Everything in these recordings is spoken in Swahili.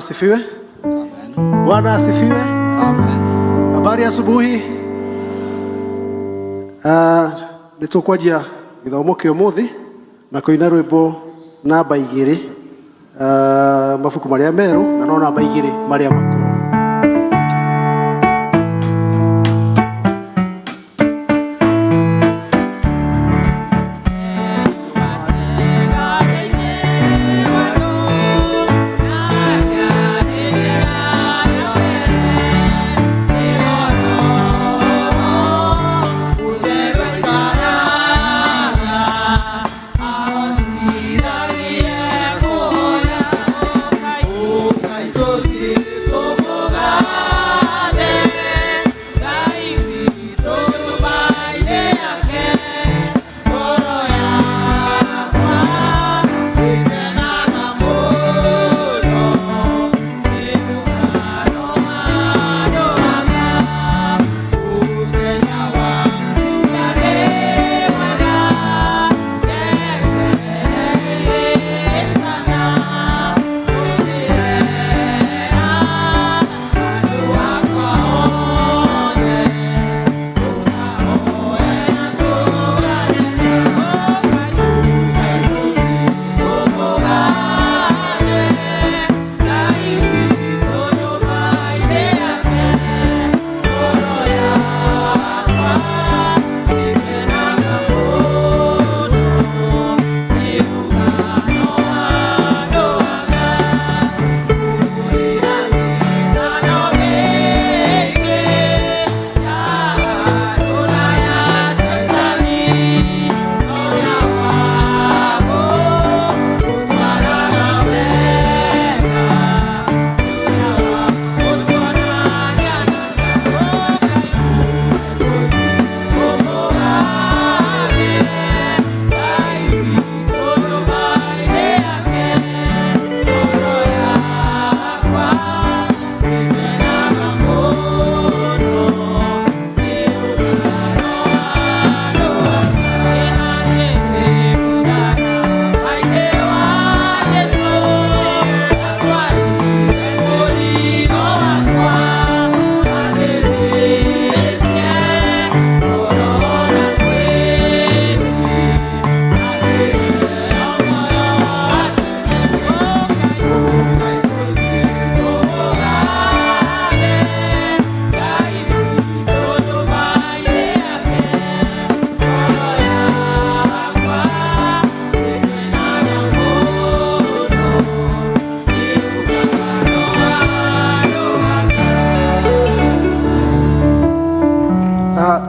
asifiwe. Amen. Bwana asifiwe. Amen. Habari asubuhi. Nitukwajia githomo kia umuthi na kuina rwimbo namba 2 mabuku maria meru na no namba 2 maria makuru.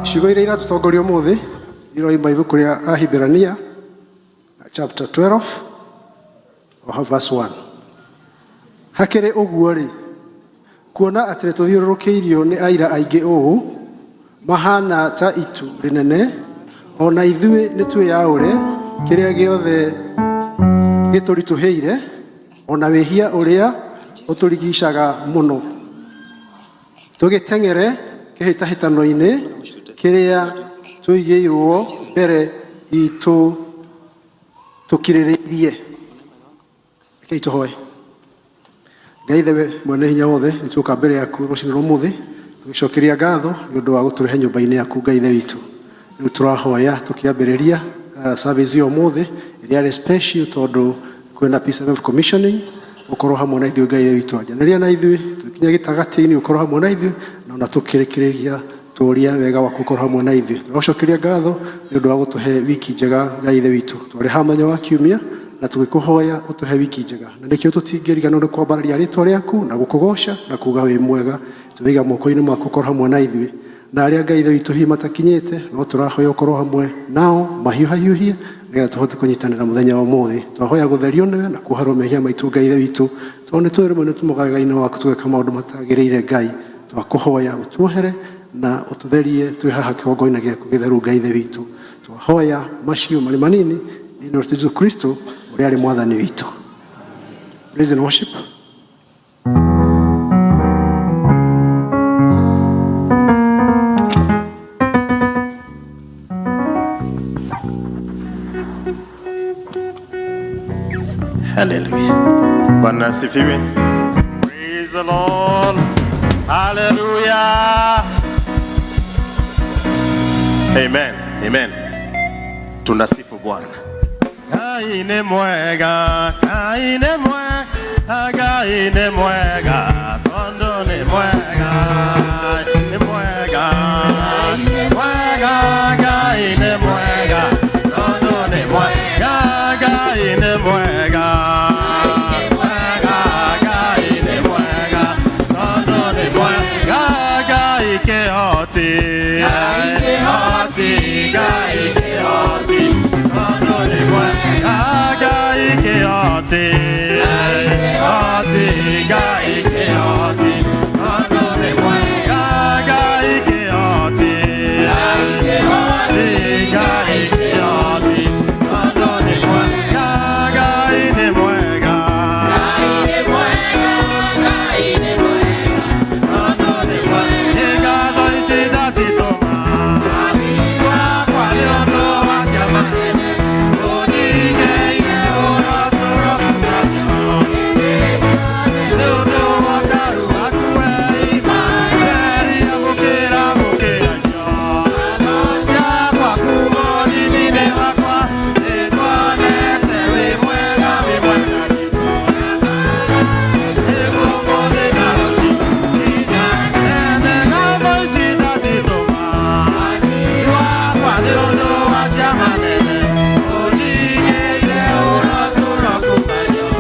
Ciugo iria iratutongoria umuthi iroima ibuku ria Ahibirania chapter 12 o verse 1. Hakiri uguo ri kuona atire tuthiururukiirio ni aira aingi uu mahana ta itu rinene ona ithui ni twiyaure kiria giothe giturituheire ona wihia uria uturigicaga muno tugitengere kihitahitano-ini kiria tuigeirwo mbere itu tukiriririe. Reke ituhoe. Ngai thewe mwene hinya wothe nituka mbere yaku rucini rumuthi tugicokeria ngatho ni undu wa guturehe nyumba-ini yaku Ngai the witu. Riu turahoya tukiambiriria service yo muthi iria ri special tondu kwina peace of commissioning ukorwo hamwe na ithuĩ Ngai the witu anjaniria na ithuĩ tukinya gitagati-ini ukorwo hamwe na ithuĩ na ona tukirikiriria turia wega wa gukorwo hamwe na ithuĩ. Turacokeria ngatho ni undu wa gutuhe wiki njega Ngai the witu. Twari hamanya wa kiumia na tugikuhoya utuhe wiki njega na nikio tutingirigana ni kwambararia ritwa riaku na gukugoca na kuga wi mwega tuiga moko-ini maku ukorwo hamwe na ithuĩ na aria Ngai the witu hi matakinyite no turahoya ukorwo hamwe nao mahiuhahiuhie nigetha tuhote kunyitanira muthenya wa umuthi. Twahoya gutherio niwe na kuharwo mehia maitu Ngai the witu tondu twi rimwe ni tumugaga-ini waku tugeka maundu matagiriire Ngai. Twakuhoya utuohere na ututherie twi haha kigongo-ini giaku githeru Ngai the witu. Twahoya macio mari manini thĩinĩ wa Jesũ Kristo uria ari mwathani witu. Praise and worship. Hallelujah. Bwana asifiwe. the Lord. Hallelujah. Amen. Amen. Tunasifu Bwana. Kaine mwega, kaine mwega, kaine mwega, tondo ni mwega, ni mwega, mwega, kaine mwega, tondo ni mwega, kaine mwega, mwega, kaine mwega, tondo ni mwega, kaike hoti, kaike hoti, kaike hoti, tondo ni mwega, kaike hoti, hoti, kaike hoti, tondo ni mwega, kaike hoti, kaike hoti, kaike hoti, tondo ni mwega, kaine mwega, kaine mwega, kaine mwega, tondo ni mwega, ikazo isida sitoma, kwa kwa leono wasiama, onige ine oro toro kunayo, leono wakaru akue ima, eri amukera mukera sho, sia kwa kumoni mine wakwa, ekwane tewe mwega kiso, ego mode naroshi, ina ene gamo isida sitoma, kwa kwa leono wasiama nene, onige ine oro toro kunayo,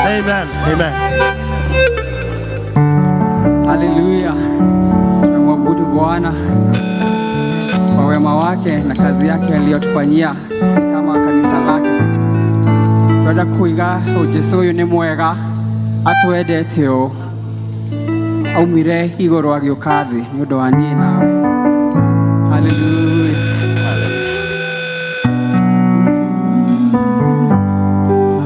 Amen. Amen. Haleluya. Tunamwabudu Bwana kwa wema wake na kazi yake aliyotufanyia sisi kama kanisa lake. Twenda kuiga Jesu uyu ni mwega atwendete o aumire igoro agioka thi ni undu wa nie nawe. Haleluya. Oh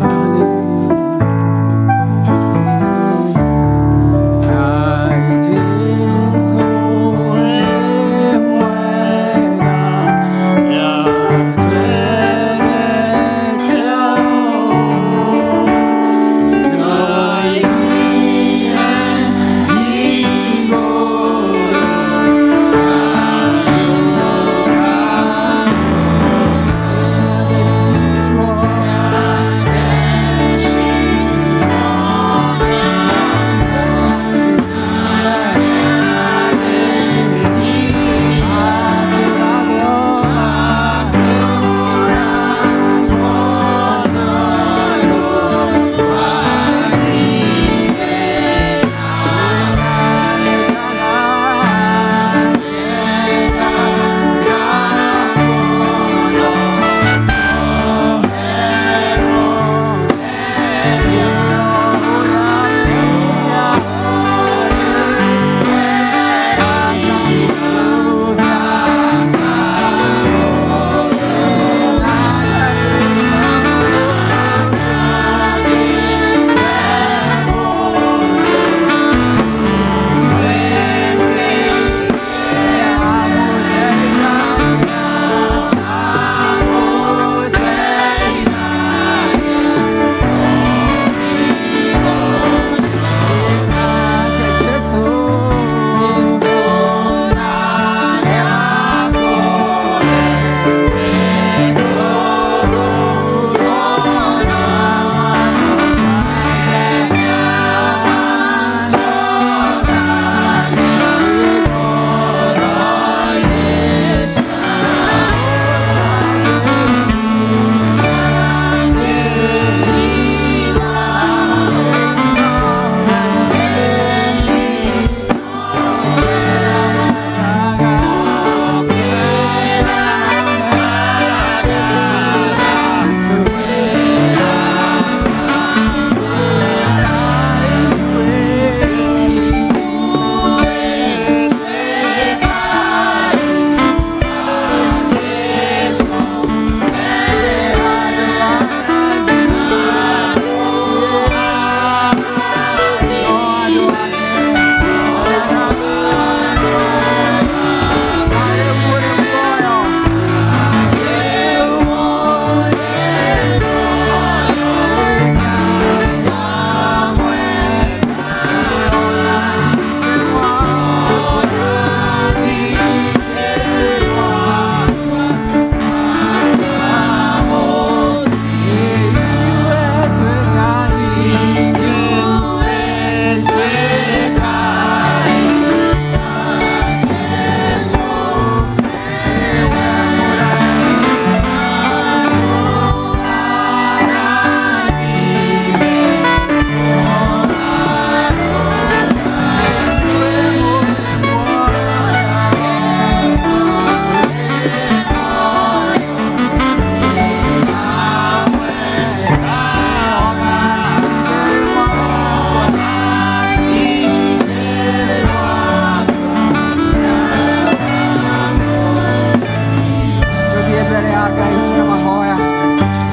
Ngai cia mahoya.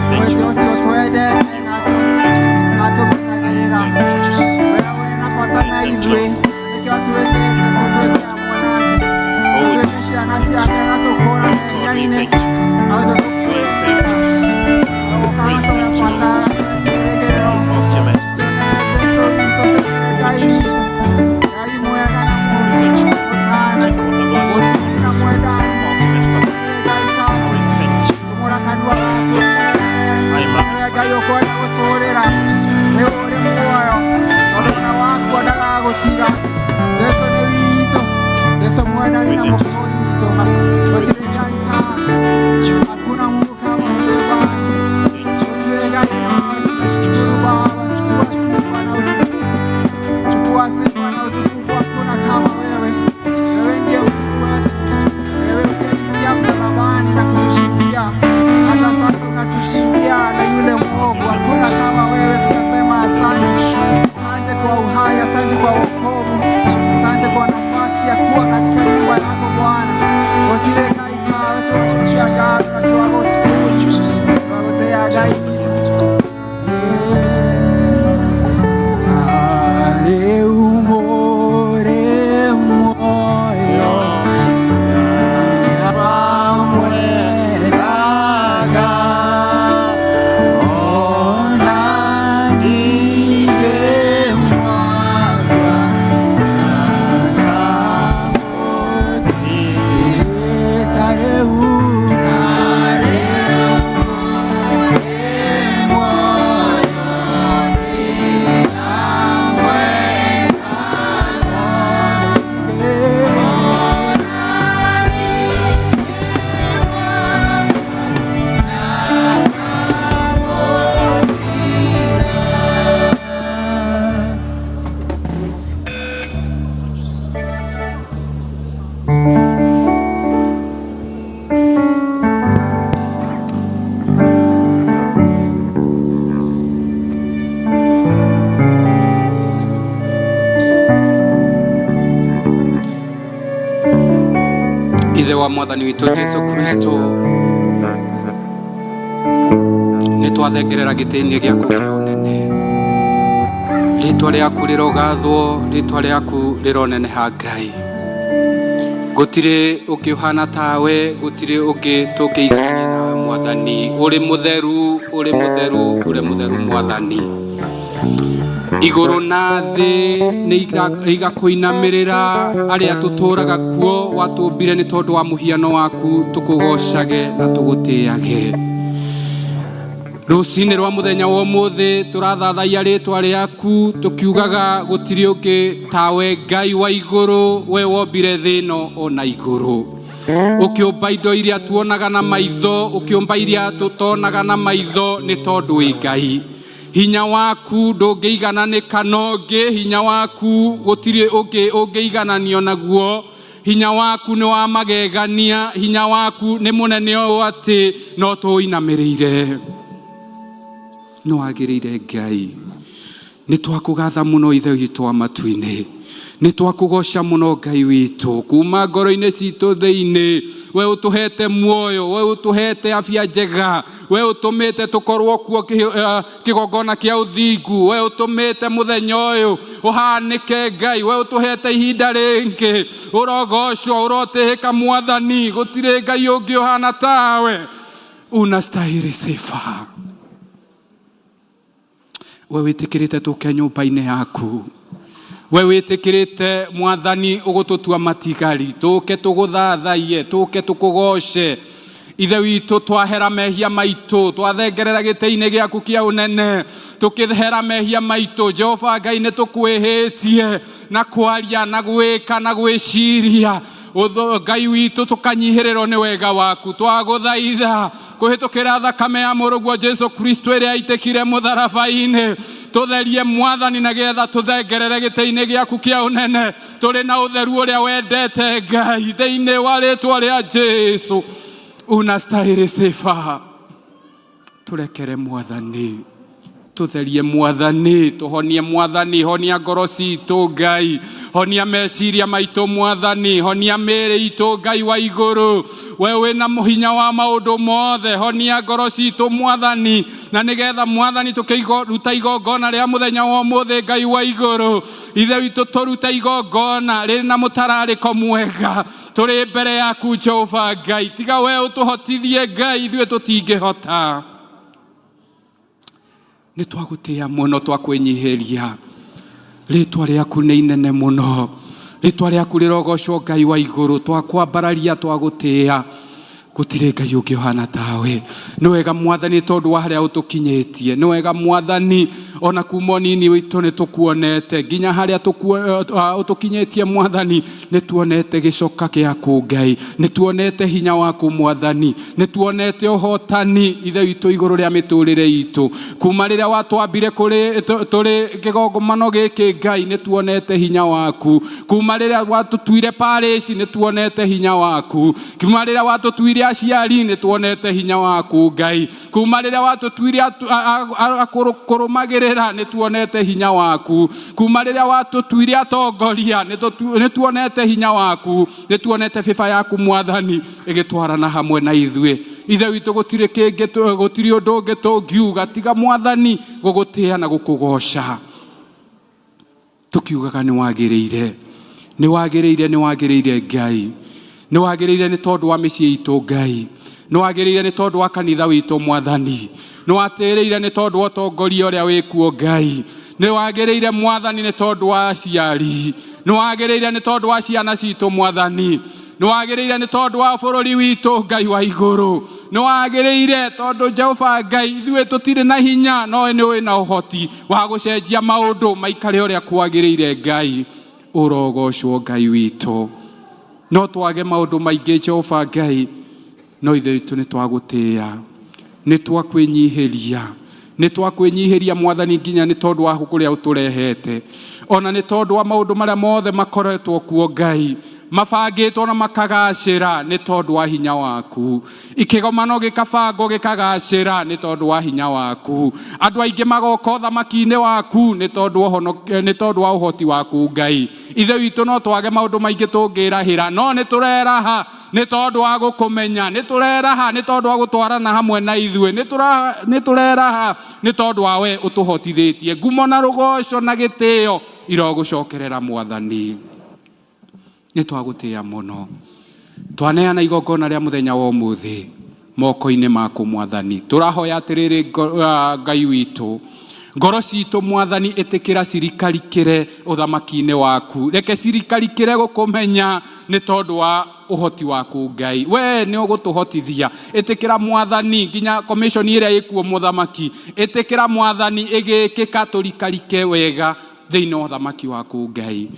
Mwete ũcio twende na tũmenyagĩrĩra. Wewe na bata na ithuĩ nĩkĩo twĩtĩte gũtwĩka hamwe nake. Twĩke ciana ciake agatũkũra mehia-inĩ. Agatũtũkũrĩra. Ithe wa Mwathani witũ Jesu Kristo, nĩ twathengerera gĩtĩ-inĩ gĩaku kĩa ũnene. Rĩĩtwa rĩaku rĩrogathwo, rĩĩtwa rĩaku rĩroneneha Ngai. Gũtirĩ ũngĩ ũhana tawe, gũtirĩ ũngĩ tũngĩiganania nawe Mwathani. Ũrĩ mũtheru, ũrĩ mũtheru, ũrĩ mũtheru Mwathani. Igũrũ na thĩ nĩ igakũinamĩrĩra, arĩa tũtũũraga kuo watũmbire nĩ tondũ wa mũhiano waku, tũkũgocage na tũgũtĩage. Rũcinĩ rwa mũthenya wa ũmũthĩ tũrathathaia rĩĩtwa rĩaku tũkiugaga gũtirĩ ũngĩ tawe Ngai wa igũrũ, we wombire thĩ ĩno ona igũrũ. Ũkĩũmba indo iria tuonaga na maitho, ũkĩũmba iria tũtonaga na maitho nĩ tondũ wĩ Ngai. Hinya waku ndũngĩigananĩka na ũngĩ, hinya waku gũtirĩ ũngĩ ũngĩigananio naguo. Hinya waku nĩ wa magegania, hinya waku nĩ mũnene ũũ atĩ no tũinamĩrĩire. Nĩ wagĩrĩire Ngai. Nĩ twakũgatha mũno Ithe witũ wa matu-inĩ. Nĩ twakũgoca mũno Ngai witũ kuma ngoro-inĩ citũ thĩinĩ. We ũtũhete muoyo, we ũtũhete afya njega, we ũtũmĩte tũkorwo kuo kĩgongona kĩa ũthingu, we ũtũmĩte mũthenya ũyũ ũhanĩke Ngai, we ũtũhete ihinda rĩngĩ. Ũrogocwo, ũrotĩhĩka Mwathani, gũtirĩ Ngai ũngĩ ũhana tawe. Unastahili sifa. We wĩtĩkĩrĩte tũke nyũmba-inĩ yaku. We wĩtĩkĩrĩte Mwathani ũgũtũtua matigari, tũke tũgũthathaie, tũke tũkũgoce. Ithe witũ twahera mehia maitũ, twathengerera gĩtĩ-inĩ gĩaku kĩa ũnene, tũkĩhera mehia maitũ. Jehova Ngai nĩ tũkwĩhĩtie na kwaria na gwĩka na gwĩciria. Ngai witũ tũkanyihĩrĩrwo nĩ wega waku, twagũthaitha kũhĩtũkĩra thakame ya mũrũguo Jesu Kristo ĩrĩa yaitĩkire mũtharaba-inĩ, tũtherie Mwathani na getha tũthengerere gĩtĩ-inĩ gĩaku kĩa ũnene tũrĩ na ũtheru ũrĩa wendete Ngai, thĩinĩ wa rĩĩtwa rĩa Jesu. Unastahili sifa. Turekere Mwathani, tutherie Mwathani, tuhonie Mwathani, honia ngoro citũ Ngai, honia meciria maitũ Mwathani, honia mĩĩrĩ itũ Ngai wa igũrũ, we wĩna mũhinya wa maũndũ mothe, honia ngoro citũ Mwathani, na nĩgetha Mwathani tũkĩruta igongona rĩa mũthenya wa ũmũthĩ Ngai wa igũrũ, ithe witũ tũruta igongona rĩrĩ na mũtararĩko mwega, tũrĩ mbere yaku Jehova Ngai, tiga we ũtũhotithie Ngai, ithuĩ tũtingĩhota. Nĩ twagũtĩĩa mũno, twakwĩnyihĩria, rĩtwa rĩaku nĩ inene mũno, rĩtwa rĩaku rĩrogocwo Ngai wa igũrũ, twakwambararia twagũtĩĩa, gũtirĩ Ngai ũngĩ ũhana tawe. Nĩ wega Mwathani tondũ wa harĩa ũtũkinyĩtie, nĩ wega Mwathani ona kuma ũnini witũ nĩ tũkuonete, nginya harĩa ũtũkinyĩtie Mwathani nĩ tuonete gĩcoka gĩaku Ngai, nĩ tuonete hinya waku Mwathani, nĩ tuonete ũhotani ithe witũ igũrũ rĩa mĩtũrĩre itũ, kuma rĩrĩa watwambire tũrĩ kĩgongomano gĩkĩ Ngai, nĩ tuonete hinya waku, kuma rĩrĩa watũtuire Paris nĩ tuonete hinya waku, kuma rĩrĩa watũtuire aciari nĩ tuonete hinya waku Ngai, kuma rĩrĩa watũtuire akũrũmagĩrĩra nĩ tuonete hinya waku, kuma rĩrĩa watũtuire atongoria nĩ tuonete hinya waku, nĩ tuonete bĩba yaku Mwathani ĩgĩtwarana hamwe na ithuĩ. Ithe witũ gũtirĩ ũndũ ũngĩ tũngiuga tiga Mwathani gũgũtĩĩa na gũkũgoca, tũkiugaga nĩ wagĩrĩire, nĩ wagĩrĩire, nĩ wagĩrĩire Ngai, nĩ wagĩrĩire nĩ tondũ wa mĩciĩ itũ Ngai, nĩ wagĩrĩire nĩ tondũ wa kanitha witũ Mwathani, nĩ watĩrĩire nĩ tondũ wa ũtongoria ũrĩa wĩkuo Ngai, nĩ wagĩrĩire Mwathani nĩ tondũ wa aciari, nĩ wagĩrĩire nĩ tondũ wa ciana citũ Mwathani, nĩ wagĩrĩire nĩ tondũ wa bũrũri witũ Ngai wa igũrũ, nĩ wagĩrĩire tondũ Jehova Ngai ithuĩ tũtirĩ na hinya, no nĩ ũrĩ na ũhoti wa gũcenjia maũndũ maikare ũrĩa kwagĩrĩire Ngai, ũrogocwo Ngai witũ. No twage maũndũ maingĩ Jehova Ngai, no ithe witũ nĩ twagũtĩĩa, nĩ twakwĩnyihĩria, nĩ twakwĩnyihĩria Mwathani nginya nĩ tondũ wa kũrĩa ũtũrehete, ona nĩ tondũ wa maũndũ marĩa mothe makoretwo kuo Ngai, mabangĩtwo na makagacĩra nĩ tondũ wa hinya waku, ikĩgomano gĩkabangwo gĩkagacĩra nĩ tondũ wa hinya waku, andũ aingĩ magoka ũthamaki-inĩ waku nĩ tondũ wa ũhoti waku Ngai. Ithe witũ no twage maũndũ maingĩ tũngĩrahĩra, no nĩ tũreraha nĩ tondũ wa gũkũmenya, nĩ tũreraha nĩ tondũ wa gũtwarana hamwe na ithuĩ, nĩ tũreraha nĩ tondũ wa we ũtũhotithĩtie. Ngumo na rũgoco na gĩtĩo irogũcokerera Mwathani, nĩ twagũtĩĩa mũno. Twaneana igongona rĩa mũthenya wa ũmũthĩ moko-inĩ maku Mwathani, tũrahoya atĩrĩrĩ Ngai witũ, ngoro citũ Mwathani ĩtĩkĩra cirikarikĩre ũthamaki-inĩ waku, reke cirikarikĩre gũkũmenya nĩ tondũ wa ũhoti waku Ngai, we nĩ ũgũtũhotithia. Ĩtĩkĩra Mwathani nginya commission ĩrĩa ĩkuo mũthamaki, ĩtĩkĩra Mwathani ĩgĩkĩka tũrikarike wega thĩinĩ wa ũthamaki waku Ngai,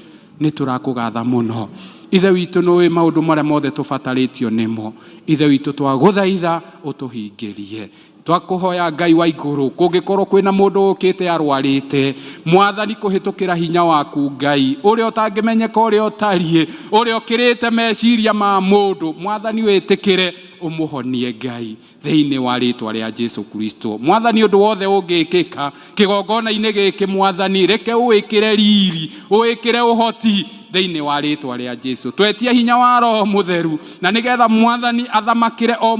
nĩ tũrakũgatha mũno. Ithe witũ nĩ maũndũ marĩa mothe tũbatarĩtio nĩmo, ithe witũ twagũthaitha ũtũhingĩrie. Twakũhoya Ngai wa igũrũ, kũngĩkorwo kwĩna mũndũ ũkĩte arwarĩte Mwathani kũhĩtũkĩra hinya waku Ngai, ũrĩa ũtangĩmenyeka, ũrĩa ũtariĩ, ũrĩa ũkĩrĩte meciria ma mũndũ, Mwathani wĩtĩkĩre ũmũhonie Ngai thĩinĩ wa rĩtwa rĩa Jesu Kristo. Mwathani ũndũ wothe ũngĩkĩka kĩgongona-inĩ gĩkĩ Mwathani, reke ũwĩkĩre riri, ũwĩkĩre ũhoti thĩinĩ wa rĩtwa rĩa Jesu. Twetie hinya wa Roho Mũtheru na nĩgetha Mwathani athamakĩre o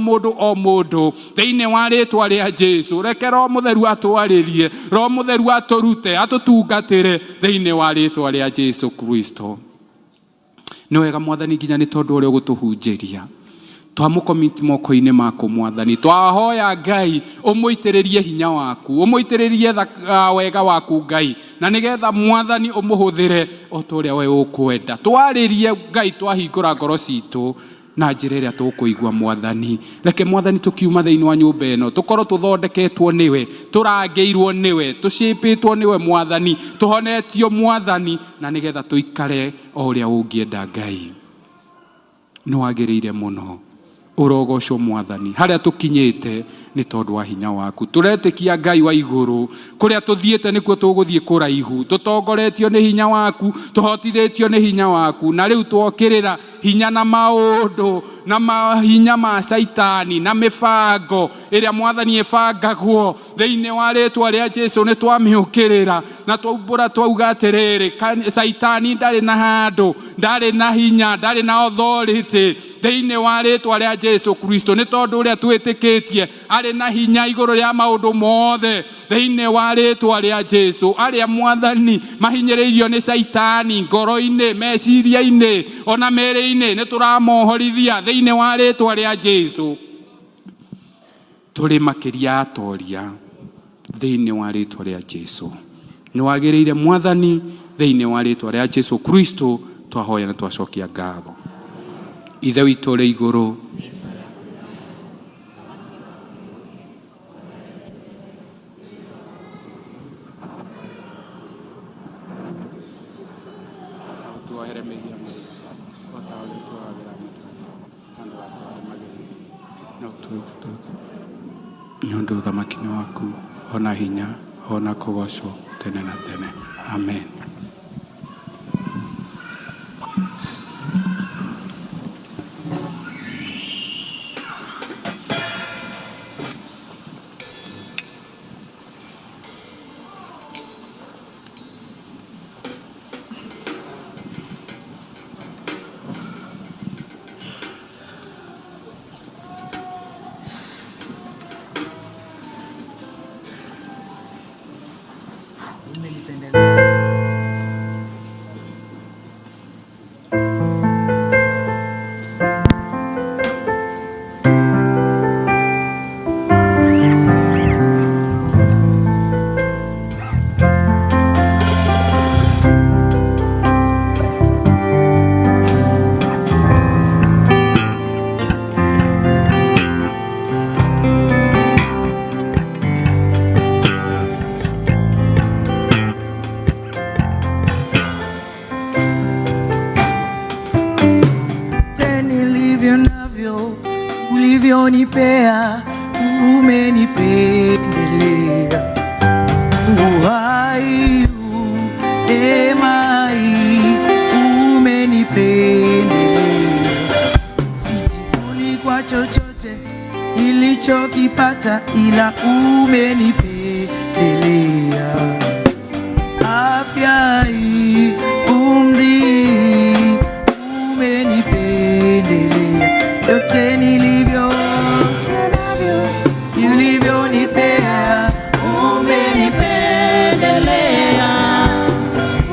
mũndũ thĩinĩ wa rĩtwa rĩa Jesu. Reke Roho Mũtheru atwarĩrie, Roho Mũtheru atũrute, atũtungatĩre thĩinĩ wa rĩtwa rĩa Jesu Kristo. Nĩ wega Mwathani nginya nĩ tondũ ũrĩa ũgũtũhunjĩria, twamũkomiti moko-inĩ maku Mwathani, twahoya Ngai ũmũitĩrĩrie hinya waku, ũmũitĩrĩrie wega waku Ngai, na nĩgetha Mwathani ũmũhũthĩre o ta ũrĩa we ũkwenda. Twarĩrie Ngai, twahingũra ngoro citũ na njĩra ĩrĩa tũkũigua Mwathani. Reke Mwathani tũkiuma thĩinĩ wa nyũmba ĩno tũkorwo tũthondeketwo nĩwe, tũrangĩirwo nĩwe, tũcĩpĩtwo nĩwe Mwathani, tũhonetio Mwathani, na nĩgetha tũikare o ũrĩa ũngĩenda Ngai. Nĩ wagĩrĩire mũno, ũrogocwo Mwathani harĩa tũkinyĩte nĩ tondũ wa hinya waku. Tũretĩkia Ngai wa igũrũ, kũrĩa tũthiĩte nĩkuo tũgũthiĩ kũraihu. Tũtongoretio nĩ hinya waku, tũhotithĩtio nĩ hinya waku, na rĩu twokĩrĩra hinya na maũndũ na mahinya ma Saitani na mĩbango ĩrĩa Mwathani ĩbangagwo thĩinĩ wa rĩĩtwa rĩa Jesũ. Nĩ twamĩũkĩrĩra na twaumbũra twauga atĩrĩrĩ, Saitani ndarĩ na handũ, ndarĩ na hinya, ndarĩ na authority thĩinĩ wa rĩĩtwa rĩa Jesũ Kristo, nĩ tondũ ũrĩa twĩtĩkĩtie arĩ na hinya igũrũ rĩa maũndũ mothe thĩinĩ wa rĩĩtwa rĩa Jesũ. Arĩa Mwathani mahinyĩrĩirio nĩ Saitani ngoro-inĩ, meciria-inĩ ona mĩĩrĩ-inĩ, nĩ tũramohorithia thĩinĩ wa rĩĩtwa rĩa Jesũ. Tũrĩ makĩria atoria thĩinĩ wa rĩĩtwa rĩa Jesũ. Nĩ wagĩrĩire Mwathani thĩinĩ wa rĩĩtwa rĩa Jesũ Kristo, twahoya na twacokia ngatho. Ithe witũ ũrĩ igũrũ, nĩũndũ ũthamaki-inĩ waku ona hinya ona kũgocwo tene na tene. Amen. Ulivyonipea, umenipendelea. Uhai demai, umenipendelea. Sijivuni kwa chochote nilichokipata, ila umenipendelea. Afya hii, pumzi, umenipendelea. Yote ulivyonipea, umenipendelea.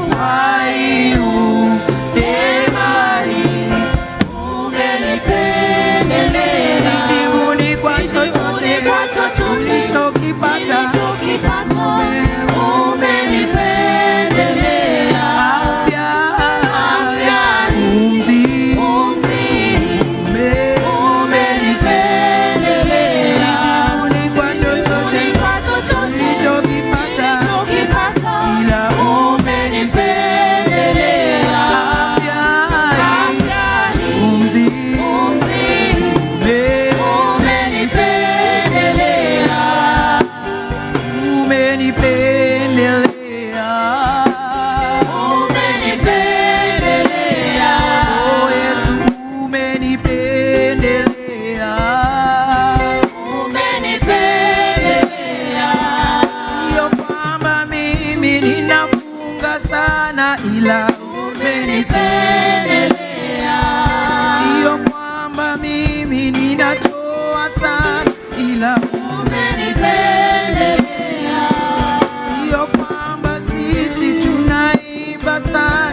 Uhai demai, umenipendelea. Sijivuni kwa chochote nilichokipata, umenipendelea. Afya, pumzi, ila umenipendelea. Sio kwamba mimi ninatoa sana, ila umenipendelea. Sio kwamba sisi tunaimba sana,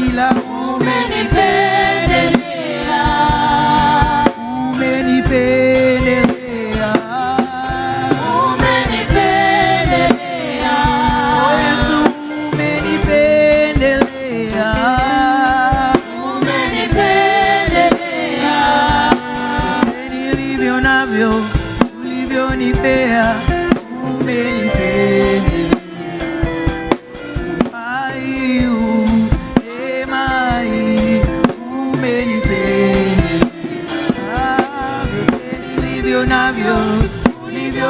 ila umenipendelea. Umenipendelea. Ulivyonipea, umenipendelea. Uhai demai, umenipendelea. Vyote nilivyo navyo, ulivyo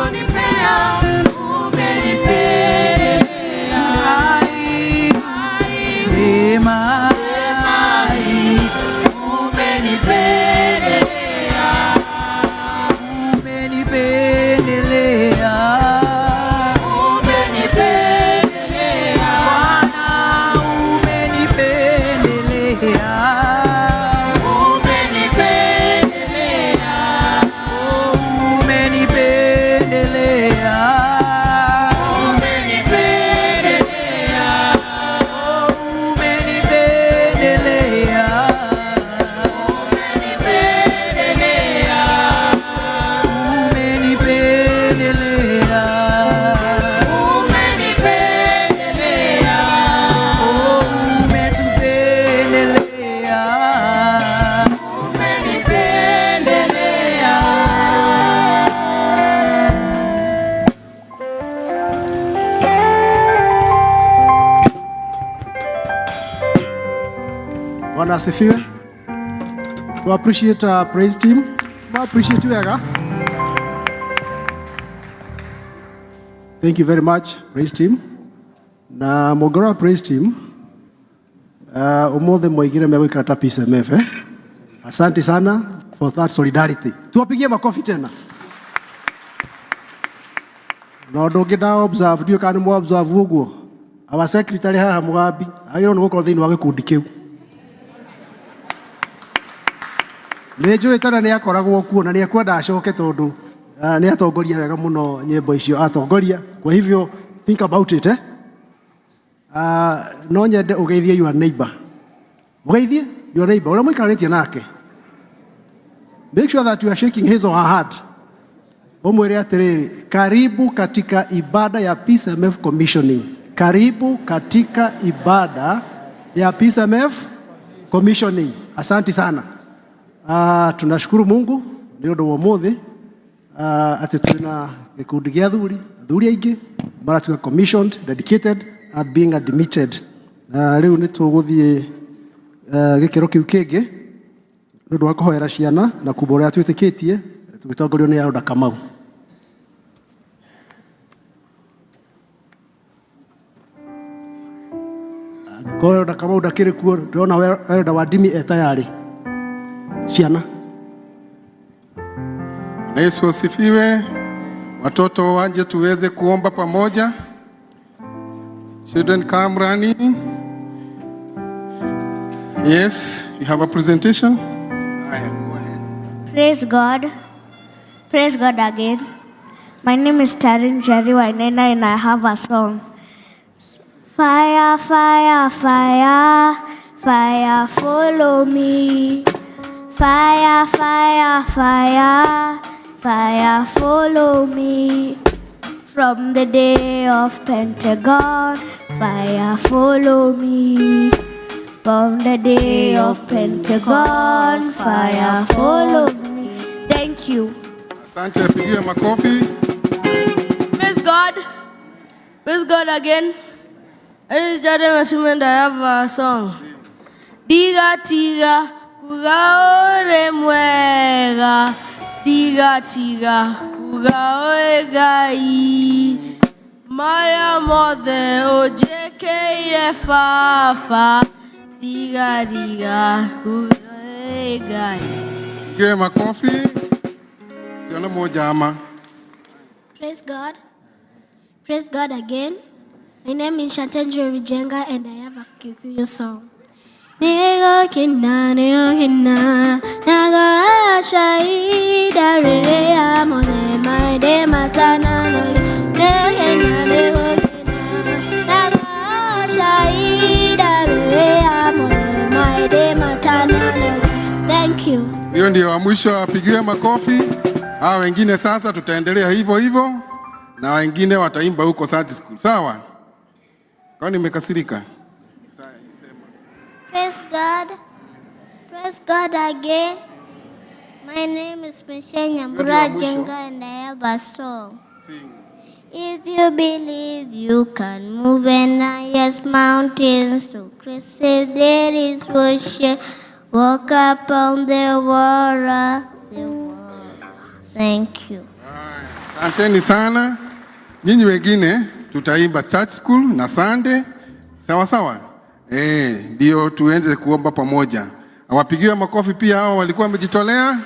Bwana asifiwe. To appreciate our praise team. We appreciate wega. Thank you very much, praise team. Na mogora praise team. Umothe moigire megwikara ta PCMF. Asante sana for that solidarity. Tuwapigie makofi tena. No ndungida observe dio kana mo observe uguo. Our secretary haha Mugambi agirwo ni gukorwo thiini wa gikundi kiu. Nĩ njũĩ tena nĩ akoragwo kuo na nĩ ekwenda acoke tondũ nĩ atongoria wega mũno nyĩmbo icio atongoria. Kwa hivyo think about it no nyende ũgeithie your neighbor. Ũgeithie your neighbor ũrĩa mũikaranĩtie nake. Make sure that you are shaking his or her hand. Umwĩre atĩrĩrĩ, karibu katika ibada ya PCMF commissioning. Karibu katika ibada ya PCMF commissioning. Asante sana. Tunashukuru Mungu nĩ ũndũ wa ũmũthĩ atĩ twĩna gĩkundi gĩa athuri aingĩ maratuĩka commissioned, dedicated and being admitted. Rĩu nĩ tũgũthiĩ gĩkĩro kĩu kĩngĩ nĩ ũndũ wa kũhoera ciana na kumba ũrĩa twĩtĩkĩtie tũgĩtongorio nĩ Elder Kamau. Kwa Elder Kamau ndakĩrĩ kuo, ndĩrona Elder Wadimi etayarĩ. Ciana. Yesu asifiwe. Watoto waje tuweze kuomba pamoja. Children come running. Yes, you have a presentation. Go ahead. Praise God. Praise God again. My name is Tarin Jerry Wainena and I have a song. Fire, fire, fire, fire, follow me. Fire, fire, fire, fire, follow me. From the day of Pentagon, fire, follow me. From the day of Pentagon, fire, follow me. Thank you. Asante, apigiwe makofi. Praise God. Praise God again. This is Jordan Masume and I have a song. Diga tiga. Kugaore mwega, tiga tiga, kugaore gai. Maria mothe ojekeire fafa, tiga tiga, kugaore gai. Give him a coffee. Siona moja ama. Praise God. Praise God again. My name is Chantenjo Rijenga and I have a Kikuyu song. Nego kina, naga shaida rea mone mai de matana nego kina, naga shaida rea mone mai de matana. Thank you. Hiyo ndio wa mwisho, apigiwe makofi. Hao wengine sasa tutaendelea hivyo hivyo na wengine wataimba huko Sunday school. Sawa? Kwani nimekasirika? Praise God. Praise God again. My name is Michelle Nyambura Jenga and I have a song. Sing. If you believe you can move and highest mountains to Christ, if there is worship, walk upon the water. Thank you. Asanteni sana. Nyinyi wengine tutaimba church school na Sunday. Sawa sawa? Ndio tuenze kuomba pamoja. Awapigiwe makofi pia hao walikuwa wamejitolea.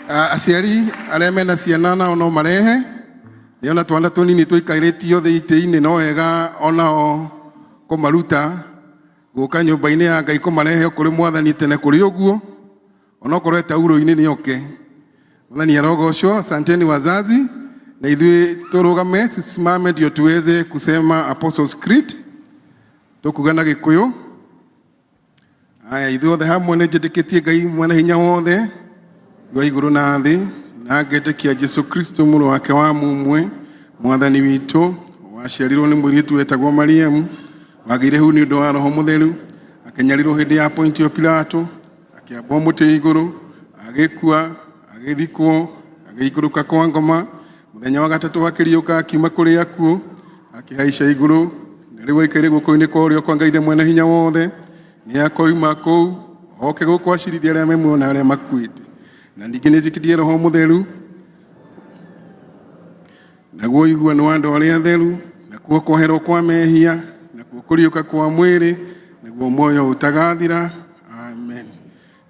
Aciari areme na ciana ono marehe. Niona twanda tunini tuikairetio thiite-ini no wega onao kumaruta guka nyumba-ini ya Ngai kumarehe kuri mwathani tene kuri uguo. Ona korwe tauro-ini ni oke. Mwathani arogocwo. Asanteni wazazi. Na ithuĩ turugame tusimame ndio tuweze kusema Apostles Creed. Tukugana Gikuyu. Aya ithuothe hamwe nĩ njĩtĩkĩtie Ngai mwene hinya wothe wa igũrũ na thĩ, na ngetĩkia Jesu Kristo mũrũ wake wa mũmwe mwathani witũ, waciarirwo nĩ mũirĩtu wetagwo Mariamu, wagĩire hau nĩ ũndũ wa Roho Mũtheru, akĩnyarirwo hĩndĩ ya Pontio Pilato, akĩambwo mũtĩ igũrũ, agĩkua, agĩthikwo, agĩikũrũka kwa ngoma, mũthenya wa gatatũ akĩriũka akiuma kũrĩ akuũ, akĩhaica igũrũ. Rĩu aikare guko-inĩ kwa ũrĩo kwa Ngai mwene hinya wothe, nĩ akoima kũu oke gũkũ acirithia arĩa memuona arĩa makuĩte, na ningĩ nĩ njĩkĩtie Roho Mũtheru naguo ũiguano wa andũ arĩa atheru, nakuo kweherwo kwa mehia, nakuo kũriũka kwa mwĩrĩ, naguo muoyo ũtagathira. Amen.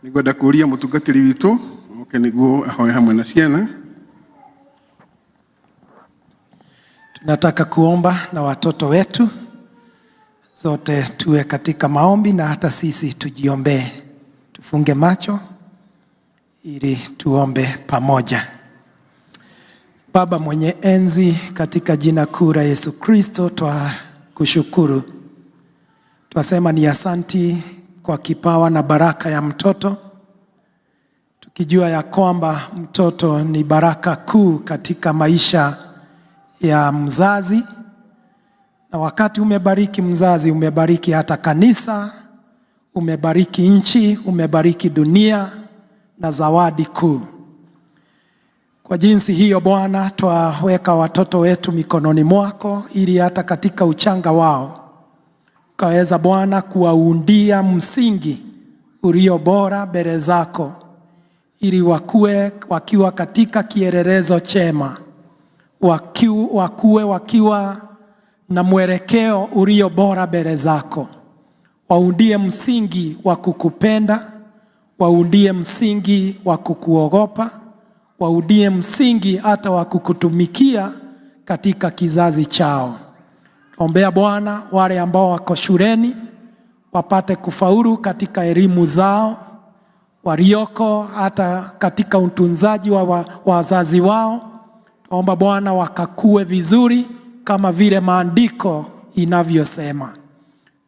Nĩngwenda kũria mũtungatĩri witũ oke nĩguo ahoe hamwe na ciana. Tunataka kuomba na watoto wetu, zote tuwe katika maombi na hata sisi tujiombee. Tufunge macho ili tuombe pamoja. Baba mwenye enzi, katika jina kuu la Yesu Kristo twakushukuru. Twasema ni asanti kwa kipawa na baraka ya mtoto, tukijua ya kwamba mtoto ni baraka kuu katika maisha ya mzazi, na wakati umebariki mzazi, umebariki hata kanisa, umebariki nchi, umebariki dunia na zawadi kuu. Kwa jinsi hiyo Bwana, twaweka watoto wetu mikononi mwako, ili hata katika uchanga wao ukaweza Bwana kuwaundia msingi ulio bora mbele zako, ili wakue wakiwa katika kielelezo chema, wakue wakiwa na mwelekeo ulio bora mbele zako. Waundie msingi wa kukupenda, waundie msingi wa kukuogopa, waundie msingi hata wa kukutumikia katika kizazi chao. Ombea Bwana wale ambao wako shuleni wapate kufaulu katika elimu zao, walioko hata katika utunzaji wa wazazi wao. Omba Bwana wakakue vizuri kama vile maandiko inavyosema.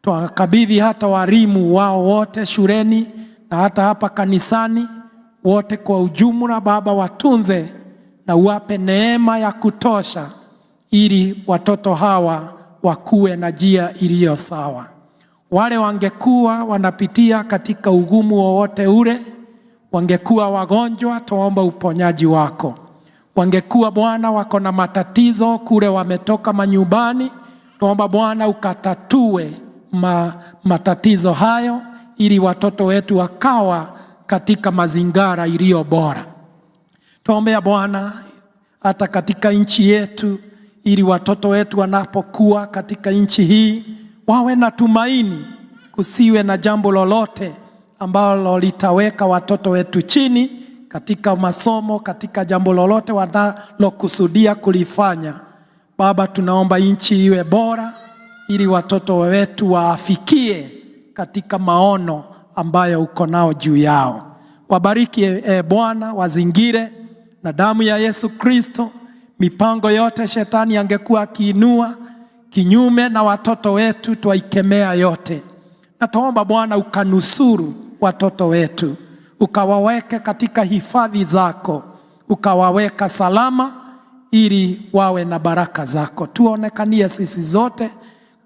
Twakabidhi hata walimu wao wote shuleni na hata hapa kanisani, wote kwa ujumla Baba, watunze na uwape neema ya kutosha, ili watoto hawa wakue na njia iliyo sawa. Wale wangekuwa wanapitia katika ugumu wowote ule, wangekuwa wagonjwa, tuomba uponyaji wako. Wangekuwa Bwana wako na matatizo kule wametoka manyumbani, tuomba Bwana ukatatue matatizo hayo, ili watoto wetu wakawa katika mazingara iliyo bora. Tuombea Bwana hata katika nchi yetu, ili watoto wetu wanapokuwa katika nchi hii wawe na tumaini, kusiwe na jambo lolote ambalo litaweka watoto wetu chini katika masomo, katika jambo lolote wanalokusudia kulifanya. Baba, tunaomba nchi iwe bora, ili watoto wetu waafikie katika maono ambayo uko nao juu yao. Wabariki Bwana, wazingire na damu ya Yesu Kristo. Mipango yote shetani angekuwa akiinua kinyume na watoto wetu, twaikemea yote. Na tuomba Bwana ukanusuru watoto wetu, ukawaweke katika hifadhi zako, ukawaweka salama, ili wawe na baraka zako. Tuonekanie sisi zote,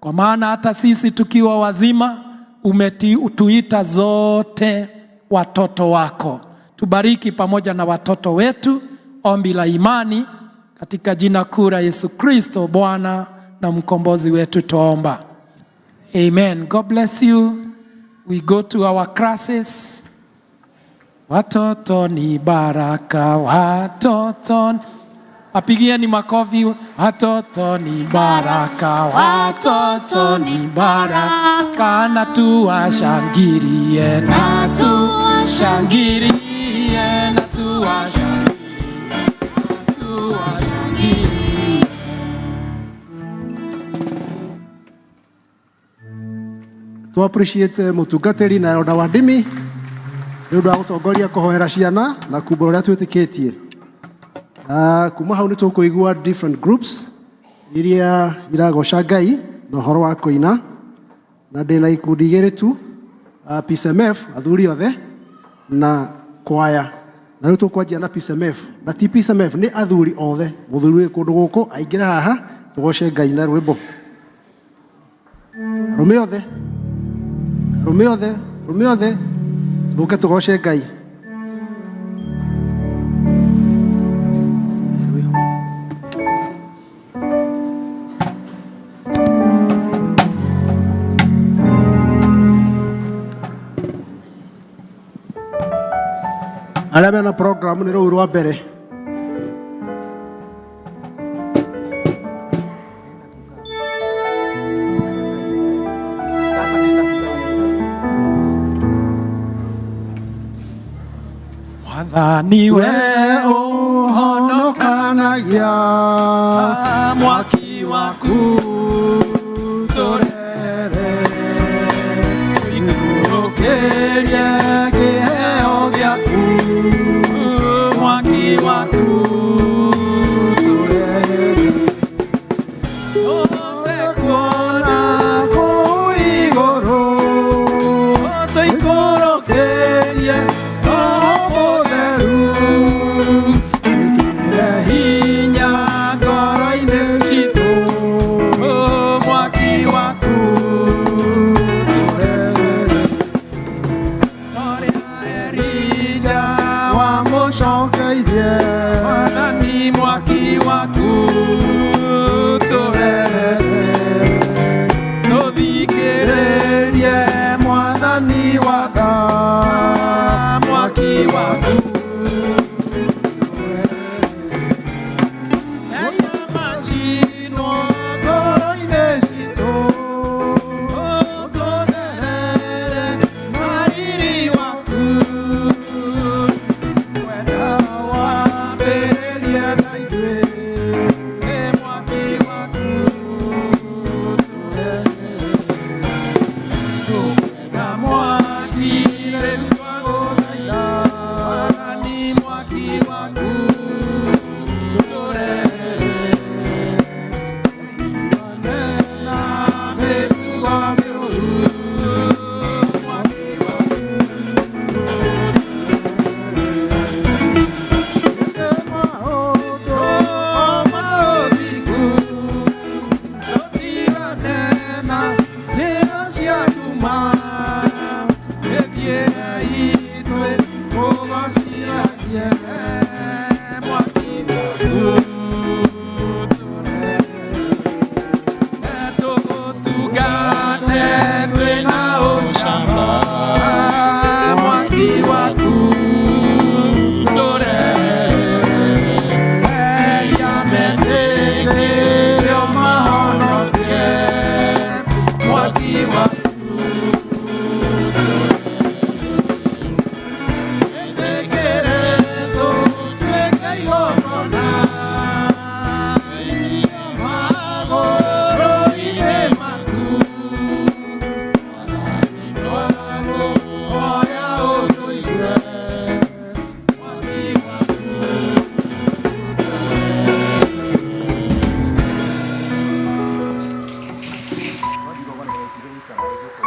kwa maana hata sisi tukiwa wazima umetuita zote watoto wako. Tubariki pamoja na watoto wetu. Ombi la imani katika jina kuu la Yesu Kristo, Bwana na mkombozi wetu tuomba. Amen. God bless you. We go to our classes. Watoto ni baraka, watoto. Apigieni makofi. Watoto ni baraka, watoto ni baraka, na tuwashangilie, na tuwashangilie, na tuwashangilie. To appreciate mutungatiri na ronda wa ndimi nĩ ũndũ wa gũtongoria kũhoera ciana na kumbũra ũrĩa twĩtĩkĩtie. Kuma hau nĩ tũkũigua different groups iria iragoca Ngai na ũhoro wa kũina, na ndĩna ikundi igĩrĩ tu, PCMF athuri othe na kwaya. Na rĩu tũkwanjia na PCMF, na ti PCMF, nĩ athuri othe. Mũthuri wĩ kũndũ gũkũ aingĩre haha tũgoce Ngai na rwĩmbo. Arũme othe, arũme othe, arũme othe, tũke tũgoce Ngai. Arĩa mena program nĩ rũu rwa mbere. Mwathani we ũhonokanagia, mwaki waku tũrere, ikũrũkĩrie kĩheo gĩaku, mwaki waku tũrere, tũhote kuona kũu igũrũ, tũikũrũkĩrie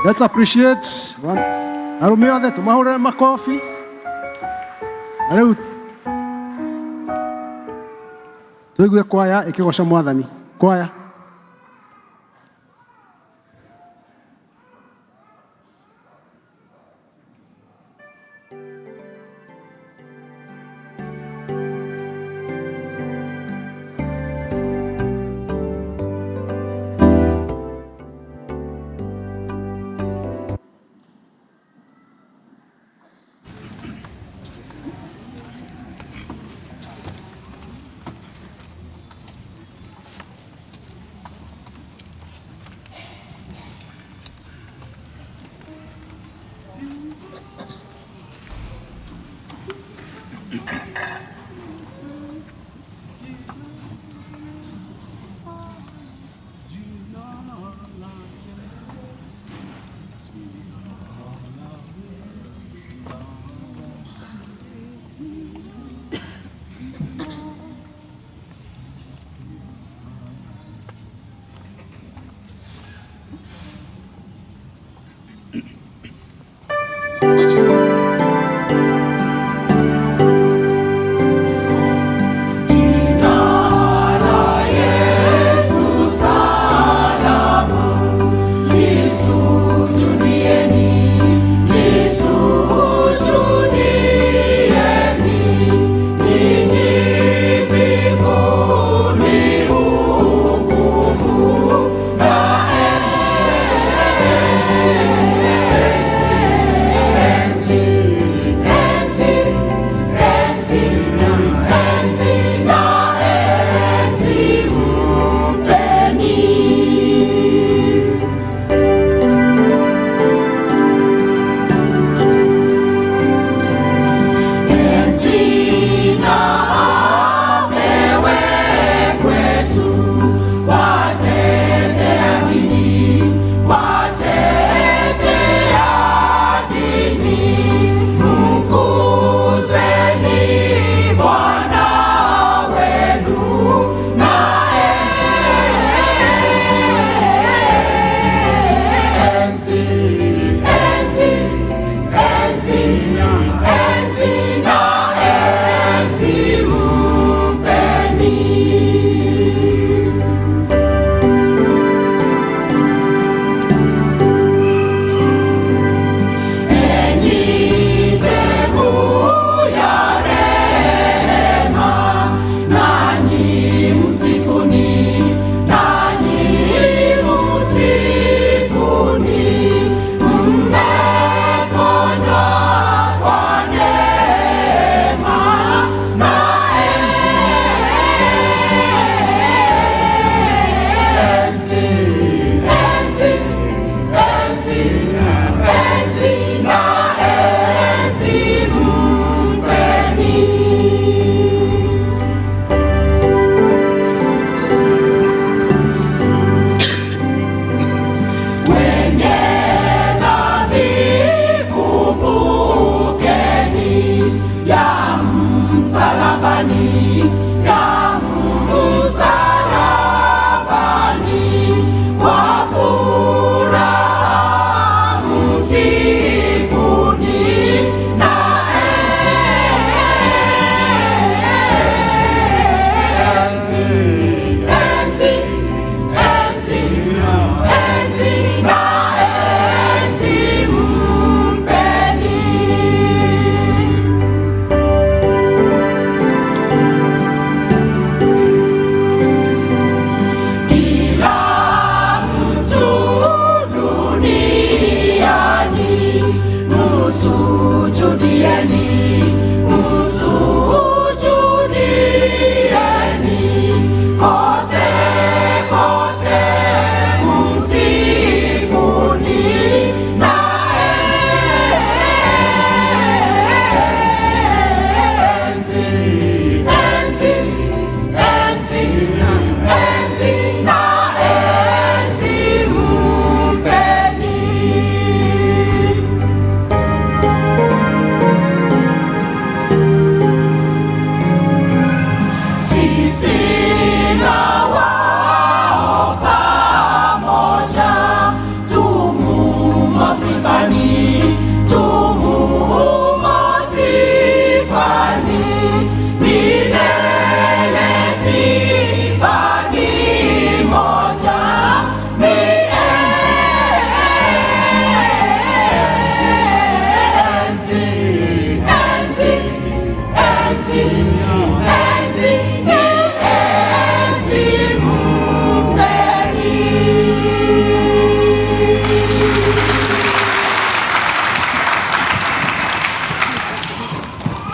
Let's appreciate arũme othe tũmahũrĩre makobi. Na rĩu tũigue kwaya ĩkĩgoca Mwathani. Kwaya.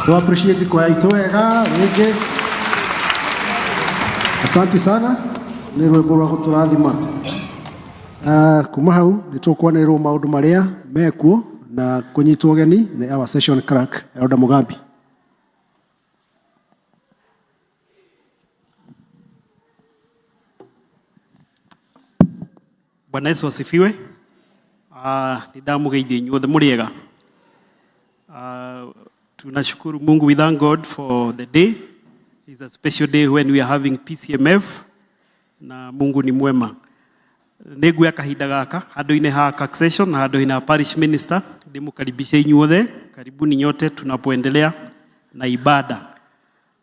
To appreciate kwa itu wega rege. Asante sana ni rwimbo rwa guturathima. Kuma hau ni tukwanirwo maundu maria mekuo na kunyitwo geni ni our session clerk Elda Mugambi. Bwana Yesu asifiwe. Nidamugeithia inyuothe muriega. Tunashukuru Mungu, we thank God for the day. It's a special day when we are having PCMF na Mungu ni mwema. Neguya kahinda gaka handu-ini ha succession na handu-ini ha parish minister ndimukaribishe inyuothe, karibuni nyote tunapoendelea na ibada.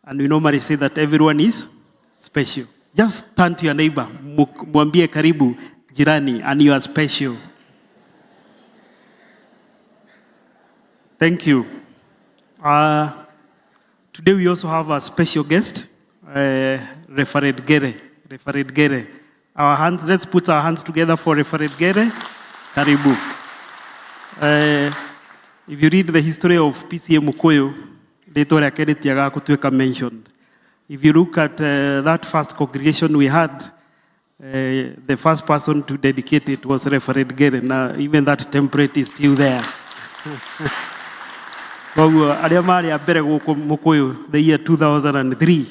And we normally say that everyone is special. Just turn to your neighbor, mwambie karibu jirani, and you are special. Thank you. Today we also have a special guest, Reverend Gere. Reverend Gere. Let's put our hands together for Reverend Gere. Karibu. If you read the history of PCA Mukoyo, rĩtwa rĩake rĩtiaga gũtuĩka mentioned. If you look at that first congregation we had, the first person to dedicate it was Reverend Gere. Now, even that template is still there. The year 2003,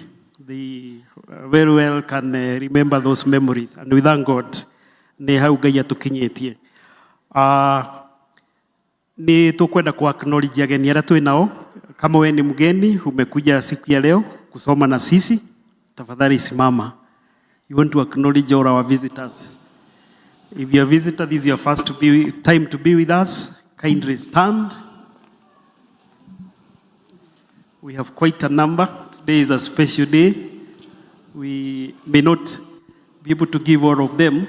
they very well can remember those memories. And we thank God. Ni tukwenda ku acknowledge ageni aria twi nao. Kama wewe ni mgeni umekuja siku ya leo kusoma na sisi, tafadhali simama. You want to acknowledge all our visitors. If you are a visitor, this is your first time to be with us. Kindly stand. We have quite a number. Today is a special day. We may not be able to give all of them,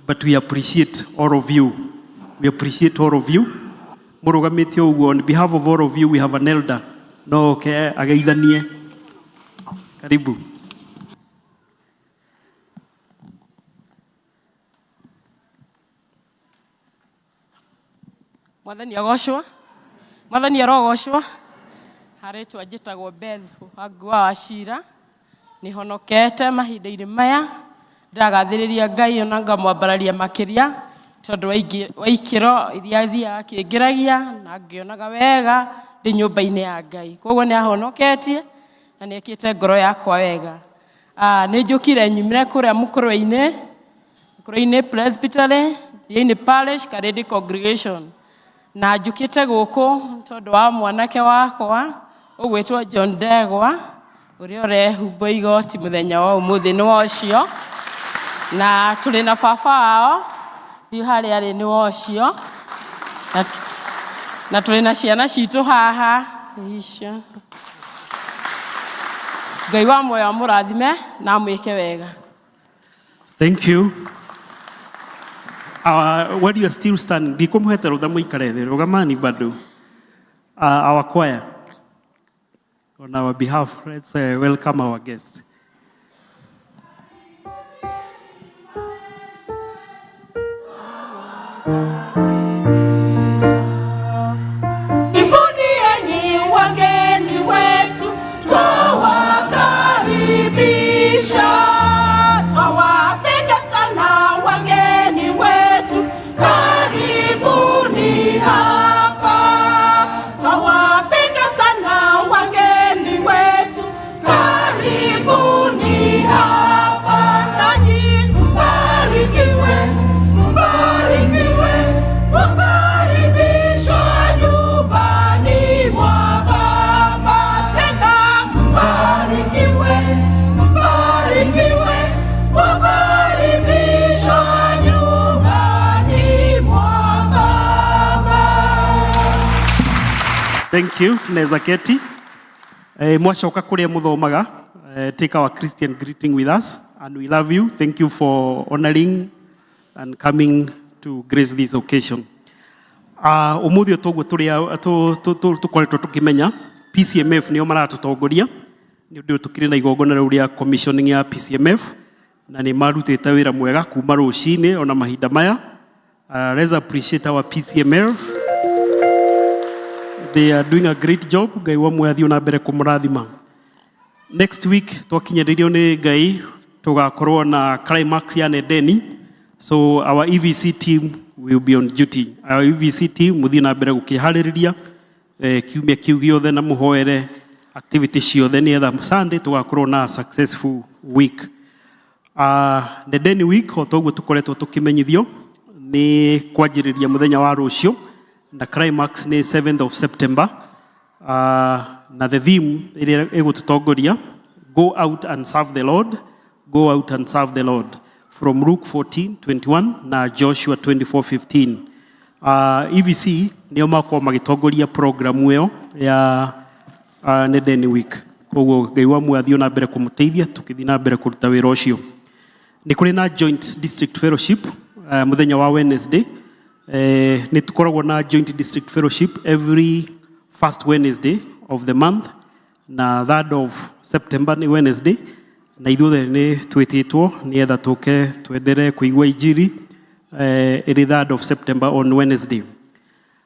but we appreciate all of you. We appreciate all of you. On behalf of all of you, we have an elder. No, okay, agaidanie. Karibu. Mwathani agoshwa. Mwathani arogoshwa. Haretwa njitagwo Beth Wangua wa Shira. Nihonokete mahinda-inĩ maya. Ndagathĩrĩria Ngai ona ngamwambararia makiria tondu wa ikiro iria thia akĩngeragia na ngĩonaga wega ndĩ nyũmba-inĩ ya Ngai. Koguo nĩ ahonoketie na nĩ ekĩte ngoro yakwa wega. Nĩ njũkire nyumire kũrĩa Mũkũrũ-inĩ Presbytery, thĩinĩ Parish Karĩndĩ Congregation. Na njũkĩte gũkũ tondũ wa mwanake wakwa ũgwĩtwo John Ndegwa ũrĩa ũrehumba igoti mũthenya wa ũmũthĩ nĩ wa ũcio. Na tũrĩ na baba wao ndiũ harĩa arĩ nĩ wa ũcio. Na tũrĩ na ciana citũ haha icio. Ngai wa muoyo amũrathime na amwĩke wega. Thank you. While you are still standing, ndikumhete rutha muikare thĩ, rugamani bado. Our choir, on our behalf, let's welcome our guests. Thank you, tunaweza keti. Mwashoka kuria muthomaga. Take our Christian greeting with us, and we love you. Thank you for honoring and coming to grace this occasion. Umuthi toguo tukoretwo tukimenya PCMF nio maratutongoria ni undu tukire na igongona riu ria commissioning ya PCMF na ni marutite wira mwega kuma rucini ona mahinda maya. Let's appreciate our PCMF. They are doing a great job. Ngai wa mwathi ona mbere kumurathima. Next week twakinyiririo ni Ngai tugakorwo na climax ya Nedeni. So our EVC team will be on duty. Our EVC team muthi na mbere gukihaririria kiumia kiu giothe na muhoere activity ciothe ni etha Sunday tugakorwo na successful week. Nedeni week otoguo tukoretwo tukimenyithio ni kwanjiriria muthenya wa rucio. The climax ni 7th of September. Na the theme igututongoria, go out and serve the Lord. Go out and serve the Lord. From Luke 14:21 na Joshua 24:15. EVC nio makorwo magitongoria program iyo ya Nedeni week. Koguo Ngai wa mwathi ona mbere kumuteithia tukithi na mbere kuruta wira ucio. Ni kuri na joint district fellowship muthenya wa Wednesday. Ni tukoragwo na joint district fellowship every first Wednesday of the month na 3rd of September ni Wednesday na ithuothe ni twititwo ni etha tuke twendere kuigua injiri 3rd of September on Wednesday.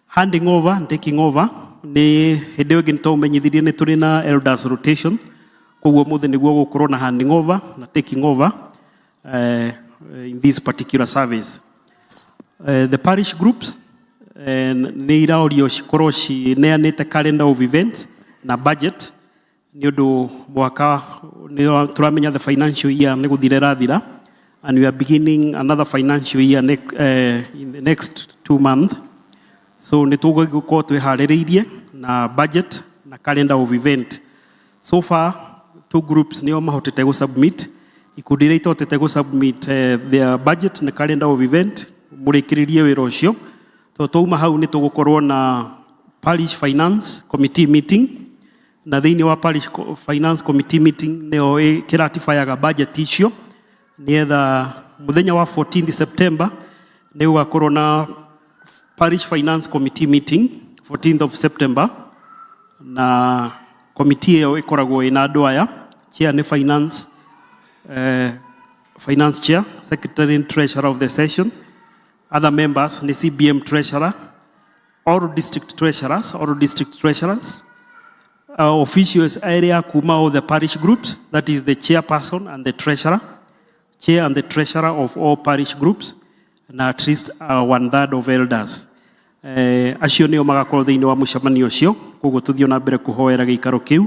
Handing over and taking over ni hindi ingi nitaumenyithirie ni turi na elders rotation koguo muthe niguo gukorwo na handing over na taking over in this particular service. The parish groups nĩ iraũrio cikorwo cineanĩte calendar of events na budget nĩ ũndũ mwaka tũramenya the financial year nĩ gũthira rathira, and we are beginning another financial year in the next 2 months. So nĩ tũgũkorwo twĩharĩrĩirie na budget na calendar of event. So far 2 groups nĩo mahotete gũ-submit, ikundi iria itahotete gũ-submit their budget na calendar of event mũrĩkĩrĩrie wĩra ũcio. Twauma hau nĩ tũgũkorwo na parish finance committee meeting, na thĩinĩ wa parish finance committee meeting nĩyo ĩkĩratifayaga budget icio, nĩetha mũthenya wa 14 September nĩ gũgakorwo na parish finance committee meeting 14th of September, na committee ĩyo ĩkoragwo ĩna andũ aya: chair nĩ finance chair, secretary and treasurer of the session. Other members ni CBM treasurer, all district treasurers, officials area kuma of the parish groups, that is the chairperson and the treasurer, chair and the treasurer of all parish groups, na at least 1/3 of elders. Acio nĩo magakorwo thĩinĩ wa mũcemanio ũcio, koguo tũthiĩ na mbere kũhoera gĩikaro kĩu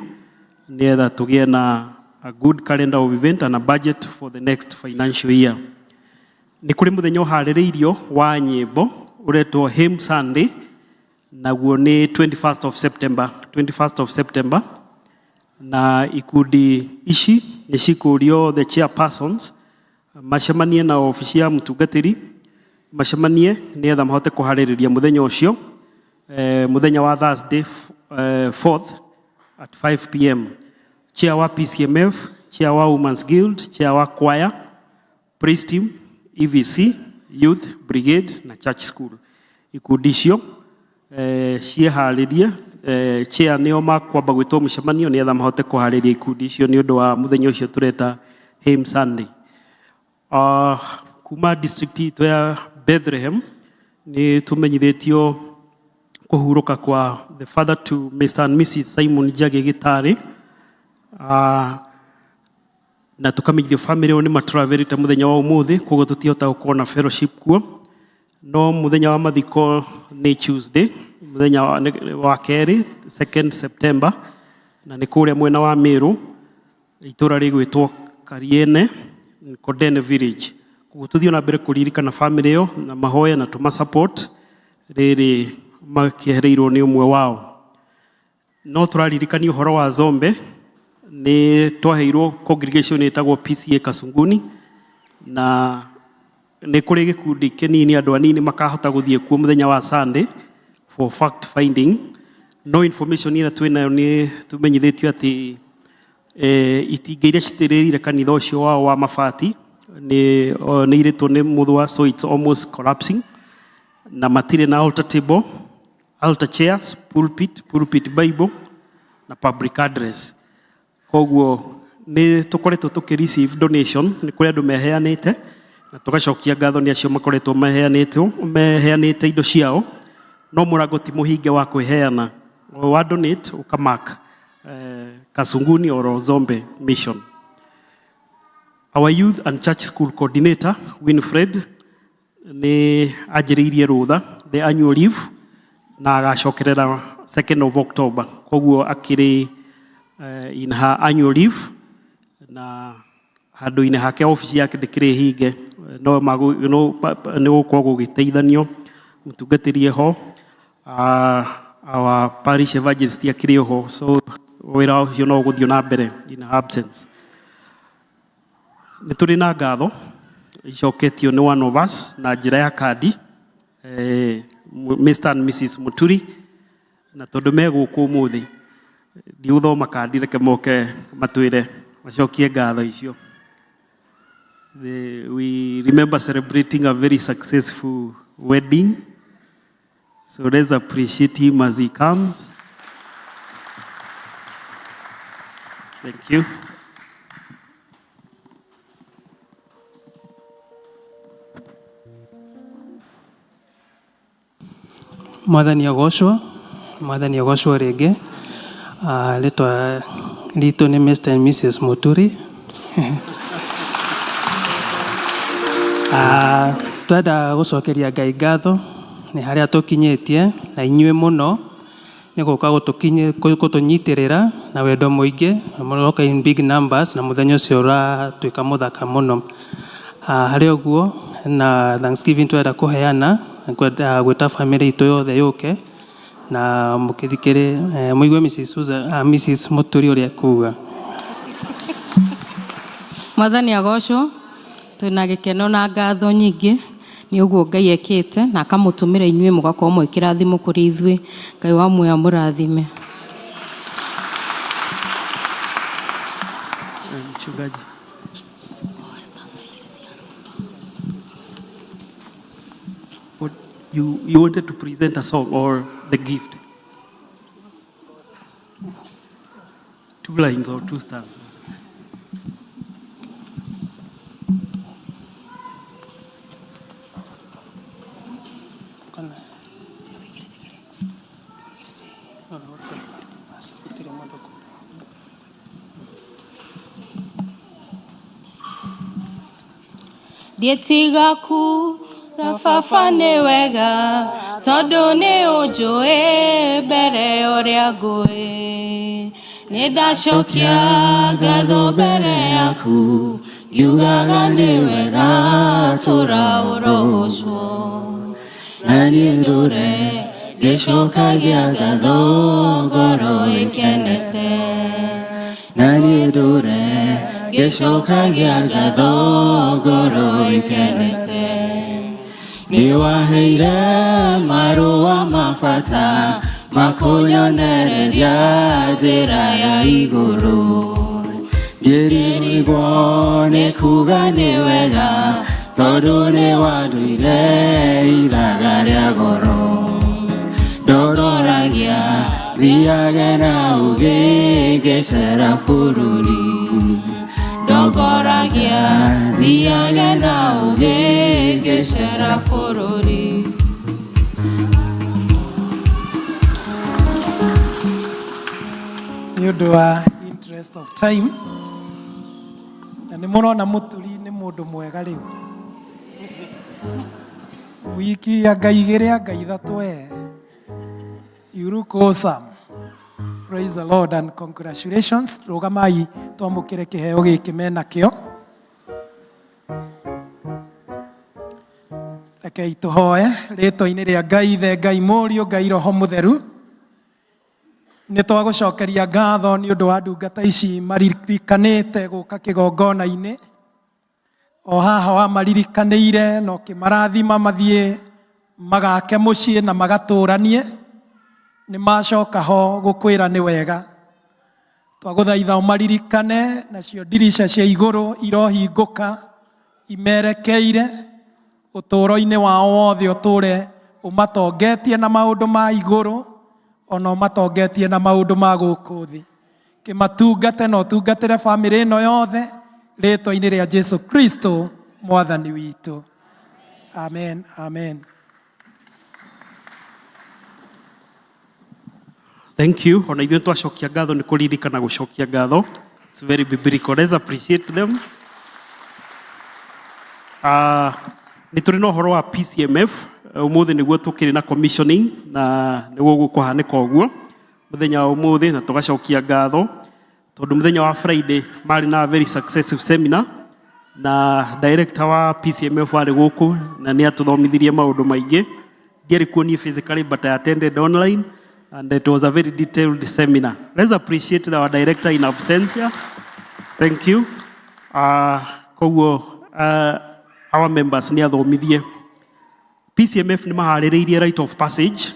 nĩgetha tũgĩe na a good calendar of event and a budget for the next financial year. Nĩ kũrĩ mũthenya ũharĩrĩirio wa nyĩmbo ũretwo Hymn Sunday, naguo nĩ 21st of September, na ikundi ici nĩ cikũrio the chairpersons macemanie na ofici ya mũtungatĩri, macemanie nĩgetha mahote kũharĩrĩria mũthenya ũcio, mũthenya wa Thursday 4th at 5 p.m. Chair wa PCMF, chair wa Women's Guild, chair wa choir, praise team, EVC, Youth Brigade na Church School. Ikundi icio cieharĩrie, chair nĩo makwamba gwĩtwo mũcemanio nĩgetha mahote kũharĩria ikundi icio nĩ ũndũ wa mũthenya ũcio tũreta Hymn Sunday. Kuma district itũ ya Bethlehem nĩ tũmenyithĩtio kũhurũka kwa the father to Mr. and Mrs. Simon Njagi Gĩtarĩ, na tukamenyithio family nĩ matravelite mũthenya wa ũmũthĩ, koguo tũtihota gũkorwo na fellowship kuo, no mũthenya wa mathiko nĩ Tuesday, mũthenya wa kerĩ 2nd September, na nĩ kũrĩa mwena wa Meru, itũra rĩgwĩtwo Kariene Kodene Village. Koguo tũthiĩ na mbere kũririkana family ĩyo na mahoya na tũmasupport rĩrĩ makĩehereirwo nĩ ũmwe wao. No tũraririkania ũhoro wa Zombe, nĩ twaheirwo congregation ĩtagwo PCA Kasunguni, na nĩ kũrĩ gĩkundi kĩnini andũ anini makahota gũthiĩ kuo mũthenya wa Sunday for fact finding. No information ĩrĩa twĩnayo nĩ tũmenyithĩtio atĩ itinga iria citĩrĩrire kanitha ũcio wao wa mabati nĩ irĩtwo nĩ mũthwa, so it's almost collapsing, na matirĩ na altar table, altar chairs, pulpit Bible na public address. Koguo nĩ tũkoretwo tũkĩ-receive donation nĩ kũrĩ andũ meheanĩte, na tũgacokia ngatho nĩ acio makoretwo meheanĩte indo ciao, no mũrango ti mũhinge wa kwĩheana, wa donate ũkamark Kasunguni or Zombe mission. Our youth and church school coordinator Winfred nĩ anjĩrĩirie rũtha the annual leave na agacokerera 2nd of October, koguo akĩrĩ in her annual leave, na handũ-inĩ hake office yake ndĩkĩrĩ hinge, no nĩ gũkorwo gũgĩteithanio mũtungatĩri ho, our parish evangelist akĩrĩ ho, so wĩra ũcio no gũthiĩ na mbere in her absence. Nĩ tũrĩ na ngatho icoketio nĩ one of us na njĩra ya kandi, Mr. and Mrs. Muturi, na tondũ megũkũ ũmũthĩ ndiũthoma kandi, reke moke matwĩre macokie ngatho icio. We remember celebrating a very successful wedding, so let's appreciate him as he comes. Thank you. Mwathani agoshwo rĩngĩ. Rĩtwa Rito ni Mr. and Mrs. Muturi. Twenda gucokeria Ngai ngatho ni haria tukinyitie na inyue muno ni guka gutunyitirira na wendo muingi muroka in big numbers na muthenya ucio uratuika muthaka muno. Hari uguo na Thanksgiving twenda kuheana kwenda gwita family itu yothe yuke na mukithikire muigue Mrs. Muturi uria kuga. Mwathani agocwo twina gikeno na ngatho nyingi ni uguo Ngai ekite na akamutumira inyue mugakorwo mwikirathimo kuri ithui. Ngai wa muoyo amurathime. Mchungaji. What you wanted to present a song or the gift? 2 lines or 2 stanzas? Ndietiga kuga baba nĩ wega tondũ nĩ ũnjũĩ mbere ũrĩa ngũĩ. Nĩ ndacokia ngatho mbere yaku ngiugaga nĩ wega tũra ũrogocwo. Na niĩ ndũre ngĩcokagia ngatho ngoro ĩkenete. Na niĩ ndũre ngĩcokagia ngatho ngoro ĩkenete. Nĩ waheire marũa ma bata makũnyonereria njĩra ya igũrũ. Ngĩrigwo nĩ kuga nĩ wega tondũ nĩ wanduire ithaga rĩa goro. Ndororagia thiage na ũgĩ ngĩcera bũrũri. Ndogoragia thiage na ũgĩ ngĩcera bũrũri. Nĩ ũndũ wa interest of time na nĩ mũrona Muturi nĩ mũndũ mwega rĩu. Wiki ya Ngai igĩrĩ ya Ngai ithatũ you look awesome. Praise the Lord and congratulations. Rugamai twamũkĩre kĩheo gĩkĩ menakĩo. Rekei tũhoe rĩĩtwa-inĩ rĩa Ngai Ithe, Ngai Mũriũ, Ngai Roho Mũtheru. Nĩ twagũcokeria ngatho nĩ ũndũ wa ndungata ici maririkanĩte gũka kĩgongona-inĩ. O haha wamaririkanĩire na ũkĩmarathima mathiĩ magake mũciĩ na magatũranie. Nĩ macoka ho gũkwĩra nĩ wega. Twagũthaitha ũmaririkane nacio ndirica cia igũrũ irohingũka imerekeire. Ũtũũro-inĩ wao wothe ũtũũre ũmatongetie na maũndũ ma igũrũ ona ũmatongetie na maũndũ ma gũkũ thĩ. Kĩmatungate na ũtungatĩre bamĩrĩ ĩno yothe rĩĩtwa-inĩ rĩa Jesu Kristo Mwathani witũ. Amen. Amen. Thank you. Ona ithuĩ twacokia ngatho nĩ kũririkana gũcokia ngatho. It's very biblical. Let's appreciate them. Nĩ tũrĩ na ũhoro wa PCMF. Ũmũthĩ nĩguo tũkĩrĩ na commissioning na nĩguo gũkũhanĩka ũguo mũthenya wa ũmũthĩ na tũgacokia ngatho tondũ mũthenya wa Friday marĩ na very successful seminar na director wa PCMF warĩ gũkũ na nĩ atũthomithirie maũndũ maingĩ. Ndiarĩ kuo niĩ physically but I attended online and it was a very detailed seminar. Let's appreciate our director in absentia. Thank you. Koguo our members nĩ athomithie. PCMF nĩ maharĩrĩirie rite of passage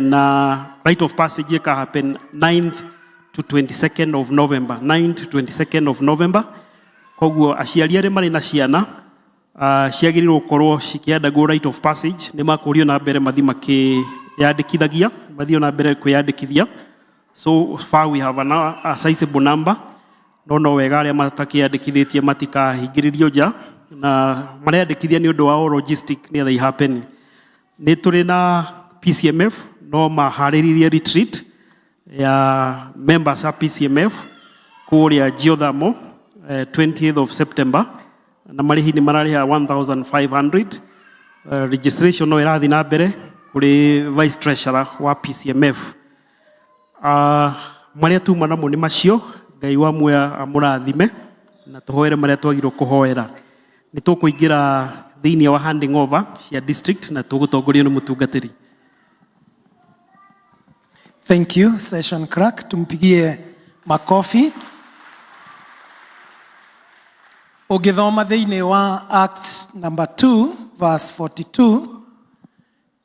na rite of passage ĩka happen 9th to 22nd of November. 9th to 22nd of November. Koguo aciari arĩa marĩ na ciana ciagĩrĩirwo gũkorwo cikĩandagwo rite of passage nĩ makũrio na mbere mathi makĩyandĩkithagia mathi na mbere kwĩyandĩkithia. So far we have a sizable number. No wega arĩa matakĩyandĩkithĩtie matikahingĩrĩrio nja na marĩandĩkithia nĩ ũndũ wa logistic nĩ they happen. Nĩ tũrĩ na PCMF no maharĩrĩrie retreat ya members a PCMF kuria geothermal 20th of September na marihi ni marariha 1500. Registration no irathi na mbere kuri vice treasurer wa PCMF. Maria tu manamo ni macio Ngai wa muoyo amurathime na tuhoere maria twagirwo kuhoera. Ni tukuingira thiini wa handing over cia district na tugutongorio ni mutungatiri. Thank you, Session Clerk. Tumpigie makofi. Ugithoma thiini wa Acts number 2 verse 42.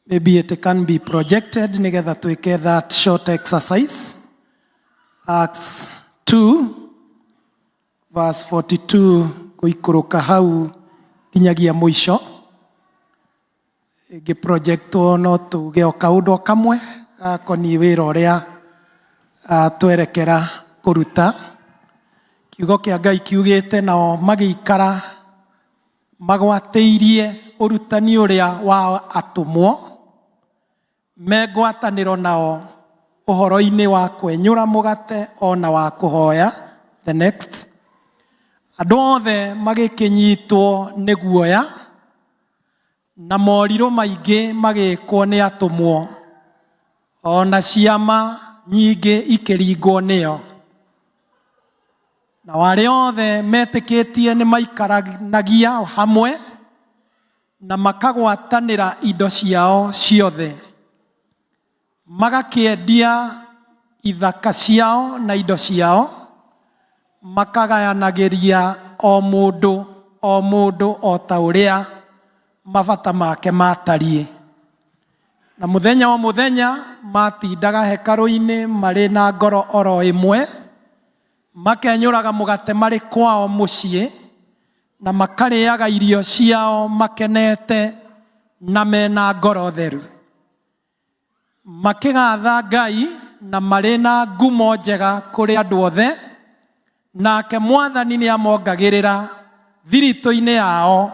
Maybe it can be projected nigetha tuike that short exercise. Acts 2 verse 42 kuikuruka hau kinyagia mwisho. Igi projectwo no tuge o kaundo kamwe koni wira uria twerekera kuruta. Kiugo kia Ngai kiugite nao magiikara magwatĩirie urutani uria wa atumwo megwatanĩro nao uhoro-ini wa kwenyũra mugate ona wa kuhoya. The next. Andũ othe magĩkĩnyitwo nĩ guoya na morirũ maingĩ magĩkwo nĩ atumwo ona ciama nyingĩ ikĩringwo nĩo. Na wale othe metĩkĩtie nĩ maikaranagia hamwe na makagwatanĩra indo ciao ciothe, magakĩendia ithaka ciao na indo ciao, makagayanagĩria o mũndũ o ta ũrĩa mabata make matariĩ. Na mũthenya o mũthenya matindaga hekarũ-inĩ marĩ na ngoro oro ĩmwe, makenyũraga mũgate marĩ kwao mũciĩ na makarĩaga irio ciao makenete na mena ngoro theru, makĩgatha Ngai na marĩ na ngumo njega kũrĩ andũ othe. Nake Mwathani nĩ amongagĩrĩra thiritũ-inĩ yao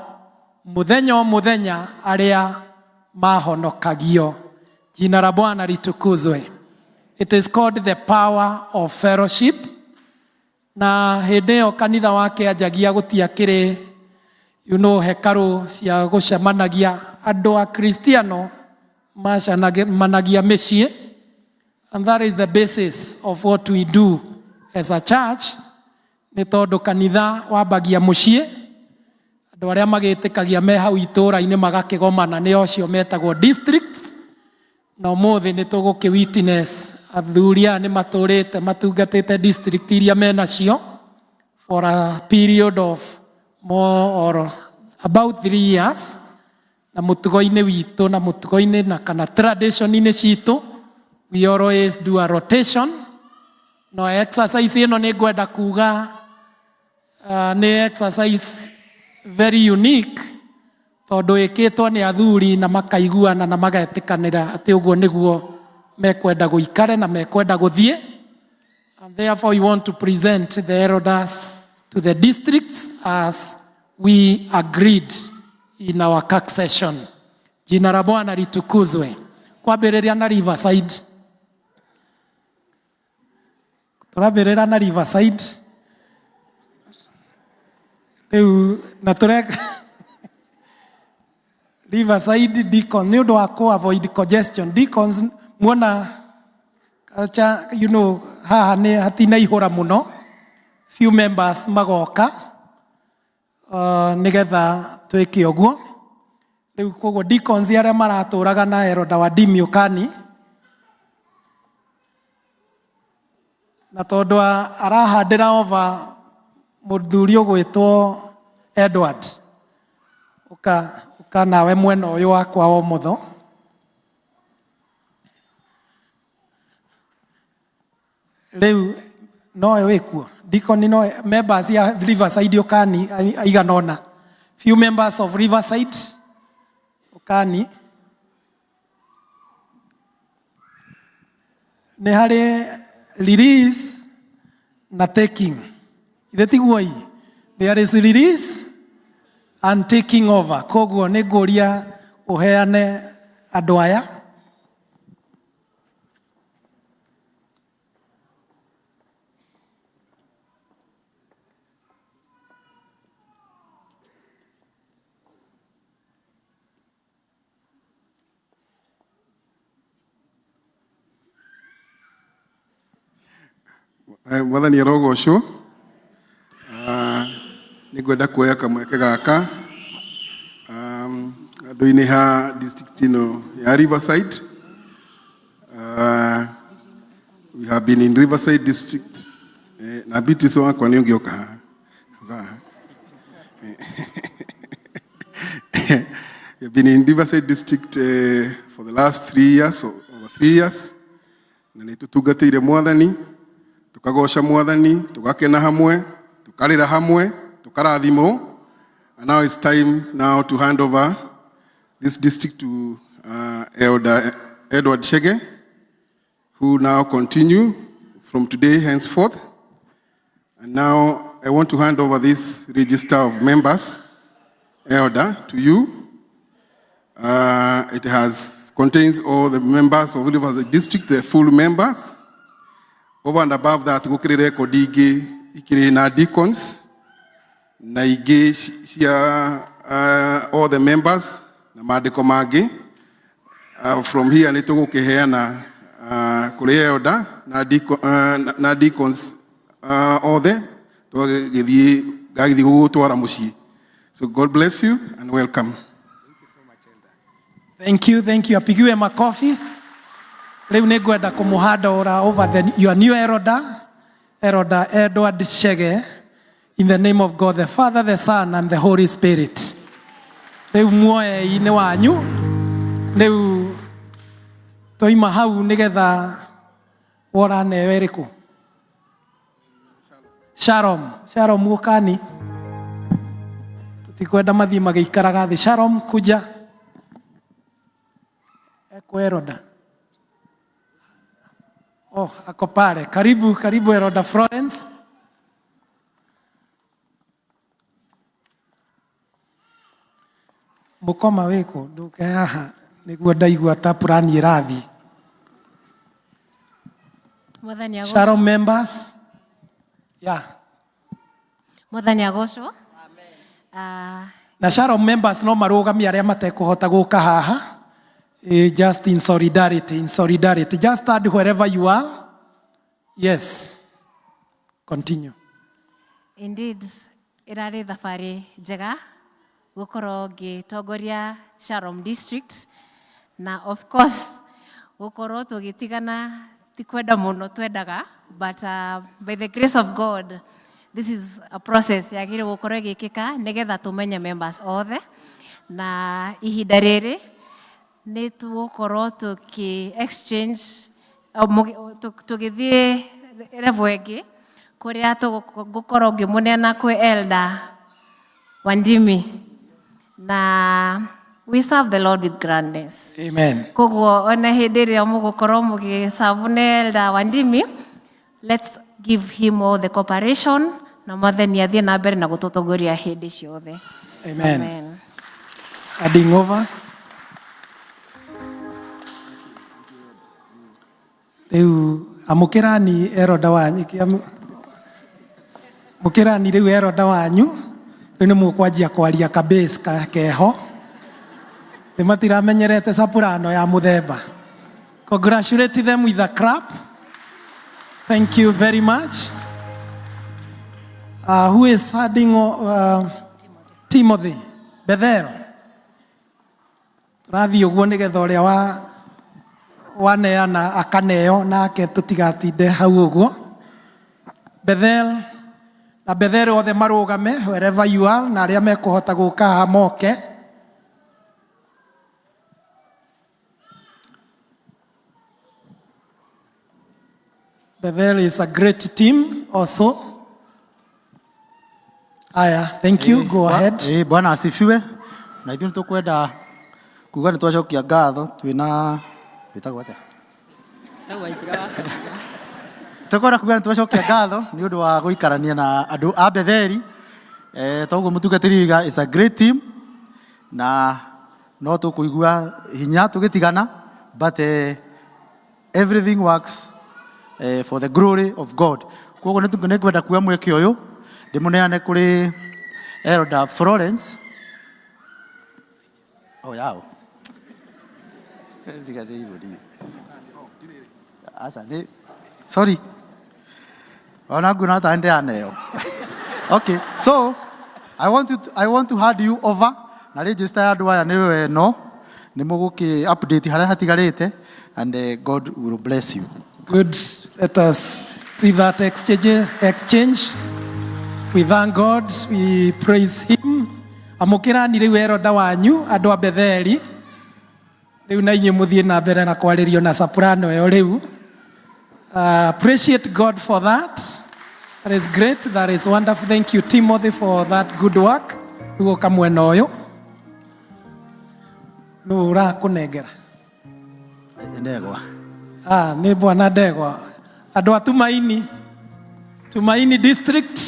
mũthenya o mũthenya arĩa mahonokagio. Jina la Bwana litukuzwe. It is called the power of fellowship. Na hĩndĩ ĩyo kanitha wake anjagia gũtiakĩrĩ hekarũ cia gũcemanagia andũ a Kristiano macemanagia mĩciĩ. And that is the basis of what we do as a church. Nĩ tondũ kanitha wambagia mũciĩ, andũ arĩa magĩtĩkagia me hau itũũra-inĩ magakĩgomana nĩ ocio metagwo districts. Na ũmũthĩ nĩ tũgũkĩ-witness athuri aya nĩ matũrĩte matungatĩte district iria menacio for a period of more or about 3 years. Na mũtugo-inĩ witũ na mũtugo-inĩ na kana tradition-inĩ citũ, we always do a rotation. No exercise ĩno nĩ ngwenda kuga nĩ exercise very unique, tondũ ĩkĩtwo nĩ athuri na makaiguana na magetĩkanĩra atĩ ũguo nĩguo mekwenda gũikare na mekwenda gũthiĩ. And therefore we want to present the elders to the districts as we agreed in our CAC session. Jina la Bwana litukuzwe. Kwambĩrĩria na Riverside. Tũrambĩrĩra na Riverside. Rĩu na tũreka Riverside deacon nĩ ũndũ wa avoid congestion. Deacons muona haha nĩ hatinaihũra mũno. Few members magoka nigetha twĩke ũguo. Rĩu koguo deacons arĩa maratũraga na Elder Wadimi Ũkani, na tondũ arahandĩra over mũthuri ũgwĩtwo Edward, ũka nawe mwena ũyũ wakwa wa ũmotho. Rĩu nowe wĩkuo deacon, no members ya Riverside Ũkani aigana ũna. Few members of Riverside Ũkani. Nĩ harĩ release na taking. Ithe tiguo hii. There is release and taking over. Koguo nĩ ngũria ũheane andũ aya. Mwathani arogocwo. Nĩngwenda kuoya kamweke gaka andũ-inĩ ha district ĩno ya Riverside. We have been in Riverside district. Na Beatrice wakwa nĩ ũngĩoka haha. We have been in Riverside district for the last 3 years, over 3 years. Na nĩ tũtungatĩire Mwathani, tukagoca Mwathani, tugakena hamwe, tukarĩra hamwe, tukarathimwo. And now it's time now to hand over this district to Elder Edward Chege, who now continue from today henceforth. And now I want to hand over this register of members, Elder, to you. It contains all the members of Riverside District, the full members. Over and above that, gukire record ikire na deacons, na ige all the members, na maandiko mangĩ. From here nĩtũgũkĩheana kũrĩ elder na deacons othe gagĩthiĩ gũgũtwara mũciĩ. So God bless you and welcome. Thank you. Apigiwe makofi. Leo nĩngwenda kũmũhandũra over your new elder Edward Chege, in the name of God the Father, the Son and the Holy Spirit. Leo muoye-inĩ wanyu. Leo toima hau nĩgetha worane ĩrĩkũ? Shalom gũkani. Tutikwenda mathiĩ magĩikaraga thĩ. Shalom kuja. Eroda. Oh, ako pale. Karibu Eroda Florence. Mukoma weko nduke haha niguo ndaigua ta purani irathi. Shalom members. Yeah. Mwathani agocwo. Na Shalom members no marũgamie arĩa matekũhota gũka haha. Just in solidarity. Just stand wherever you are. Yes. Continue. Indeed, irarĩ thabarĩ njega gũkorwo ngĩtongoria Shalom District, na of course gũkorwo tũgĩtigana ti kwenda mũno twendaga, but by the grace of God this is a process yagĩrĩirwo gũkorwo ĩgĩkĩka nĩgetha tũmenye members othe, na ihinda rĩrĩ nĩ tũgũkorwo exchange tũgĩthiĩ level ĩngĩ kũrĩa tũgũkorwo ngĩmũneana kwĩ Elder Wandimi, na we serve the Lord with grandness. Amen. Koguo ona hĩndĩ ĩrĩa mũgũkorwo mũgĩserve nĩ Elder Wandimi, let's give him all the cooperation na Mwathani athiĩ na mbere na gũtũtongoria hĩndĩ ciothe. Amen. Adding over. Rĩu amũkĩrani eroda wanyu mũkĩrani rĩu eroda wanyu rĩu nĩ mũkwanjia kwaria kabase keho nĩ matiramenyerete soprano ya mũthemba. Congratulate them with a clap. Thank you very much. Who is adding Timothy Bethel? Tũrathiĩ ũguo nĩgetha ũrĩa waneana akaneo nake tũtigatinde hau ũguo. Bethel na Bethel othe marũgame wherever you are, na arĩa mekũhota gũka haha moke. Bethel is a great team also. Aya, thank you. Go ahead. Bwana asifiwe. Na ithuĩ nĩtũkwenda kuga nĩtwacokia ngatho twĩna wĩtagwo atĩa? Tũkwenda kuga nĩtwacokia ngatho nĩ ũndũ wa gũikarania na andũ a Betheli. Toguo mũtungatĩri is a great team, na no tũkũigua hinya tũgĩtigana, but everything works for the glory of God. Koguo nĩngwenda kuoya mweke ũyũ ndĩmũneane kũrĩ Elder Florence. Oh yao. Sorry. Ona nguna ta ndia nayo. Okay, so I want to hand you over. Na register ya andũ aya nĩ we no. Nĩ mũgũkĩ update harĩa hatigarĩte, and God will bless you. Good. Let us see that exchange. We thank God. We praise Him. Amũkĩrani rĩu eroda wanyu andũ a Betheli. Rĩu na inyuĩ mũthiĩ na mbere na kwarĩrio na soprano ĩyo rĩu. Appreciate God for that. That is great. That is wonderful. Thank you, Timothy, for that good work. Rĩu ũka mwena ũyũ. Nũ ũrakũnengera? Ndegwa. Nĩ Bwana Ndegwa. Andũ a Tumaini District.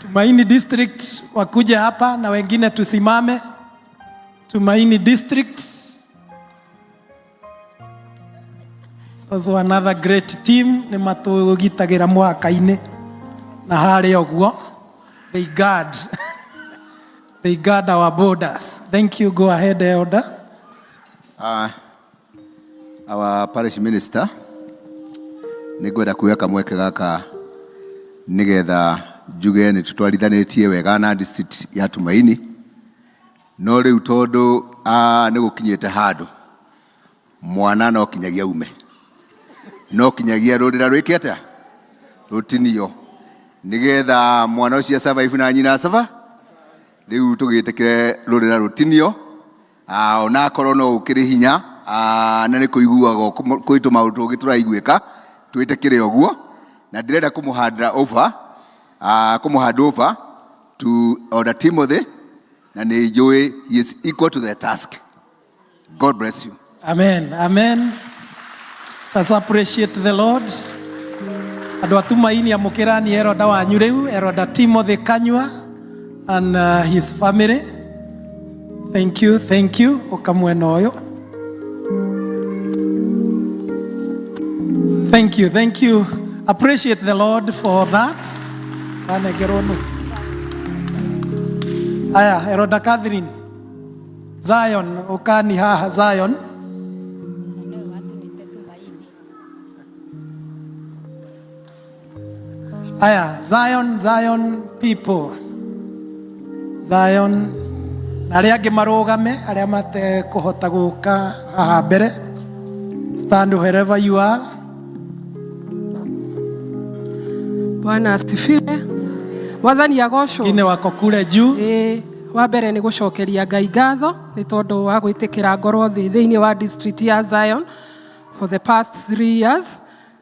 Tumaini District wakuja hapa na wengine tusimame. Tumaini District. So another great team nĩ matũgitagĩra mwaka-inĩ na harĩa ũguo. They guard our borders. Thank you. Go ahead, Elder. Our parish minister nĩngwenda kuoya kamweke gaka nĩgetha njuge nĩ tũtwarithanĩtie wega na district ya Tumaini, no rĩu tondũ nĩ gũkinyĩte handũ mwana no kinyagia ume, no kinyagia rũrĩra rwĩkĩte rũtinio nĩgetha mwana ũcio survive na nyina sava. Rĩu tũgĩtĩkĩre rũrĩra rũtinio ona akorwo no ũkĩrĩ hinya na nĩ kũiguaga kwĩtũ maũndũ tũngĩ tũraiguĩka twĩtĩkĩre ũguo, na ndĩrenda kũmũhanda over to Elder Timothy, na nĩ njũĩ he is equal to the task. God bless you. Amen. Amen. Let's appreciate the Lord. Andũ a Tumaini amũkĩrani eroda wanyu rĩu, Elder Timothy Kanyua and his family. Thank you. Ũka mwena ũyũ. Thank you. Appreciate the Lord for that. Aya, Eroda Catherine. Zion, ukani haha Zion. Aya, Zion people. Zion. Arĩa angĩ marũgame, arĩa mate kũhota gũka haha mbere. Stand wherever you are. Bwana asifiwe. Wathani agocwo. Ine wako kule juu. Wa mbere nĩ gũcokeria Ngai ngatho nĩ tondũ wa gwĩtĩkĩra ngorwo thĩinĩ wa district ya Zion for the past 3 years.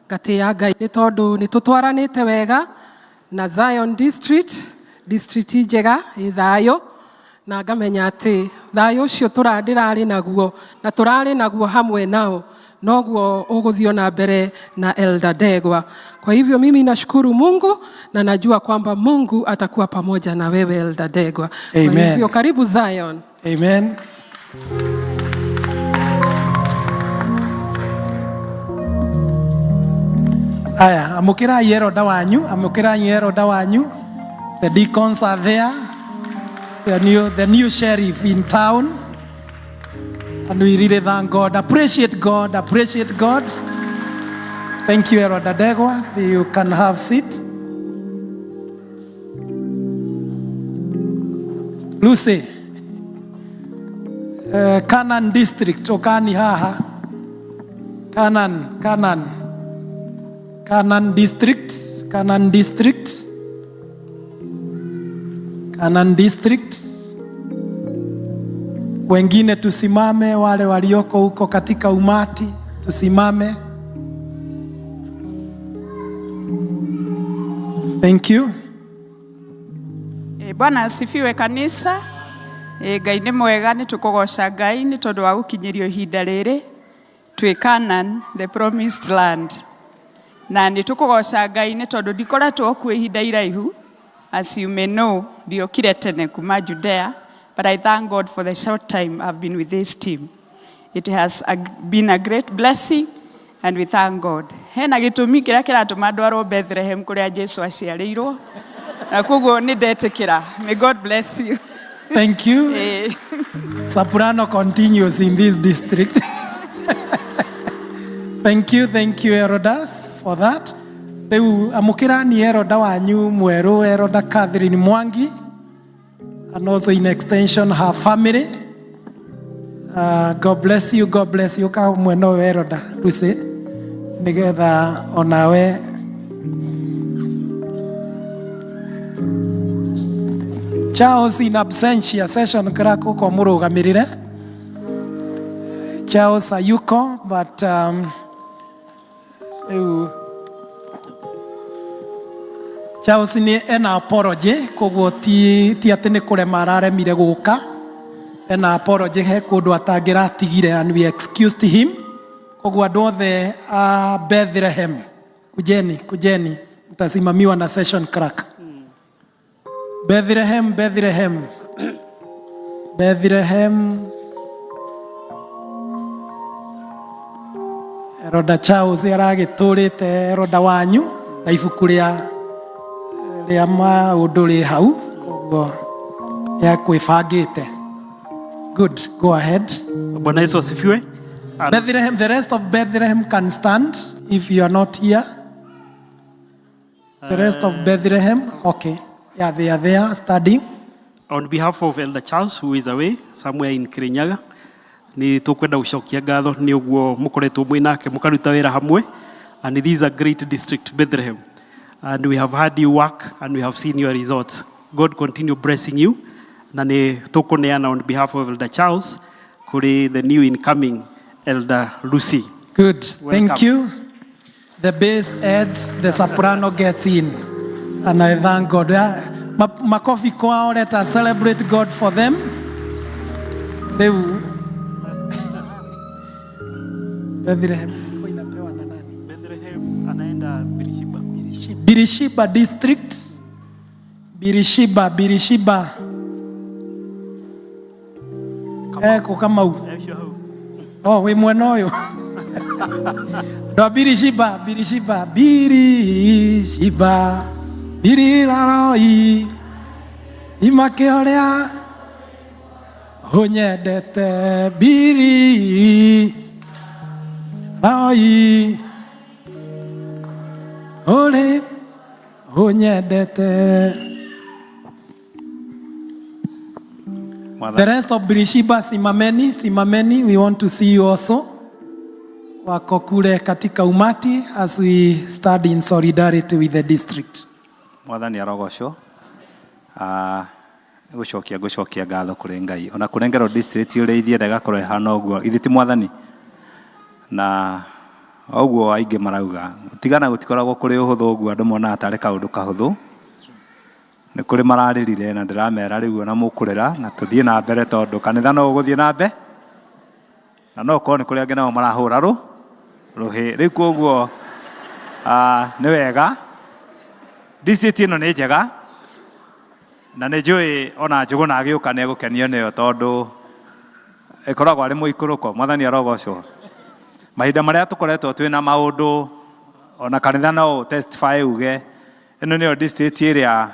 Ngatĩĩa Ngai nĩ tondũ nĩ tũtwaranĩte wega na Zion district njega ĩ thayũ, na ngamenya atĩ thayũ ũcio ndĩrarĩ naguo na tũrarĩ naguo hamwe nao, noguo ũgũthio na mbere na Elder Ndegwa. Kwa hivyo mimi nashukuru Mungu na najua kwamba Mungu atakuwa pamoja na wewe Elder Ndegwa. Amen. Kwa hivyo karibu Zion. Amen. Aya, amũkĩrai eroda wanyu. The deacons are there. So the new sheriff in town. And we really thank God. Appreciate God. Thank you, Elder Ndegwa. You can have seat. Lucy. Canaan district. Okani haha. Canaan district. Wengine tusimame, wale walioko huko katika umati tusimame. Thank you. Bwana asifiwe kanisa. Ngai nĩ mwega, nĩ tũkũgoca Ngai nĩ tondũ wa gũkinyĩrio ihinda rĩrĩ twĩ Canaan, the promised land. Na nĩ tũkũgoca Ngai nĩ tondũ ndikoretwo kuo ihinda iraihu. As you may know, ndiokire tene kuma Judea, but I thank God for the short time I've been with this team. It has been a great blessing and we thank God. Hena gĩtũmi kĩrĩa kĩratũma ndwarwo Bethlehem kũrĩa Jesu aciarĩirwo. Na koguo nĩ ndetĩkĩra. May God bless you. Thank you. Soprano continues in this district. Thank you, Herodas, for that. Riu amukira ni eroda wanyu mweru eroda Catherine Mwangi, and also in extension her family. God bless you, God bless you. Ka mweno eroda Lucy nigetha onawe Charles in absentia session krako kwa murugamirire. Charles ayuko but Charles ni ena apology koguo ti ati ni kurema araremire guka. Ena apology he kundu atangira tigire and we excused him. Koguo andu othe a Bethlehem kujeni mtasimamiwa na session crack. Bethlehem Eroda Charles aragiturite eroda wanyu na ibuku ria maundu ri hau koguo ya kwibangite. Good, go ahead. Bwana Yesu asifiwe. Bethlehem, the rest of Bethlehem can stand if you are not here. The rest of Bethlehem, okay. Yeah, they are there studying. On behalf of Elder Charles, who is away somewhere in Kirinyaga, ni tukwenda gucokia ngatho ni uguo mukoretwo mwinake mukaruta wira hamwe, and this is a great district, Bethlehem, and we have had you work and we have seen your results. God continue blessing you. Na ni tukuneana on behalf of Elder Charles kuri the new incoming Elder Lucy. Good, welcome. Thank you. The bass adds, the soprano gets in. And I thank God. Makofi kwao, let us celebrate God for them. Bethlehem anaenda Birishiba. Birishiba district. Birishiba. Eko kama u. Oh, we mweno yo. Do Birishiba. Biriraroi imakeorea hunyedete biri roi ole hunyedete. The rest of Birishiba simameni, we want to see you also. Wako kule katika umati as we study in solidarity with the district. Mwathani arogocwo gucokia ngatho kuri Ngai ona kurengero district uri ithiende gakorwo ihana uguo ithiti Mwathani na uguo aingi marauga utigana gutikoragwo kuri uhuthu uguo andu mona atari kaundu kahuthu ni kuri mararirire na ndiramera riu ona mukurera na tuthie na mbere tondu kanitha no uguthie na mbere na no ko ni kuri angi nao marahura ruhi riu koguo ni wega district ino ni njega na nĩ njũĩ ona Njũgũna agĩũka nĩ egũkenio nĩyo tondũ ĩkoragwo arĩ mũikũrũko. Mwathani arogocwo. Mahinda marĩa tũkoretwo twĩna maũndũ ona kanitha no testify uge ĩno nĩyo district ĩrĩa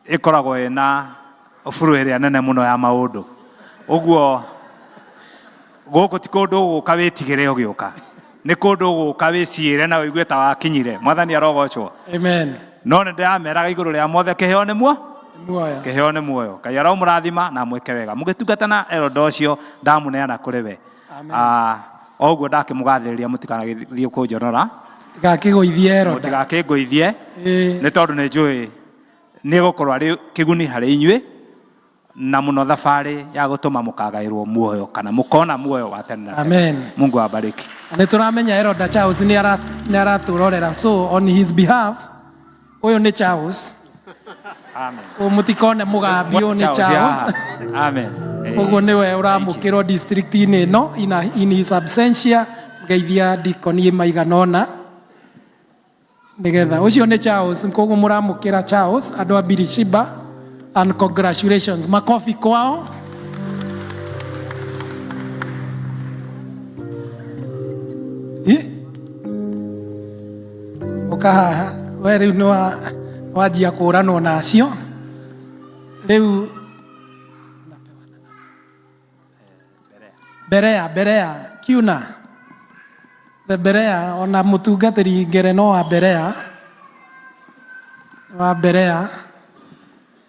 ĩkoragwo ĩna buru ĩrĩa nene mũno ya maũndũ. Ũguo gũkũ ti kũndũ ũgũka wĩtigĩre ũgĩũka, nĩ kũndũ ũgũka wĩciĩre na ũigue ta wakinyire. Mwathani arogocwo. Amen. No nĩ ndĩrameraga igũrũ rĩa mothe kĩheo nĩ muoyo. Ngai aramũrathima na mwĩke wega mũgĩtungata na eroda ũcio ndamũneana kũrĩ we. O ũguo ndakĩmũgathĩrĩria mũtikanagĩthiĩ kũnjonora, mũtigakĩgũithie eroda, mũtigakĩngũithie nĩ tondũ nĩ njũĩ nĩ gũkorwo arĩ kĩguni harĩ inyuĩ na mũno thabarĩ ya gũtũma mũkagaĩrwo muoyo kana mũkona muoyo wa tene na tene. Amen. Mungu abariki. Nĩ turamenya eroda Charles nĩ aratũrorera, so on his behalf uyu ni Charles. Amen. Mutikone mugambi uyu ni Charles. Amen. Uguo niwe uramukirwo district ino in his absentia ngeithia dikoni maiganona nigetha ucio ni Charles. Koguo muramukira Charles andu a Birishiba, and congratulations. Makofi kwao. Ukahaha we riu wajia kũranwo nacio riu Berea Kiuna the Berea ona mutungatiri ngereno wa Berea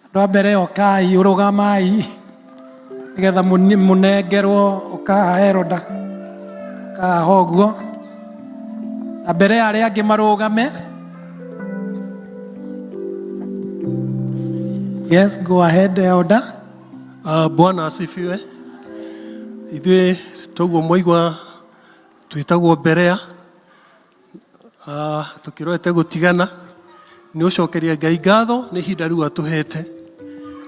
andå a mbere okai urugamai nigetha munengerwo ukaheroda ukahoguo na mbere aria angi marugame. Yes, go ahead Elder. Bwana asifiwe. Ithuĩ toguo mwaigua twĩtagwo Berea, tũkĩrorete gũtigana nĩ ũcokeria Ngai ngatho nĩ ihinda rĩu atũhete.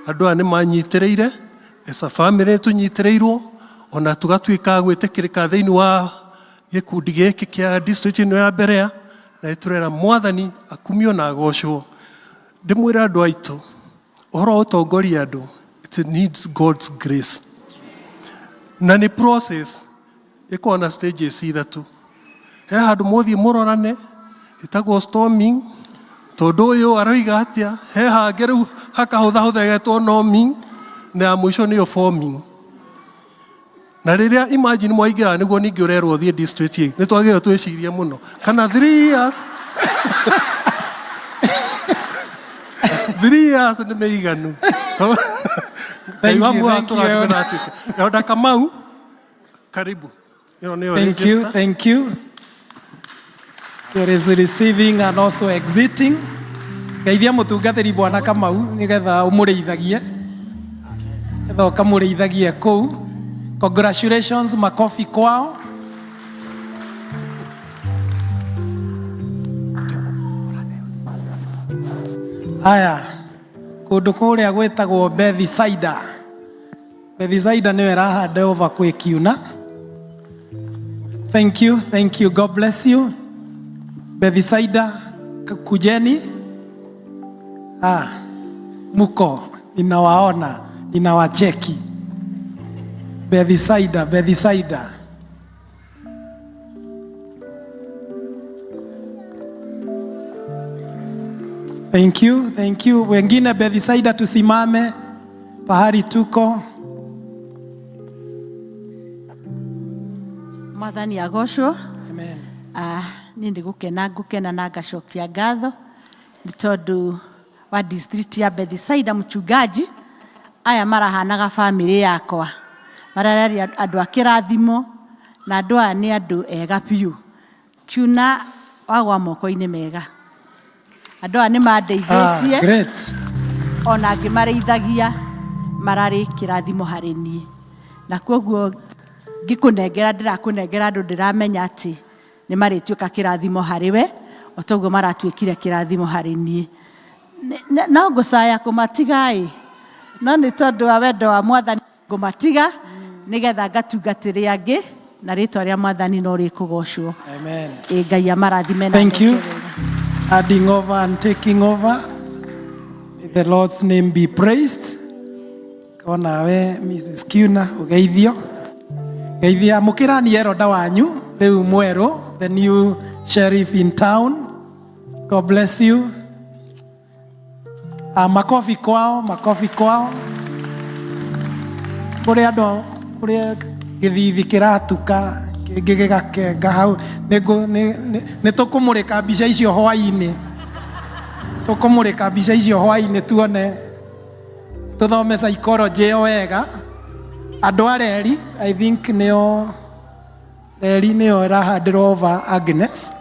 Andũ aya nĩ manyitĩrĩire as a family tũnyitĩrĩirwo ona tũgatuĩka gwĩtĩkĩrĩka thĩinĩ wa gĩkundi gĩkĩ kĩa district ĩno ya Berea, na tũrera Mwathani akumio na agocwo. Ndĩmwĩra andũ aitũ ũhoro wa ũtongoria andũ, it needs God's grace. Na nĩ process ĩkoragwo na stages ithatũ. He handũ mũthiĩ mũrorane ĩtagwo storming, tondũ ũyũ aroiga atĩa, he hangĩ rĩu hakahũthahũtha ĩgetwo norming, na ya mũico nĩyo forming. Na rĩrĩa imagine mwaingĩra nĩguo ningĩ ũrerwo thiĩ district hii, nĩ twagĩrĩirwo twĩcirie mũno kana 3 years 3 years nĩ mĩiganu. Thank you. Elder Kamau, karibu. Thank you. There is receiving and also exiting. Geithia mutungatiri Bwana Kamau nigetha umuriithagie. Etha ukamuriithagie kuu. Congratulations, makofi kwao. Aya, kundu kuria gwitagwo Bethisaida. Bethisaida niwe rahande over kwi kiuna. Thank you, God bless you. Bethisaida, kujeni. Muko, ninawaona, ninawacheki. Bethisaida. Thank you. Wengine Bethisaida tusimame pahali tuko. Mwathani agocwo. Amen. Ni ngukena na ngacokia ngatho ni tondu wa district ya Bethisaida mchungaji aya marahanaga family yakwa. Mararari andu a kirathimo na andu aya ni andu ega piu. Kiuna wagwa moko-ini mega. Andu aya ni mandeithĩtie. Great. Ona ngimareithagia marari kirathimo harĩ niĩ. Na koguo ngikunengera ndirakunengera andu ndiramenya ati ni marĩtuĩka kĩrathimo harĩ we, o toguo maratuĩkire kĩrathimo harĩ niĩ. No ngũcaya kũmatiga no nĩ tondũ wa wendo wa Mwathani ngũmatiga nigetha ngatungatĩre angĩ na rĩtwa rĩa Mwathani no rĩkũgocwo. Amen. Ngai amarathime na thank you. Adding over and taking over. May the Lord's name be praised. Kona we Mrs. Kiuna ugeithio. Geithia mukirani eroda wanyu rĩu mwerũ, the new sheriff in town. God bless you. Makofi kwao. Kũrĩ andũ kũrĩ gĩthithi kĩratuka kĩngĩ gĩgakenga hau nĩ tũkũmũrĩka mbica icio hwaĩ-inĩ tuone tũthome psychology ĩyo wega. Andũ a reri I think nĩo ĩrahandĩrwo over Agnes.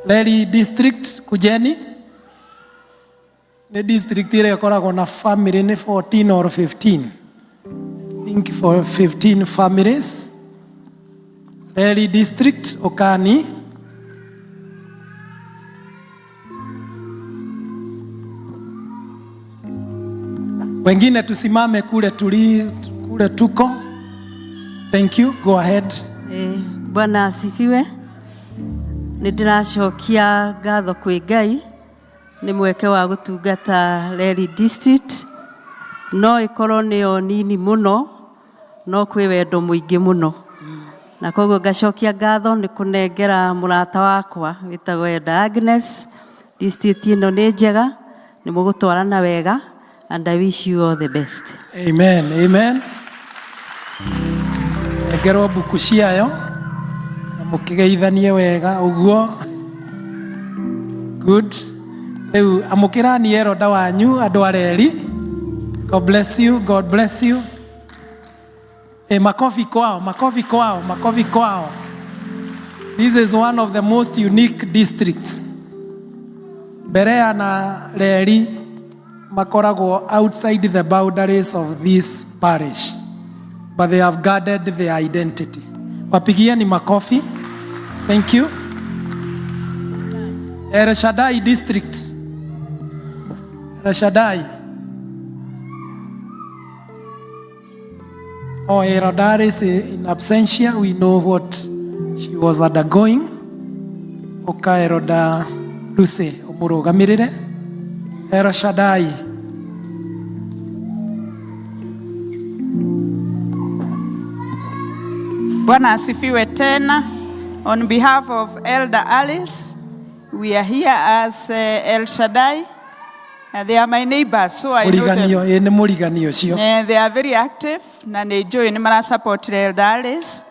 Reri district kujeni nĩ district ĩrĩa ĩkoragwo na family nĩ 14 or 15. I think for 15 families. Reri district Okani. Wengine tusimame kule tuko. Thank you. Go ahead. Bwana asifiwe. Nindiracokia ngatho kwĩ Ngai nĩ mweke wa gũtungata Reri district. No ikorwo nĩyo nini mũno, no kwĩ wendo mũingĩ mũno. Na koguo ngacokia ngatho nĩ kũnengera mũrata wakwa wĩtagwo Elder Agnes. District ĩno nĩ njega, nĩ mũgũtwarana wega, and I wish you all the best. Amen. Nengerwo buku ciayo na mukigeithanie wega uguo. Good. Riu amukirani eroda wanyu andu areri. God bless you, God bless you. Makofi kwao, makofi kwao, makofi kwao. This is one of the most unique districts. Berea na Reri makoragwo outside the boundaries of this parish, but they have guarded their identity. Wapigieni makofi. Thank you. El Shaddai district. El Shaddai. Oh, Herodaris in absentia, we know what she was undergoing. Oka Heroda Luce umurugamirire. El Shaddai. Bwana asifiwe tena. On behalf of Elder Alice, we are here as El Shaddai. They are my neighbors, so I know them. They are very active. Na nejo ni mara support Elder Alice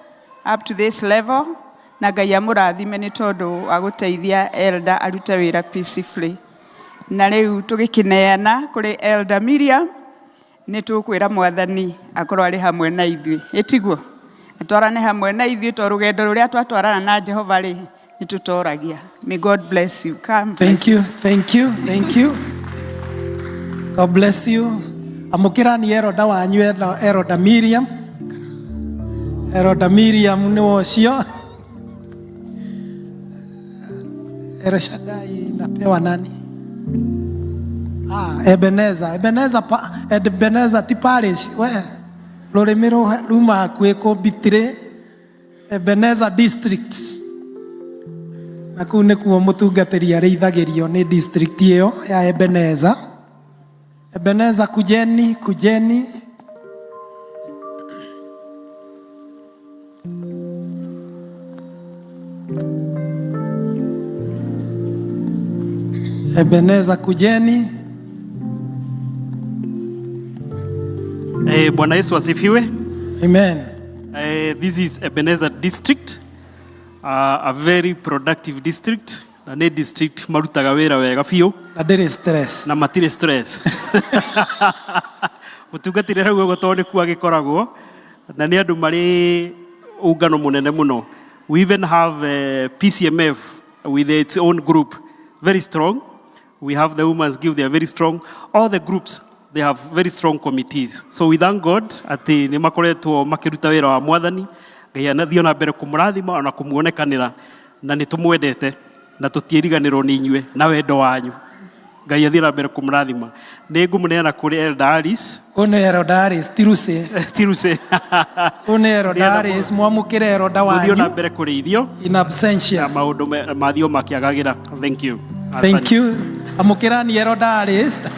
up to this level. Na Ngai amurathime ni tondu aguteithia Elder aruta wira peacefully. Na riu tugikineana kuri Elder Miriam ni tukwira mwathani akorwo ari hamwe na ithui. Itiguo atwarane hamwe na ithui to rugendo ruria twatwarana na Jehova ri ni tutoragia. May God bless you. Come. Thank you, thank you, thank you. God bless you. Amukirani eroda wanyu eroda Miriam. Eroda Miriam ni wocio. El Shaddai napewa nani? Ebenezer. Ebenezer ti parish. We. Loremiro ruma kweko bitire. Ebenezer district. Naku nikuo mutungatiri areithagirio ni district iyo ya Ebenezer. Ebenezer kujeni. Ebenezer kujeni. Bwana Yesu asifiwe. Amen. This is Ebenezer district, a very productive district. Na ne district marutaga wira wega biu. Na ndire stress. Na matire stress. Mutungatire rau gotonde ku agikoragwo na ni andu mari ungano munene muno. We even have PCMF with its own group, very strong. We have the Women's Guild, they are very strong. All the groups, they have very strong committees. So we thank God ati ni makoretwo makiruta wira wa mwathani. Ngai anathio na mbere kumurathima na kumuonekanira na ni tumwendete na tutiiriganirwo ni inyue na wendo wanyu. Ngai athie na mbere kumurathima. Ni ngumuneana kuri Elder Alice. One Elder Alice tiruse. Tiruse. One Elder Alice mwamukire Elder wanyu. Athio na mbere kuri ithio. In absentia. Maundu mathio makiagagira. Thank you. Thank you. Amukirani Elder Alice.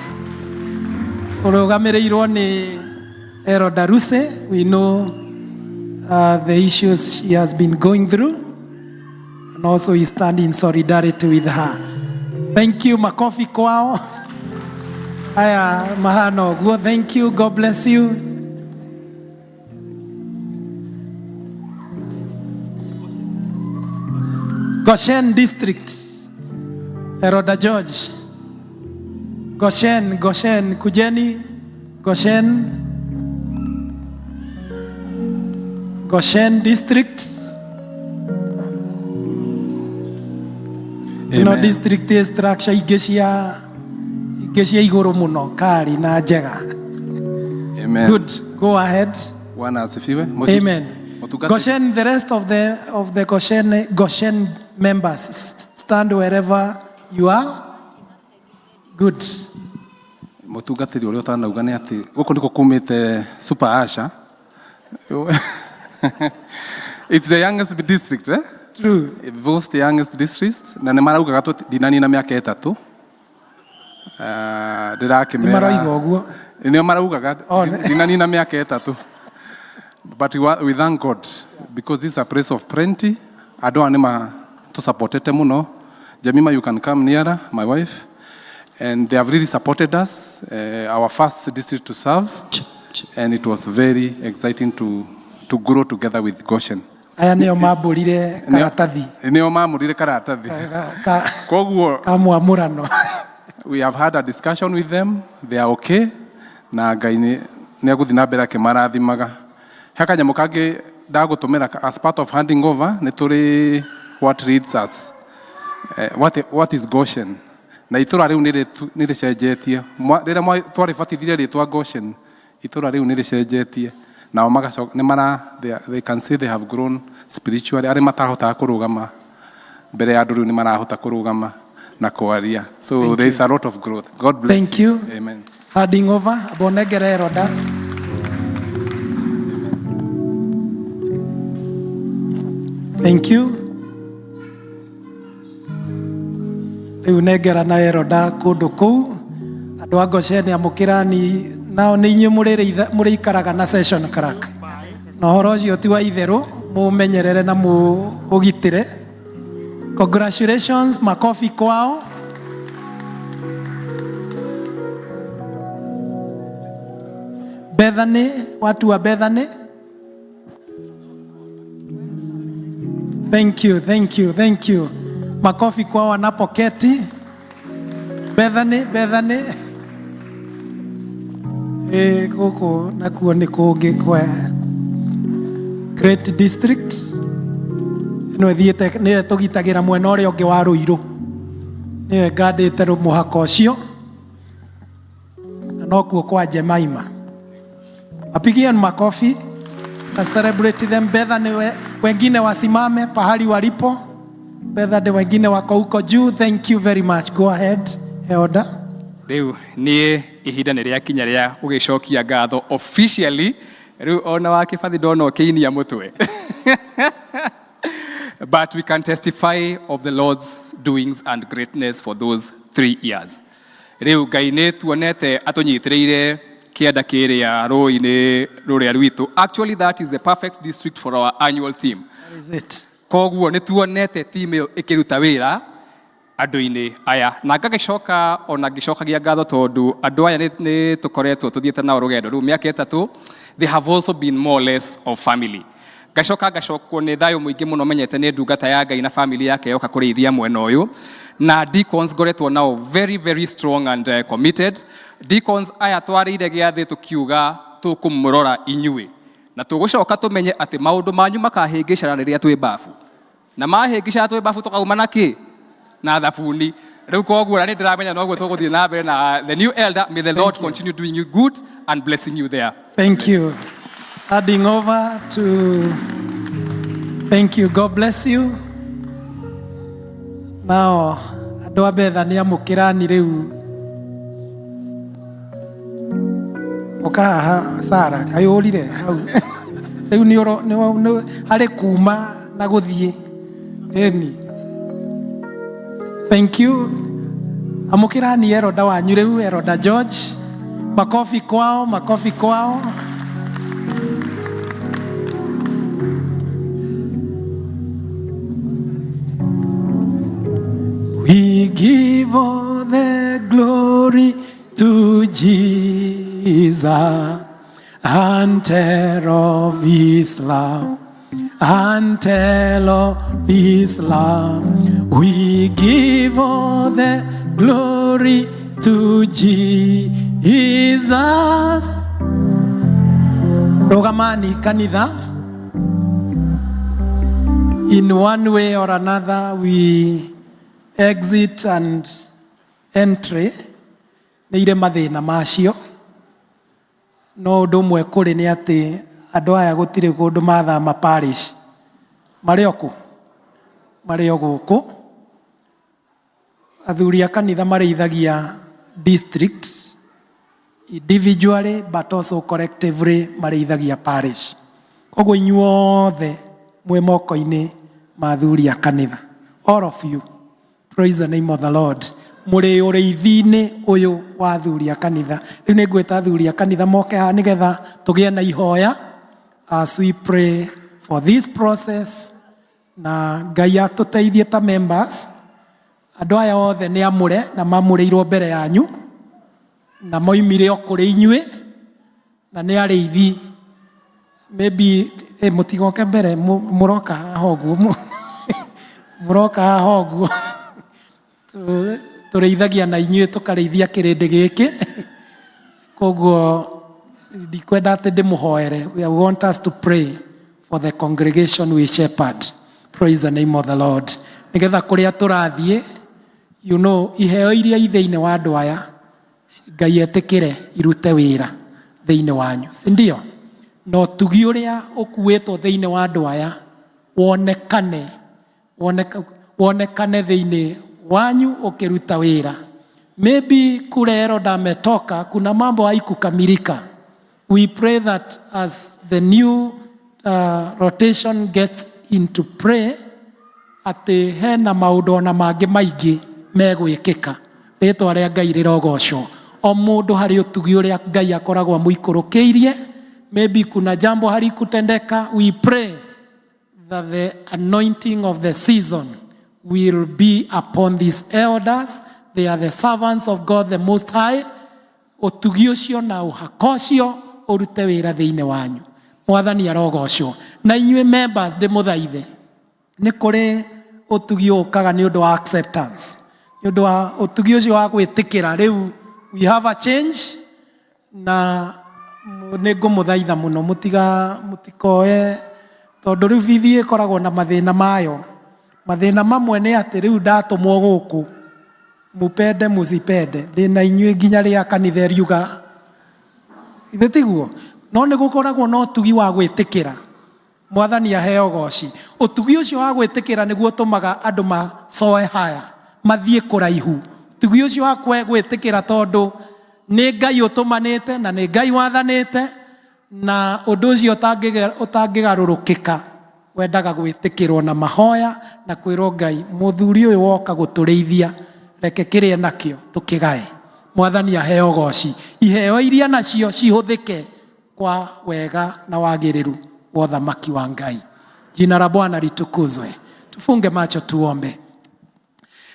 Urugamirirwo ni Elder Ruse. We know the issues she has been going through, and also we stand in solidarity with her. Thank you, makofi kwao. Aya mahano guo. Thank you. God bless you. Goshen district. Eroda George. Goshen kujeni. Goshen district. No district structure igeshia iguru muno kari na njega. Amen. Good. Go ahead. Bwana asifiwe. Amen. Goshen, the rest of the Goshen members stand wherever you are. Good. Mutungatiri uria utanauga ni ati guku ndiko kumite Super Asha. It's the youngest district, eh? True. Both the youngest district. Na nemarauga gato dinani na miaka 3. Ndirakimera. Maraigo guo. Ni marauga dinani na miaka 3. But we thank God because this is a place of plenty. Ado anema to supportete muno. Jemima, you can come nearer, my wife. And they have really supported us, our first district to serve. And it was very exciting to grow together with Goshen. aya nĩo mambũrire karatathi. Nĩo mamũrire karatathi. Koguo kamwamũrano. We have had a discussion with them. They are okay. Na Ngai nĩ agũthiĩ na mbere akĩmarathimaga. He kanyamũ kangĩ ndagũtũmĩra as part of handing over nĩ tũrĩ what reads us. What is Goshen? Na itũra rĩu nĩ rĩcenjetie. Rĩrĩa twarĩbatithire rĩtwa Goshen, itũra rĩu nĩ rĩcenjetie. Nao they can say they have grown spiritually. Arĩa matahotaga kũrũgama mbere ya andũ rĩu nĩ marahota kũrũgama na kwaria. So there is a lot of growth. God bless Thank you. Amen. Handing over, abonegere Eroda. Thank you. Rĩu negera na Eroda kũndũ kũu. Andũ a Gosheni amũkĩrani nao nĩ inyuĩ mũrĩikaraga na session crack. Na ũhoro ũcio ti wa itherũ, mũmenyerere na mũũgitĩre. Congratulations, makofi kwao. Bethany, watu wa Bethany. Thank you, thank you, thank you. Makofi kwao wanapoketi. Bethany. Koko nakuo nĩ kũngĩ kwa Great District. Nĩwe thiĩte nĩwe tũgitagĩra mwena ũrĩa ũngĩ wa Rũirũ. Nĩwe ngandĩte mũhaka ũcio. Na nokuo kwa Jemaima. Apigieni makofi. Na celebrate them. Bethany wengine wasimame pahali walipo. Bethany wengine wako huko juu. Thank you very much. Go ahead, Elder. Rĩu niĩ ihinda nĩ rĩakinya rĩa gũgĩcokia ngatho officially. Rĩu ona wa Kĩbathi ndona ũkĩinia mũtwe. But we can testify of the Lord's doings and greatness for those 3 years. Rĩu Ngai nĩ tuonete atũnyitĩrĩire kĩanda kĩrĩa rũĩ-inĩ rũrĩa rwitũ. Actually, that is the perfect district for our annual theme. What is it? Koguo nĩ tuonete theme ĩyo ĩkĩruta wĩra andũ-inĩ aya. Na ngagĩcoka ona ngĩcokagia ngatho tondũ andũ aya nĩ tũkoretwo tũthiĩte nao rũgendo rũu mĩaka ĩtatũ. They have also been more or less of family. Ngacokwo nĩ thayũ mũingĩ mũno menyete nĩ ndungata ya Ngai na family yake yoka kũrĩithia mwena ũyũ. Na deacons ngoretwo nao very, very strong and committed. Deacons aya twarĩire gĩathĩ tũkiuga tũkũmũrora inyuĩ. Na tũgũcoka tũmenye atĩ maũndũ manyu makahĩngĩcana rĩrĩa twĩ bafu. Na mahĩngĩcana twĩ bafu tũkauma na kĩ? Na thabuni. Rĩu koguo na nĩ ndĩramenya noguo tũgũthiĩ na mbere na the new elder. May the Lord continue doing you good and blessing you there. Thank you. Adding over to... Thank you. God bless you. Now, andũ a Bethany amũkĩrani rĩu. Ũkaha Sara, ayũrire hau. Rĩu nĩ harĩ kuma na gũthiĩ. Eni. Thank you. Amũkĩrani Eroda wanyu rĩu, Eroda George. Makofi kwao, makofi kwao. We give all the glory to Jesus, and tell of His love, and tell of His love. We give all the glory to Jesus. Rogamani kanitha. In one way or another, we exit and entry nĩ irĩ mathĩna macio. No ũndũ ũmwe kũrĩ nĩ atĩ andũ aya gũtirĩ kũndũ mathama parish. Marĩ o kũ? Marĩ o gũkũ. Athuri a kanitha marĩithagia district individually but also collectively marĩithagia parish. Koguo inyuothe mwĩ moko-inĩ ma athuri a kanitha. All of you. Praise the name of the Lord. Mũrĩ ũrĩithi-inĩ ũyũ wa athuri a kanitha. Rĩu nĩ ngwĩta athuri a kanitha moke haha nĩgetha tũgĩe na ihoya as we pray for this process. Na Ngai atũteithie ta members. Andũ aya othe nĩ amũre na mamũrĩirwo mbere yanyu. Na moimire o kũrĩ inyuĩ. Na nĩ arĩithi maybe mutigoke mbere muroka hoguo muroka hoguo tureithagia na inyuĩ tukareithia kĩrĩndĩ gĩkĩ koguo ndikwenda atĩ ndĩmũhoere. We want us to pray for the congregation we shepherd. Praise the name of the Lord. Nigetha kũrĩa tũrathiĩ, you know, iheo iria thĩinĩ wa andũ aya Ngai etĩkĩre irute wĩra thĩinĩ wanyu, si ndio? No tugi ũrĩa ũkuĩtwo thĩinĩ wa andũ aya wonekane thĩinĩ wanyu ũkĩruta wĩra. Maybe kule Herod ametoka, kuna mambo haikukamilika. We pray that as the new rotation gets into pray, atĩ hena maũndũ na mangĩ maingĩ megwĩkĩka. Rĩtwa rĩa Ngai rĩrogocwo. O mũndũ harĩ ũtugi ũrĩa Ngai akoragwo mũikũrũkĩirie. Maybe kuna jambo halikutendeka. We pray that the anointing of the season will be upon these elders. They are the servants of God the Most High. Ũtugi ũcio na ũhaka ũcio ũrute wĩra thĩinĩ wanyu. Mwathani arogocwo. Na inyuĩ members ndĩmũthaithe, nĩ kũrĩ ũtugi ũkaga nĩ ũndũ wa acceptance, nĩ ũndũ wa ũtugi ũcio wa gwĩtĩkĩra. Rĩu we have a change, na nĩ ngũmũthaitha mũno mũtikoe, tondũ rĩu bithi ĩkoragwo na mathĩna mayo. Mathĩna mamwe nĩ atĩ rĩu ndatũmwo gũkũ, mupende musipende, thĩna inyuĩ nginya rĩa kanitha riuga ithe tiguo. No nĩ gũkoragwo na ũtugi wa gwĩtĩkĩra. Mwathani aheo goci. Ũtugi ũcio wa gwĩtĩkĩra nĩguo ũtũmaga andũ macoe haya, mathiĩ kũraihu. Ũtugi ũcio wa gwĩtĩkĩra tondũ nĩ Ngai ũtũmanĩte na nĩ Ngai wathanĩte, na ũndũ ũcio ũtangĩgarũrũkĩka wendaga gwĩtĩkĩrwo na mahoya na kwĩrwo Ngai, mũthuri ũyũ woka gũtũrĩithia, reke kĩrĩa nakĩo tũkĩgae. Mwathani aheo goci. Iheo iria nacio cihũthĩke kwa wega na wagĩrĩru wa ũthamaki wa Ngai. Jina la Bwana litukuzwe. Tufunge macho tuombe.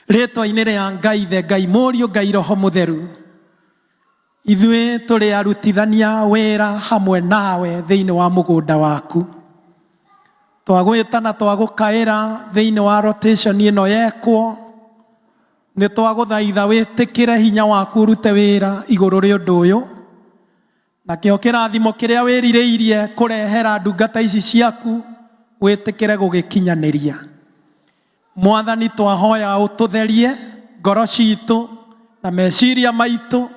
Rĩtwa-inĩ rĩa Ngai the Ngai Mũriũ, Ngai Roho Mũtheru, ithuĩ tũrĩ arutithania wĩra hamwe nawe thĩinĩ wa mũgũnda waku. Twagwĩta na twagũkaĩra thĩinĩ wa rotation ĩno yekwo. Nĩ twagũthaitha wĩtĩkĩre hinya waku ũrute wĩra igũrũ rĩa ũndũ ũyũ. Na kĩo kĩrathimo kĩrĩa wĩrirĩirie kũrehera ndungata ici ciaku wĩtĩkĩre gũgĩkinyanĩria. Mwathani twahoya ũtũtherie ngoro citũ na meciria maitũ,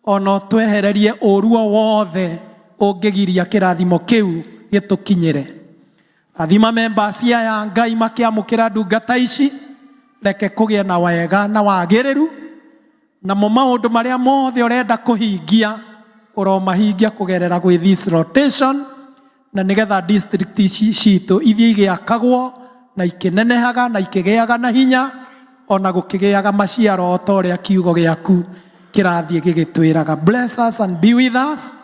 ona twehererie ũru o wothe ũngĩgiria kĩrathimo kĩu gĩtũkinyĩre. Rathima members aya Ngai makĩamũkĩra ndungata ici, reke kũgĩe na wega na wagĩrĩru, namo maũndũ marĩa mothe ũrenda kũhingia ũromahingia kũgerera gwĩ this rotation, na nĩgetha district citũ ithiĩ igĩakagwo na ikĩnenehaga na ikĩgĩaga na hinya, ona gũkĩgĩaga maciaro o ta ũrĩa kiugo gĩaku kĩrathiĩ gĩgĩtwĩraga. Bless us and be with us,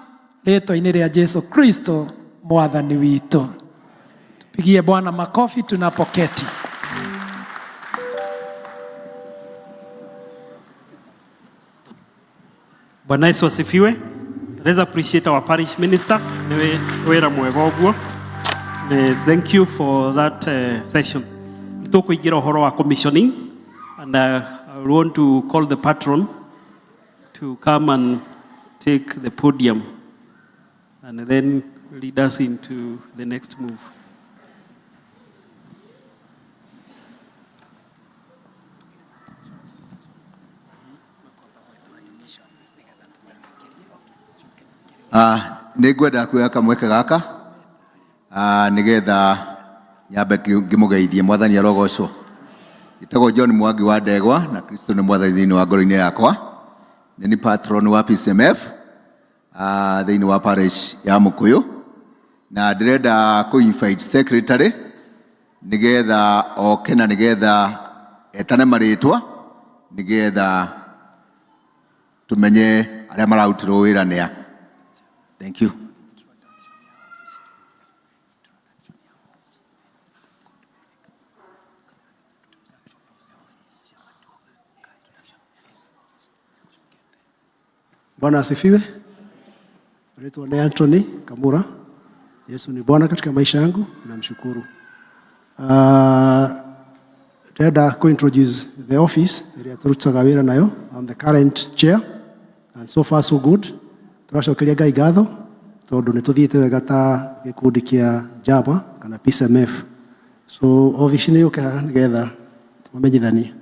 rĩtwa-inĩ rĩa Jesu Kristo mwathani witũ. Tupigie Bwana makofi tunapoketi. Bwana Yesu asifiwe. Let's appreciate our parish minister. Wera mwega ũguo. Thank you for that session. Tũkũingĩra ũhoro wa commissioning, and I want to call the patron to come and take the podium and then lead us into the next move. Nĩ ngwenda kuoya kamweke gaka nĩgetha nyambe ngĩmũgeithie. Mwathani arogocwo. Gĩtagwo John Mwangi wa Ndegwa, na Kristo nĩ mwathani thĩinĩ wa ngoro-inĩ yakwa. Nĩ patron wa PCMF thĩinĩ wa parish ya Mũkũyũ, na ndĩrenda kũ-invite secretary nĩgetha oke na nĩgetha etane marĩtwa nĩgetha tũmenye arĩa mararutirwo wĩra nĩa. Thank you. Bwana asifiwe. Naitwa Anthony Kamura. Yesu ni Bwana katika maisha yangu, namshukuru. Reda introduce the office area turutaga wira nayo. I'm the current chair and so far so good. Turacokeria Ngai ngatho tondu ni tuthiite wega ta gikundi kia JAMA kana PCMF. So office ni yuka nigetha tumamenyithanie.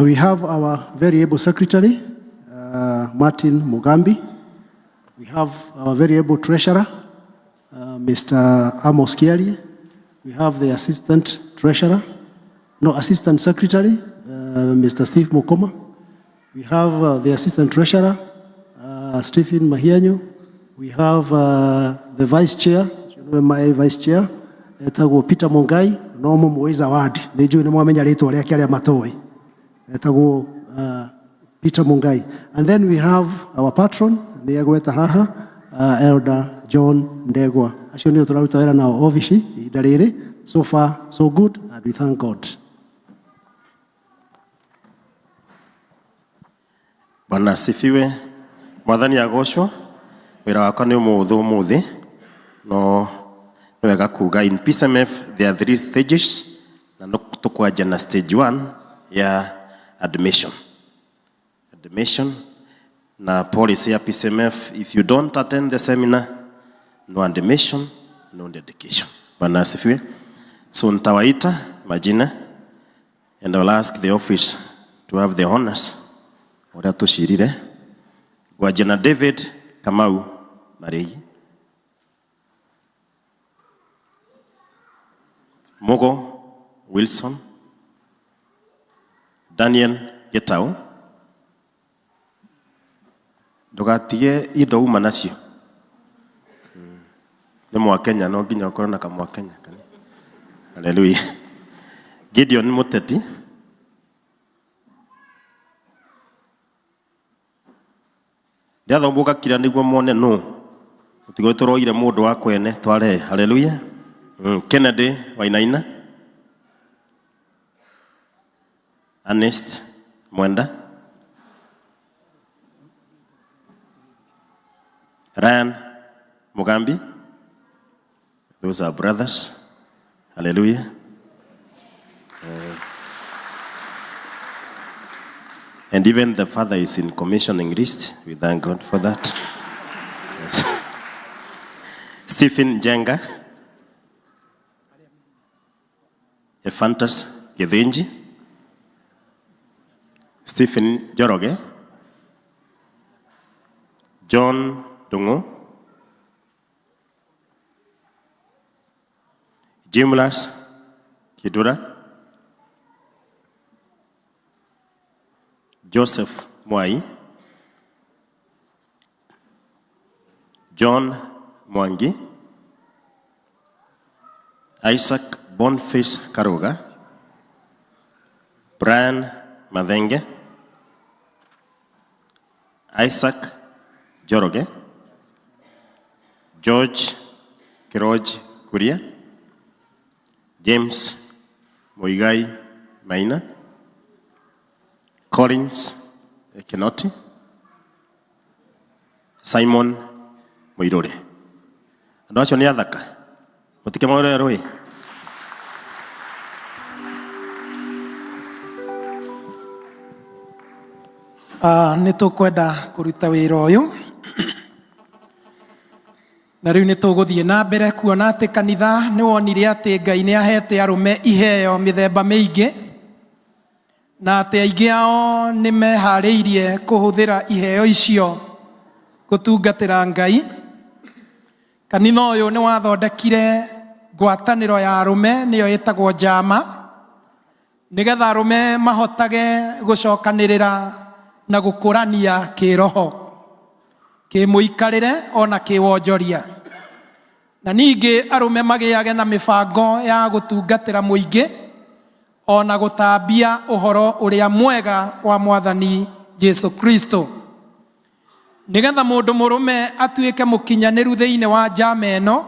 We have our very able secretary, Martin Mugambi. We have our very able treasurer, Mr. Amos Kiari. We have the assistant secretary, Mr. Steve Mukoma. We have the assistant treasurer, Stephen Mahianyo. We have the vice chair, my vice chair, Peter Mongai, Nomo Moiza Ward. Neju ni mwamenya letu wale kialia matoi. Peter Mongai. And then we have our patron, Niagweta Haha, Elder John Ndegwa. Acio nio turaruta wira na office idarire. So far so good and we thank God. Bwana asifiwe. Mwathani agocwo. Wira wakwa ni umuthi no wega kuga in PCMF there are 3 stages na tukwaja na stage 1 ya admission na policy ya PCMF. If you don't attend the seminar, no admission, no dedication. Bwana asifiwe. So nitawaita majina and I'll ask the office to have the honors ora tushirire kwa jina David Kamau Maregi, Mogo Wilson, Daniel Getau. Ndugatige indo uma nacio ni Mwakenya, no nginya ukorwo na Kamwakenya. Hallelujah. Gideon Muteti, ndiathombuka kira niguo mone no utigo turoire mundu wa kwene tware. Hallelujah. Kennedy Wainaina, Ernest Mwenda, Ryan Mugambi. Those are brothers. Hallelujah. And even the father is in commissioning list. We thank God for that. Yes. Stephen Jenga, Ephantus Githinji, Stephen Joroge, John Dungu, Jimlas Kidura, Joseph Mwai, John Mwangi, Isaac Boniface Karuga, Brian Madenge, Isaac Joroge, George Kiroj Kuria, James Moigai Maina, Collins Kenoti, Simon Moirore. Andu acio ni athaka mutike maure roi. Nĩ tũkwenda kũruta wĩra ũyũ na rĩu nĩ tũgũthiĩ na mbere kuona atĩ kanitha nĩ wonire atĩ Ngai nĩ ahete arũme iheo mĩthemba mĩingĩ na atĩ aingĩ ao nĩ meharĩirie kũhũthĩra iheo icio gũtungatĩra Ngai. Kanitha ũyũ nĩ wathondekire ngwatanĩro ya arũme nĩyo ĩtagwo JAMA nĩgetha arũme mahotage gũcokanĩrĩra na gũkũrania kĩroho, kĩmũikarĩre ona kĩwonjoria. Na ningĩ arũme magĩage na mĩbango ya gũtungatĩra mũingĩ ona gũtambia ũhoro ũrĩa mwega wa Mwathani Jesu Kristo. Nĩgetha mũndũ mũrũme atuĩke mũkinyanĩru thĩinĩ wa JAMA ĩno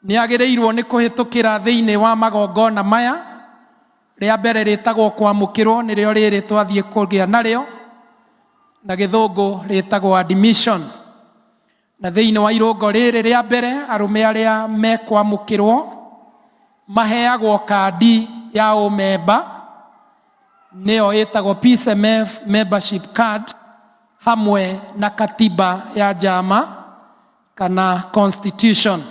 nĩ agĩrĩirwo nĩ kũhĩtũkĩra thĩinĩ wa magongona maya. Rĩa mbere rĩtagwo kwamũkĩrwo nĩrĩo rĩrĩ twathiĩ kũgĩa narĩo na gĩthũngũ rĩtagwo admission. na thĩinĩ wa irũngo rĩrĩ rĩa mbere arũme arĩa mekwamũkĩrwo maheagwo kandi ya ũmemba nĩyo ĩtagwo PCMF membership card hamwe na katiba ya jama kana constitution.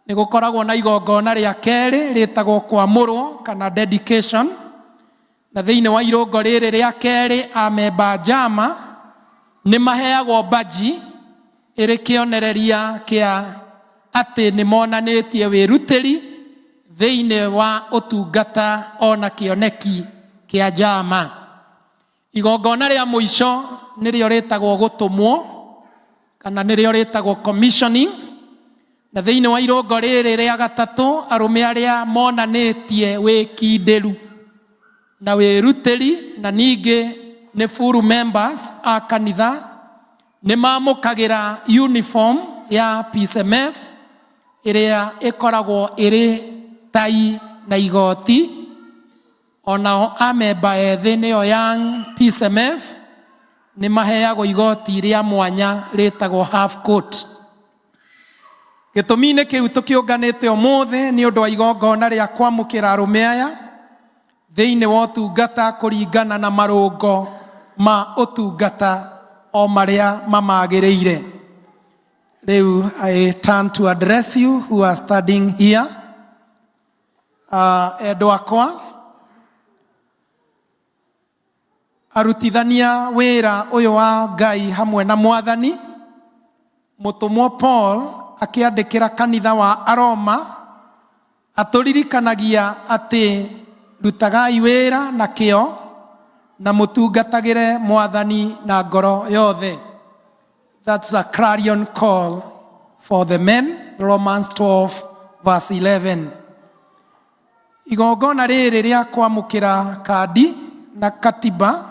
Nĩ gũkoragwo na igongona rĩa kerĩ rĩtagwo kwamũrwo kana dedication, na thĩinĩ wa irũngo rĩrĩ rĩa kerĩ amemba jama nĩ maheagwo baji ĩrĩ kĩonereria kĩa atĩ nĩ monanĩtie wĩrutĩri thĩinĩ wa ũtungata ona kĩoneki kĩa jama. Igongona rĩa mũico nĩrĩo rĩtagwo gũtũmwo kana nĩrĩo rĩtagwo commissioning, na thĩinĩ wa irũngo rĩrĩ rĩa gatatũ arũme arĩa monanĩtie wĩkindĩru na wĩrutĩri na ningĩ nĩ full members a kanitha nĩ mamũkagĩra uniform ya PCMF ĩrĩa ĩkoragwo ĩrĩ tai na igoti. Onao amemba ethĩ nĩyo young PCMF nĩ maheagwo igoti rĩa mwanya rĩtagwo half coat. Gĩtũmi-inĩ kĩu tũkĩũnganĩte ũmũthĩ nĩ ũndũ wa igongona rĩa kwamũkĩra arũme aya thĩinĩ wa ũtungata kũringana na marũngo ma ũtungata o marĩa mamagĩrĩire. Rĩu I turn to address you who are studying here. Endwa akwa, arutithania wĩra ũyũ wa Ngai hamwe na Mwathani, mũtũmwo Paul akĩandĩkĩra kanitha wa Aroma atũririkanagia atĩ rutagai wĩra na kĩo na mũtungatagĩre Mwathani na ngoro yothe. That's a clarion call for the men, Romans 12 verse 11. Igongona rĩrĩ rĩa kwamũkĩra kandi na katiba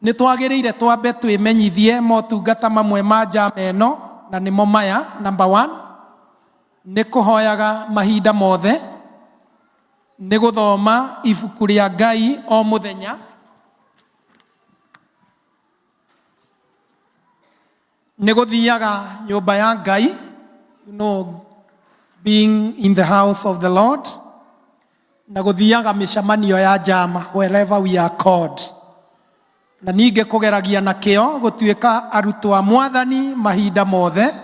nĩ twagĩrĩire twambe twĩmenyithie motungata mamwe ma jama ĩno, na nĩmo maya. Number 1 nĩ kũhoyaga mahinda mothe, nĩ gũthoma ibuku rĩa Ngai o mũthenya, nĩ gũthiaga nyũmba ya Ngai, being in the house of the Lord, na gũthiaga mĩcemanio ya jama wherever we are called, na ningĩ kũgeragia na kĩo gũtuĩka arutwo a Mwathani mahinda mothe,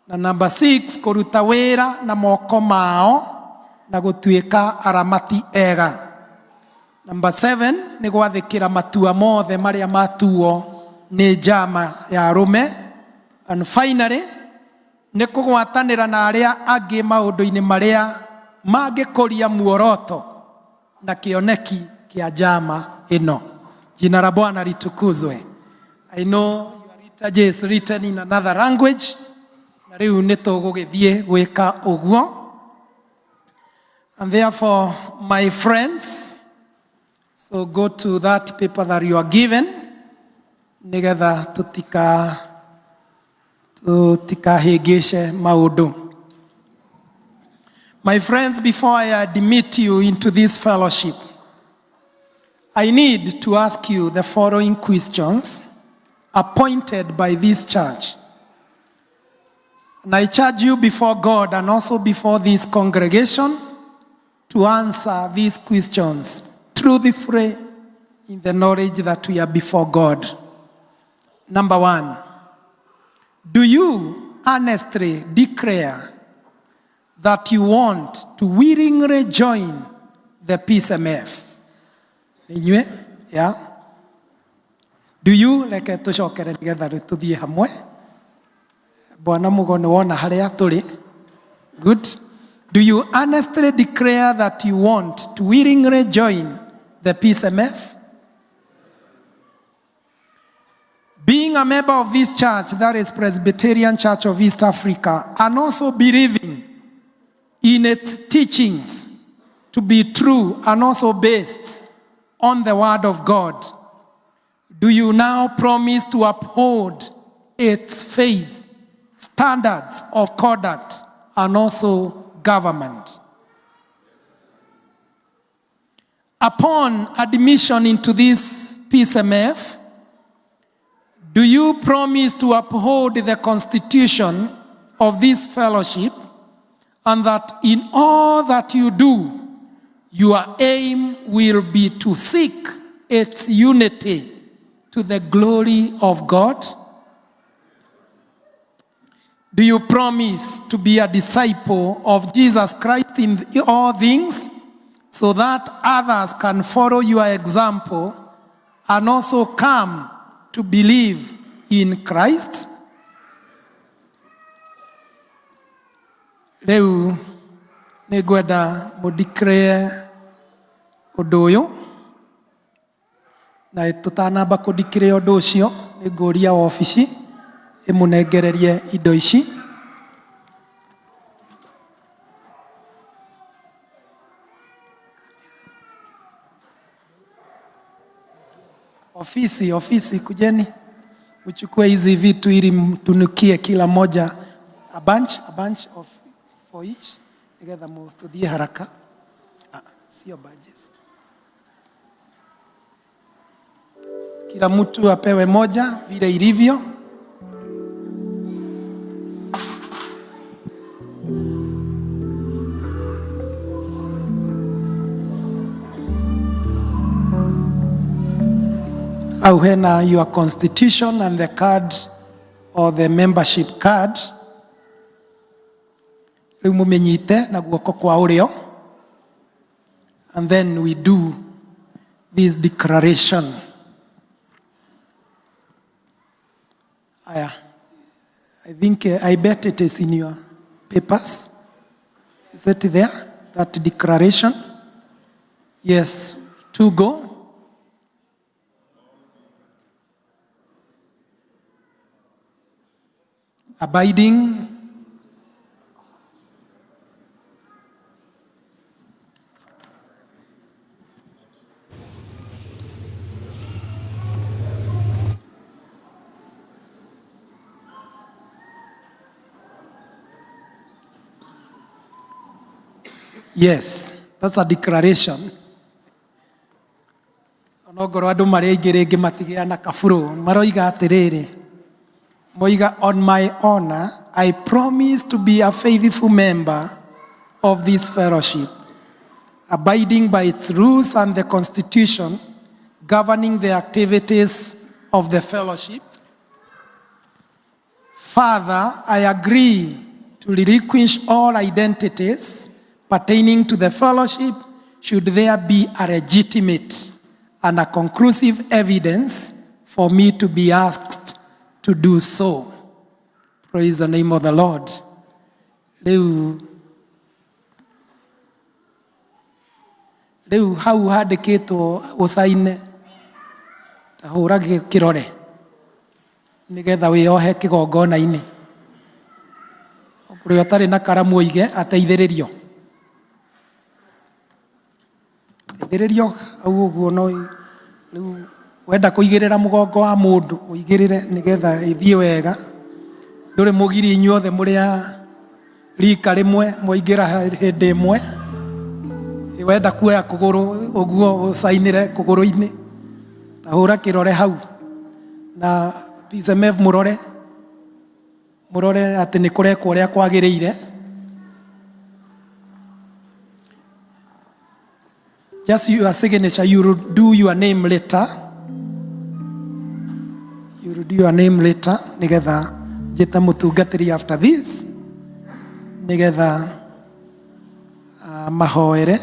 na number 6 kũruta wĩra na moko mao na gũtuĩka aramati ega. Number 7 nĩ gwathĩkĩra matua mothe marĩa matuo nĩ jama ya arũme. And finally nĩ kũgwatanĩra na arĩa angĩ maũndũ-inĩ marĩa mangĩkũria muoroto na kĩoneki kĩa jama ĩno. Jina la Bwana litukuzwe. I know your liturgy is written in another language, na rĩu nĩ tũgũgĩthiĩ gwĩka ũguo. And therefore, my friends, so go to that paper that you are given, nigetha tutikahĩngĩce maũndũ. My friends, before I admit you into this fellowship, I need to ask you the following questions appointed by this church. And I charge you before God and also before this congregation to answer these questions truthfully in the knowledge that we are before God. Number 1, do you honestly declare that you want to willingly join the PCMF? Yeah? Do you, like tucokere nigetha tuthie hamwe? Bwana mugone wona haria turi. Good. Do you honestly declare that you want to willingly join the PCMF? Being a member of this church, that is Presbyterian Church of East Africa, and also believing in its teachings to be true and also based on the Word of God, do you now promise to uphold its faith, standards of conduct, and also government? Upon admission into this PCMF, Do you promise to uphold the constitution of this fellowship, and that in all that you do, your aim will be to seek its unity to the glory of God? Do you promise to be a disciple of Jesus Christ in all things, so that others can follow your example and also come to believe in Christ? Reu nĩngwenda mũdeclare ũndũ ũyũ, na tũtanamba kũdeclare ũndũ ũcio nĩngũria wabici ĩmũnengererie indo ici. Ofisi kujeni uchukue hizi vitu ili mtunukie kila moja a bunch of for each. Nigetha mũtũthie haraka. Sio badges. Kila mtu apewe moja vile ilivyo. Au hena your constitution and the card or the membership card. Rĩu mũmenyite na guoko kwa ũrĩo. And then we do this declaration. I bet it is in your papers. Is it there? That declaration? Yes, to go. Abiding. Yes, that's a declaration. Onogoro andu mari aingi ringi matigiana kaburu maroiga atiriri. Moiga, on my honor, I promise to be a faithful member of this fellowship, abiding by its rules and the constitution governing the activities of the fellowship. Further, I agree to relinquish all identities pertaining to the fellowship should there be a legitimate and a conclusive evidence for me to be asked to do so. Praise the name of the Lord. Rĩu hau handĩkĩtwo ũcaine tahũra kĩrore nĩgetha wĩohe kĩgongona-inĩ. Kũrĩa ũtarĩ na karamu ũige ateithĩrĩrio. Teithĩrĩrio hau ũguo no rĩu wenda kũigĩrĩra mũgongo wa mũndũ ũigĩrĩre nĩgetha ĩthiĩ wega. Ndũrĩ mũgiri inyuothe mũrĩa rika rĩmwe mwaingĩra hĩndĩ ĩmwe. Wenda kuoya kũgũrũ ũguo ũcainĩre kũgũrũ-inĩ. Tahũra kĩrore hau na PSMF mũrore atĩ nĩ kũrekwo ũrĩa kwagĩrĩire. Just your signature, you will do your name later. You will do your name later. Nigetha njĩta mũtungatĩri after this. Nigetha mahoere.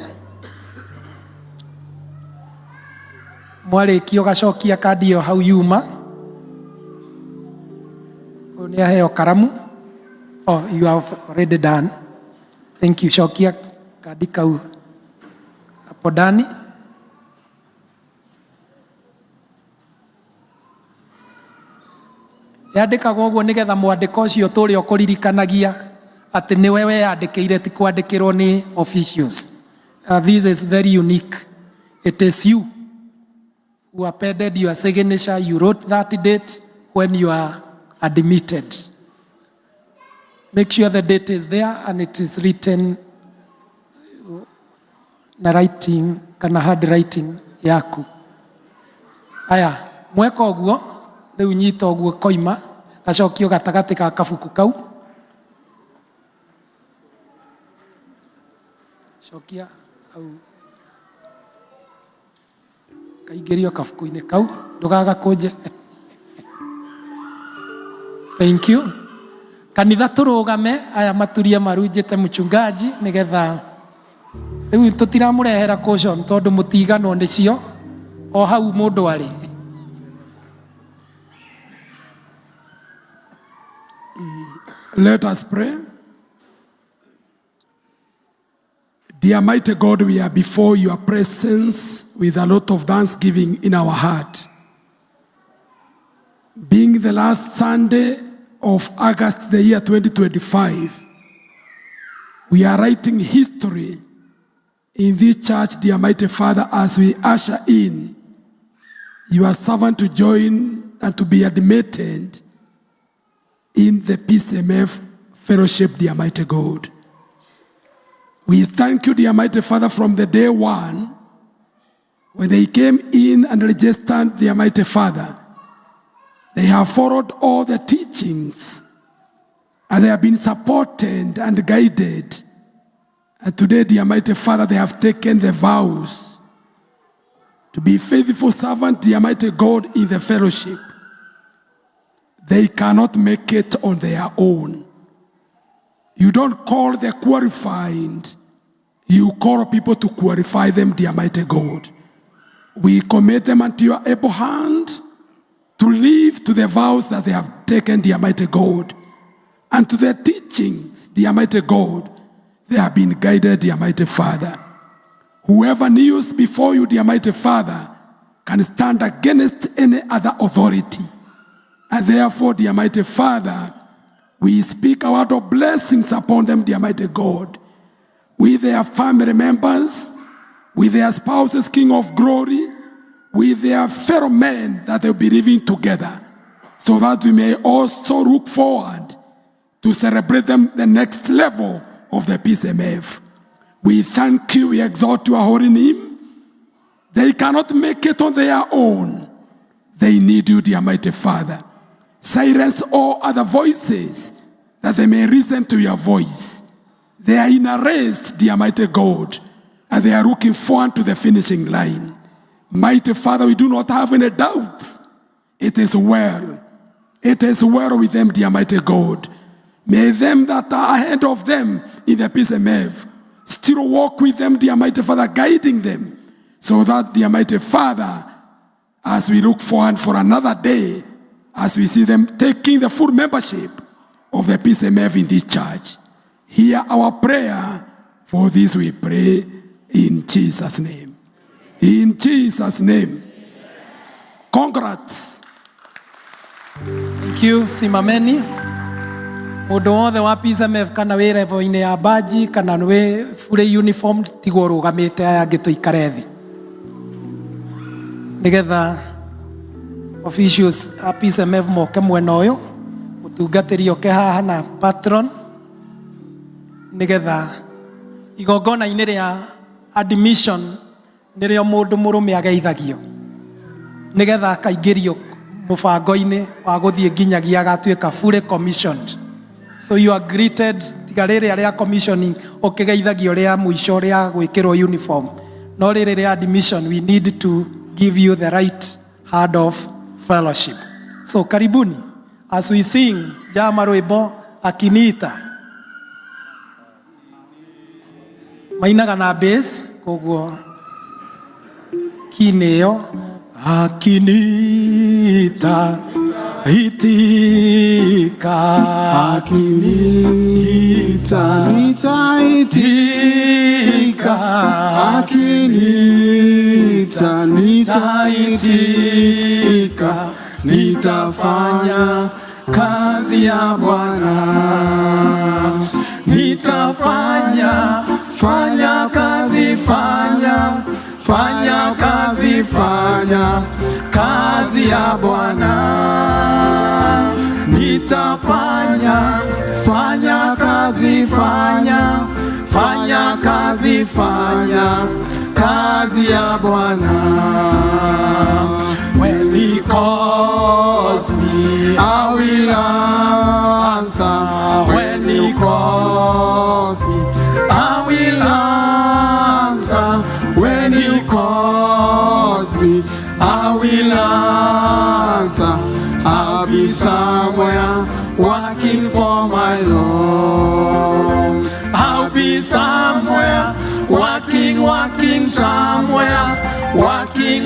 Mwarĩkia ũgacokia kandi ĩyo hau yuma. Nĩ aheo karamu. Oh, you have already done. Thank you. Cokia kandi kau hapo ndani. Yandĩkagwo ũguo nĩgetha mwandĩko ũcio tũrĩa ũkũririkanagia atĩ nĩwe weyandĩkĩire ti kwandĩkĩrwo nĩ officials. This is very unique. It is you who appended your signature. You wrote that date when you are admitted. Make sure the date is there and it is written na writing kana handwriting yaku. Aya, mweka ũguo riu nyita oguo koima gacokio gatagati ka kabuku kau cokia au kaingĩrio kabuku-inĩ kau ndũgagakũnje. Thank you. Kanitha tũrũgame aya maturie marunjĩte mchungaji nĩgetha rĩu tũtiramũrehera caution tondũ mũtiganwo nĩcio o hau mũndũ arĩ. Let us pray. Dear mighty God, we are before your presence with a lot of thanksgiving in our heart. Being the last Sunday of August the year 2025, we are writing history in this church, dear mighty Father, as we usher in your servant to join and to be admitted in the PCMF fellowship, dear mighty God. We thank you, dear mighty Father, from the day one, when they came in and registered, dear mighty Father, they have followed all the teachings, and they have been supported and guided. And today, dear mighty Father, they have taken the vows to be faithful servant, dear mighty God, in the fellowship. They cannot make it on their own. You don't call the qualified, you call people to qualify them, dear mighty God. We commit them unto your able hand to live to the vows that they have taken, dear mighty God, and to the teachings, dear mighty God, they have been guided, dear mighty Father. Whoever kneels before you, dear mighty Father, can stand against any other authority. And therefore, dear mighty Father, we speak a word of blessings upon them, dear mighty God, with their family members, with their spouses, King of glory, with their fellow men that they'll be living together, so that we may also look forward to celebrate them the next level of the PCMF. We thank you, we exalt your holy name. They cannot make it on their own. They need you, dear mighty Father. Silence all other voices that they may listen to your voice. They are in a race, dear mighty God, and they are looking forward to the finishing line. Mighty Father, we do not have any doubts. It is well. It is well with them, dear mighty God. May them that are ahead of them in the PCMF still walk with them, dear mighty Father, guiding them, so that, dear mighty Father, as we look forward for another day, as we see them taking the full membership of the PCMF in this church, hear our prayer. For this we pray in Jesus' name. In Jesus' name. Congrats. Thank you, simameni. Mũndũ wothe wa PCMF kana wĩ level-inĩ ya baji kana wĩ fully uniformed tigwo ũrũgamĩte aya angĩ tũikare thĩ nĩgetha officials a PCMF moke mwena ũyũ mũtungatĩri oke haha na patron nĩgetha igongona-inĩ rĩa admission nĩrĩo mũndũ mũrũme ageithagio nĩgetha akaingĩrio mũbango-inĩ wa gũthiĩ nginyagia agatuĩka fully commissioned. So you are greeted tiga rĩrĩa rĩa commissioning ũkĩgeithagio rĩa mũico rĩa gwĩkĩrwo uniform. No rĩrĩ rĩa admission, we need to give you the right hand of fellowship. So karibuni as we sing jama rwĩmbo akinita mainaga na bass koguo kineo akinita itika akinita nitaitika akinita nitaitika nitafanya kazi ya Bwana nitafanya kazi kazi ya Bwana nitafanya kazi kazi ya Bwana when he calls calls me, I will answer. When he calls me, I will answer. When he calls me, I will answer. I'll be somewhere working for my Lord. I'll be somewhere working somewhere, working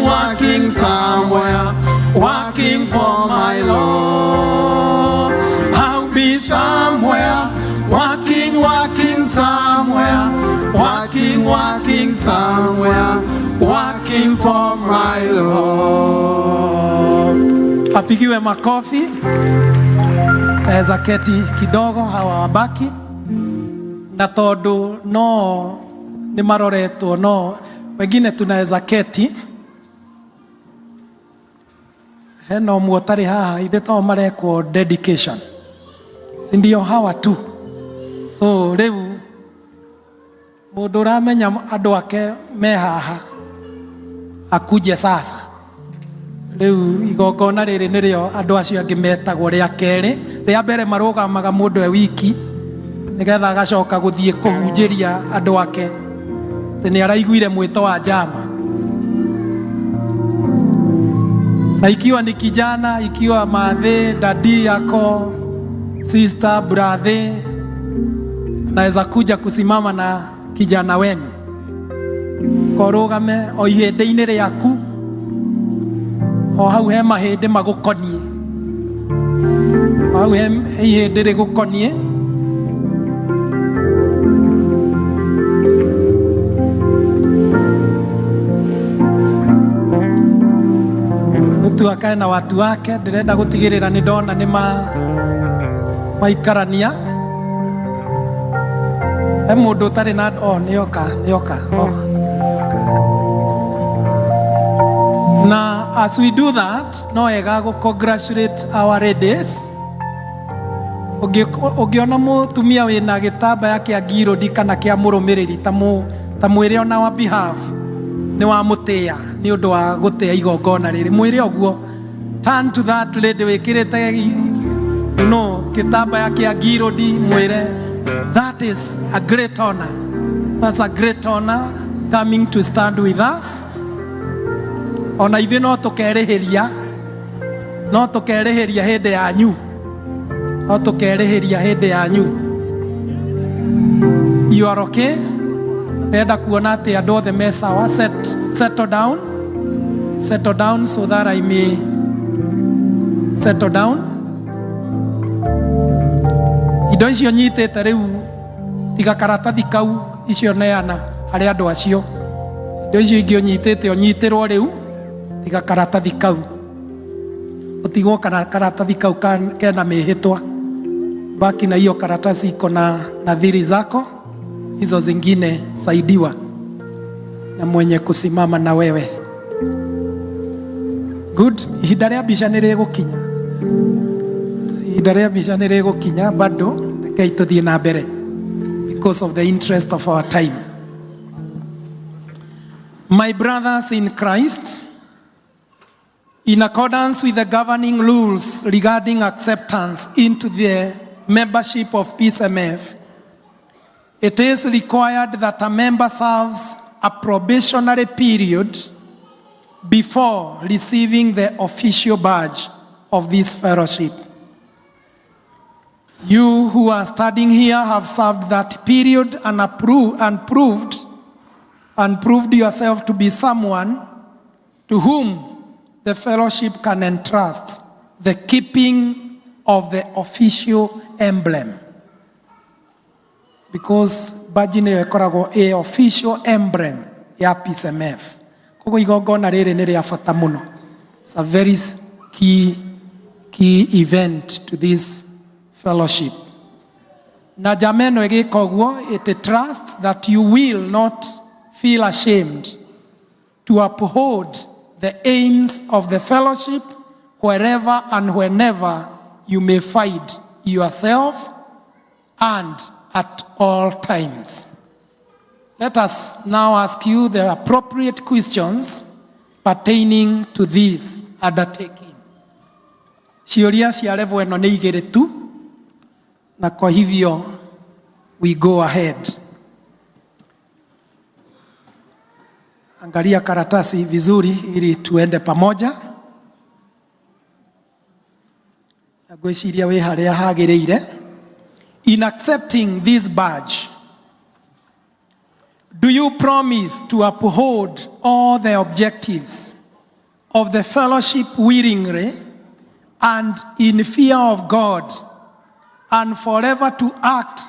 somewhere, working for my Lord. I'll be somewhere working somewhere, working somewhere, working for my Lord. Apigiwe makofi. Naweza keti kidogo, hawa wabaki na tondu no ni maroretwo, no wengine tunaweza keti. Hena ũmwe ũtarĩ haha, ithe to marekwo dedication, si ndio hawa tu? So rĩu mũndũ ũramenya andũ ake me haha akuje sasa. Rĩu igongona rĩrĩ nĩrĩo andũ acio angĩ metagwo rĩa kerĩ. Rĩa mbere marũgamaga mũndũ wiki nĩgetha agacoka gũthiĩ kũhunjĩria andũ ake nĩ araiguire mwĩto wa njama. Na ikiwa ni kijana, ikiwa mathe, dadi yako, sister, brother, naweza kuja kusimama na kijana wenu korũgame o ihĩndĩ-inĩ rĩaku, o hau he mahĩndĩ magũkoniĩ, o hau he ihĩndĩ rĩgũkoniĩ. Mtu akae na watu wake. Ndirenda gutigirira ni ndona ni maikarania. He mundu utari na nioka. Na as we do that, no ega go congratulate our ladies. Ugiona mutumia wina gitambaya kia ngirodi kana kia murumiriri ta mwire ona wa behalf ni wa mutia ni undu wa gutia igongona riri. Mwire oguo, turn to that lady wikirite gitambaya kia ngirodi, mwire that is a great honor. That's a great honor coming to stand with us. Ona ithe no tukerihiria hindi yanyu, no tukerihiria hindi yanyu. You are okay? Nenda kuona ati andu othe me sawa. Settle down so that I may settle down. Indo icio nyitite riu tiga karatathi kau icio neana hari andu acio. Indo icio ingĩ unyitite unyitirwo riu tiga karatathi kau, utigwo kana karatathi kau kena mihitwa. Baki na hiyo karatasi iko na nadhiri zako, hizo zingine saidiwa na mwenye kusimama na wewe. Good. Ihinda rĩa mbica nĩ rĩgũkinya, ihinda rĩa mbica nĩ rĩgũkinya bado, rekei tũthiĩ na mbere because of the interest of our time. My brothers in Christ, in accordance with the governing rules regarding acceptance into the membership of PCMF, it is required that a member serves a probationary period before receiving the official badge of this fellowship. You who are studying here have served that period and proved yourself to be someone to whom the fellowship can entrust the keeping of the official emblem. Because badge nĩyo ĩkoragwo a official emblem ya PCMF. Koguo igongona rĩrĩ nĩ rĩa bata mũno. It's a very key event to this fellowship. Na njama ĩno ĩgĩka ũguo, it trusts that you will not feel ashamed to uphold the aims of the fellowship wherever and whenever you may find yourself and at all times. Let us now ask you the appropriate questions pertaining to this undertaking. Ciuria cia level ĩno nĩ igĩrĩ tu, na kwa hivyo we go ahead. Angalia karatasi vizuri ili tuende pamoja. Ngwĩciria wĩ harĩa hagĩrĩire. In accepting this badge, do you promise to uphold all the objectives of the fellowship willingly and in fear of God, and forever to act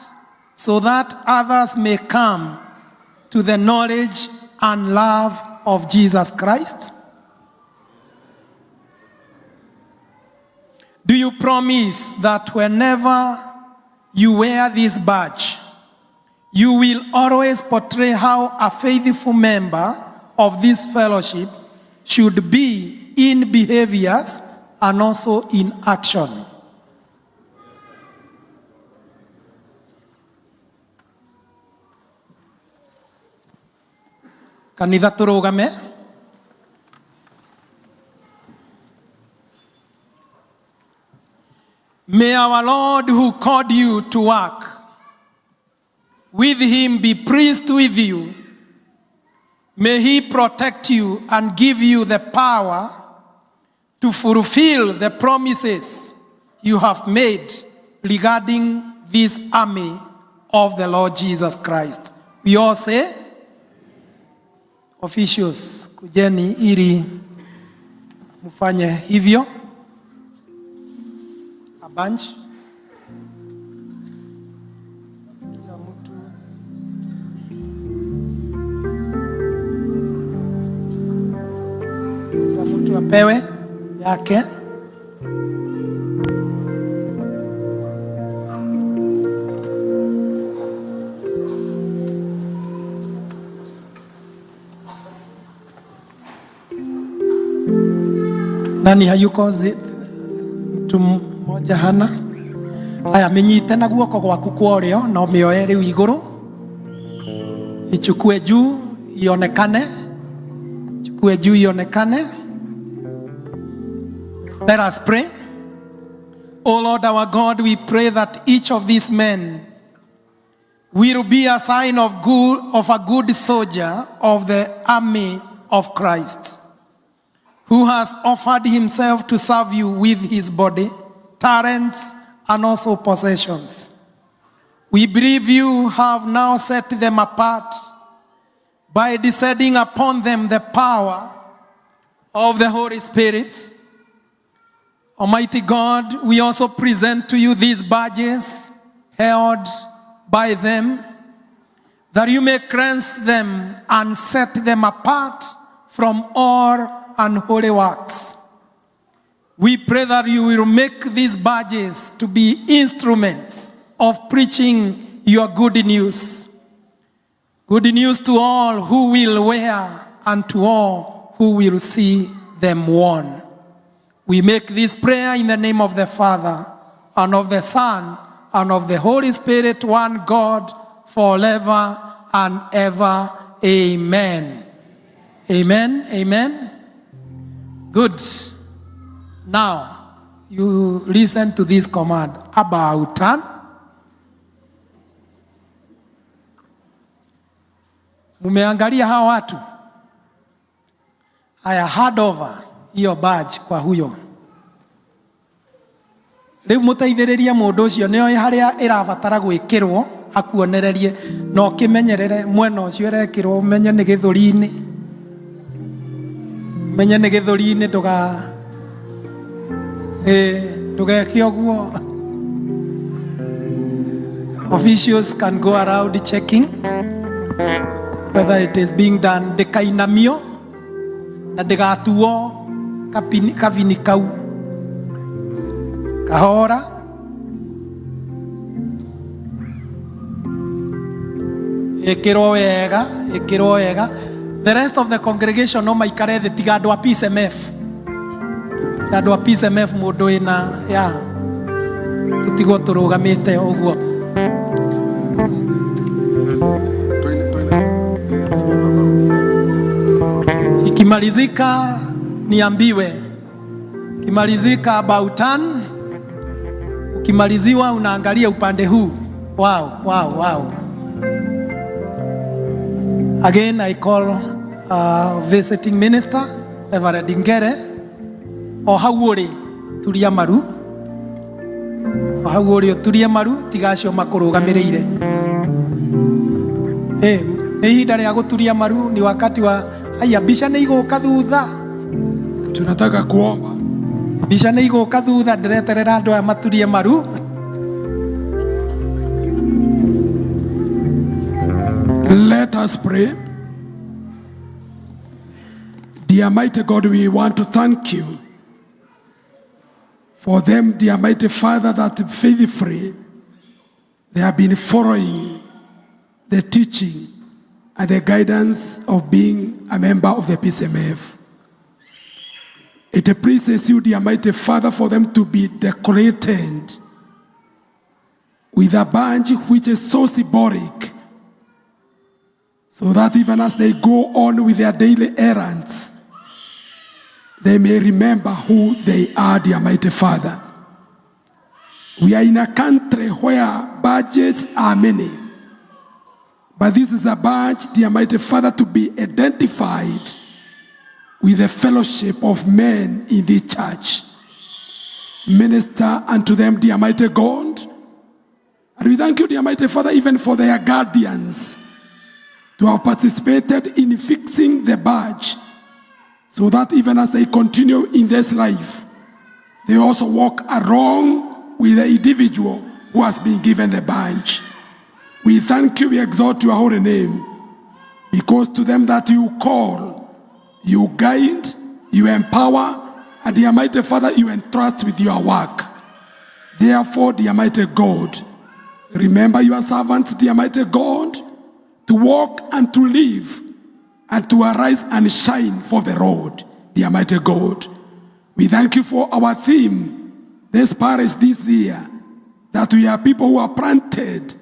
so that others may come to the knowledge and love of Jesus Christ? Do you promise that whenever you wear this badge, you will always portray how a faithful member of this fellowship should be in behaviors and also in action? Kanitha turugame. May our Lord who called you to work with him be pleased with you. May he protect you and give you the power to fulfill the promises you have made regarding this army of the Lord Jesus Christ. We all say, officials, kujeni ili mfanye hivyo. A bunch. Kila mtu apewe yake. Nani hayuko mtu mmoja hana? Haya, menyite na guoko gwaku kwa ũrĩo na ũmĩoe rĩu igũrũ. Ichukue juu ionekane. Chukue juu ionekane. Let us pray. O Lord our God, we pray that each of these men will be a sign of a good soldier of the army of Christ, who has offered himself to serve you with his body, talents, and also possessions. We believe you have now set them apart by descending upon them the power of the Holy Spirit. Almighty God, we also present to you these badges held by them, that you may cleanse them and set them apart from all unholy works. We pray that you will make these badges to be instruments of preaching your good news. Good news to all who will wear and to all who will see them worn. We make this prayer in the name of the Father, and of the Son, and of the Holy Spirit, one God, forever and ever. Amen. Amen. Amen. Good. Now, you listen to this command. About turn. Mumeangalia hawa watu. Haya, hand over hiyo badge kwa huyo. Rĩu mũteithĩrĩrie mũndũ ũcio nĩoĩ harĩa ĩrabatara gwĩkĩrwo akuonererie, no kĩmenyerere mwena ũcio ĩrekĩrwo, menye nĩ gĩthũri-inĩ. Menye nĩ gĩthũri-inĩ, ndũgeke ũguo. Officials can go around checking whether it is being done. Ndĩkainamio na ndĩgatuo kabini kau. Kahora. Ĩkĩrwo wega. The rest of the congregation no maikare thĩ, tiga andũ a PCMF. Tiga andũ a PCMF mũndũ ĩna ya. Tũtigwo tũrũgamĩte ũguo. Ikimalizika niambiwe. Kimalizika about turn, ukimaliziwa unaangalia upande huu. Wow, wow, wow. Again, I call visiting minister, Reverend Ngere, o hau uri turia maru. O hau uri turia maru, tigacio makurugamiriire. Nĩ ihinda rĩa gũturia maru, ni wakati wa haya bisha nĩ igũka thutha. Tunataka kuomba. Bisha nĩ igũka thutha, ndireterera andũ aya maturie maru. Let us pray. Dear mighty God, we want to thank you for them, dear mighty Father, that faithfully they have been following the teaching and the guidance of being a member of the PCMF. It pleases you, dear mighty Father, for them to be decorated with a badge which is so symbolic, so that even as they go on with their daily errands, they may remember who they are, dear mighty Father. We are in a country where badges are many, but this is a badge, dear mighty Father, to be identified with the fellowship of men in the church. Minister unto them, dear mighty God. And we thank you, dear mighty Father, even for their guardians to have participated in fixing the badge, so that even as they continue in this life, they also walk along with the individual who has been given the badge. We thank you, we exalt your holy name, because to them that you call, you guide, you empower, and dear mighty Father, you entrust with your work. Therefore, dear mighty God, remember your servants, dear mighty God, to walk and to live and to arise and shine for the road, dear mighty God. We thank you for our theme, this parish this year, that we are people who are planted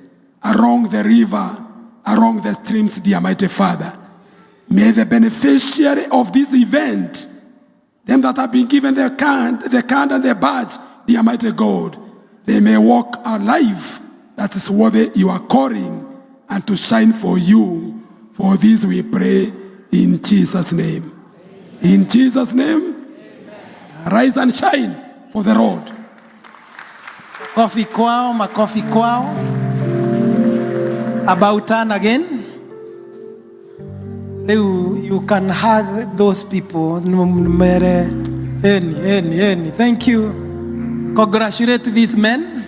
along the river, along the streams, dear mighty Father. May the beneficiary of this event, them that have been given the card and the badge, dear mighty God, they may walk a life that is worthy you are calling, and to shine for you. For this we pray in Jesus' name. In Jesus' name, rise and shine for the road. Makofi kwao, makofi kwao. About turn again. You can hug those people. Thank you. Congratulate these men.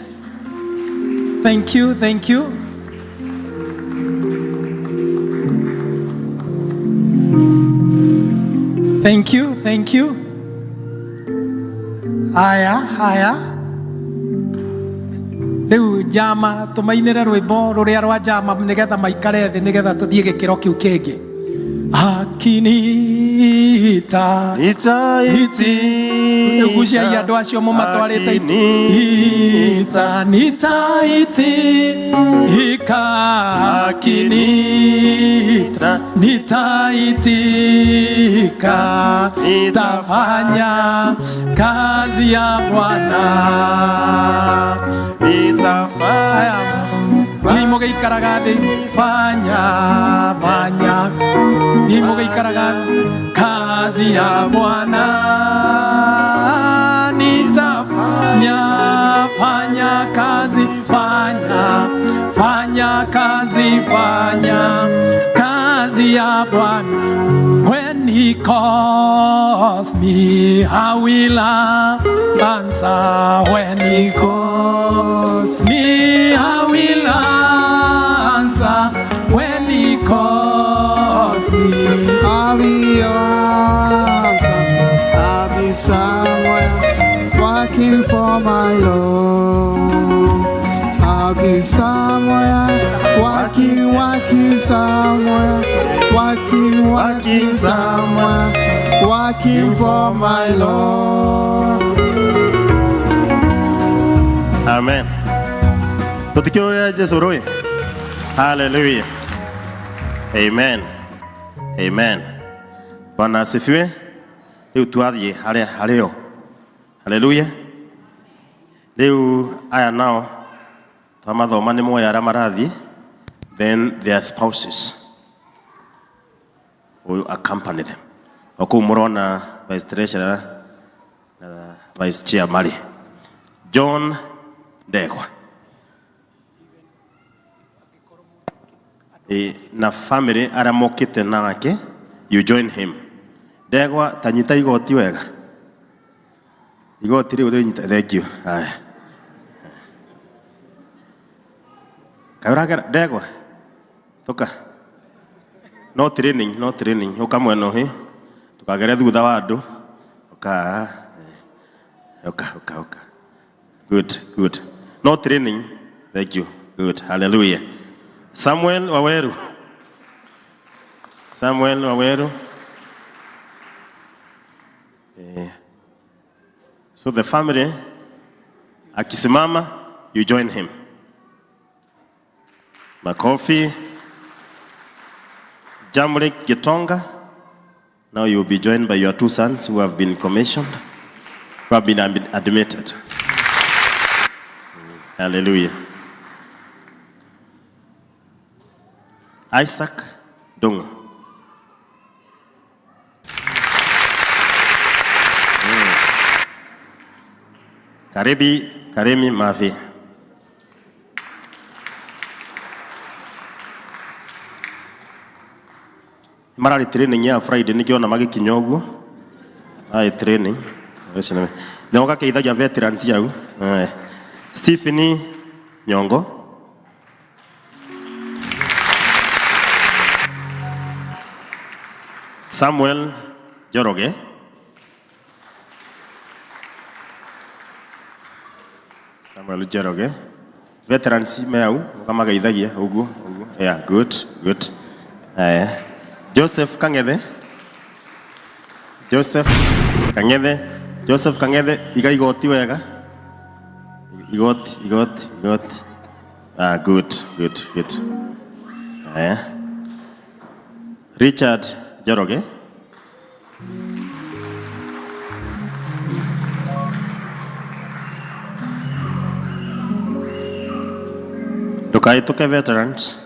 Thank you, thank you. Thank you, thank you. Haya. Riu jama tumainire rwimbo ruria rwa jama nigetha maikare thi nigetha tuthie gikiro kiu kingi. Akinita iti ugucia ya andu acio mumatwarite ita nita iti akinita nitaitika tafanya kazi ya Bwana nitafanya Imoga ikaragathi fanya Imoga ikaragathi kazi ya Bwana nitafanya fanya kazi fanya kazi ya Bwana. When he calls me, I will answer. When he calls me, I will answer. When he calls me, I will answer. I'll be somewhere working for my Lord. I'll be somewhere working somewhere, working somewhere, working for my Lord. Amen. Tutikirorera Jesu roe. Hallelujah. Amen. Amen. Bwana asifiwe. Leo tuathie harĩa Hallelujah. Riu aya nao twamathoma nĩ moya arĩa marathi, then their spouses will accompany them. Oku mũrona vice treasurer na vice chair Mari John Ndegwa na family arĩa mokĩte nake, you join him. Ndegwa tanyita igoti wega, igoti rĩu rĩnyita. Thank you. Aya kauragera Ndegwa toka no training uka mwena uhi tukagere thutha wa andu uka good no training. Thank you. Good. Hallelujah. Samuel Waweru. So the family akisimama, you join him. Makofi. Jamrik Gitonga, now you will be joined by your 2 sons who have been commissioned, who have been admitted. Hallelujah. Isaac Dungu. Karemi Mavi. Marari training ya Friday nikiona magikinya uguo. Ai training. Ndio gakeithagia veterans yau. Stephen Nyongo. Samuel Joroge. Veterans meau kama gaithagia uguo. Yeah, good. Joseph Kang'ethe iga igoti wega. Igoti. Good. Richard Joroge. Tukaitoke veterans.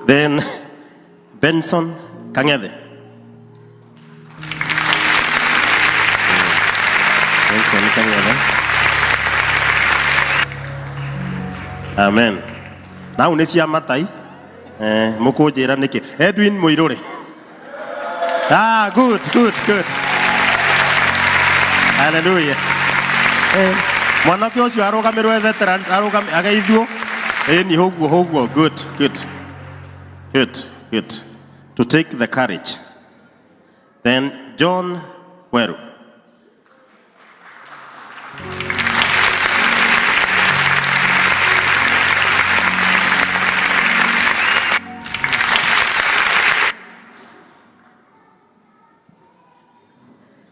Then Benson Kang'ethe. Amen. Now nesia matai mukujira niki Edwin Muirore. Good. Hallelujah. Mwanake ucio arugamirwe veterans agaithio ni hoguo. Good. To take the courage. Then John Weru.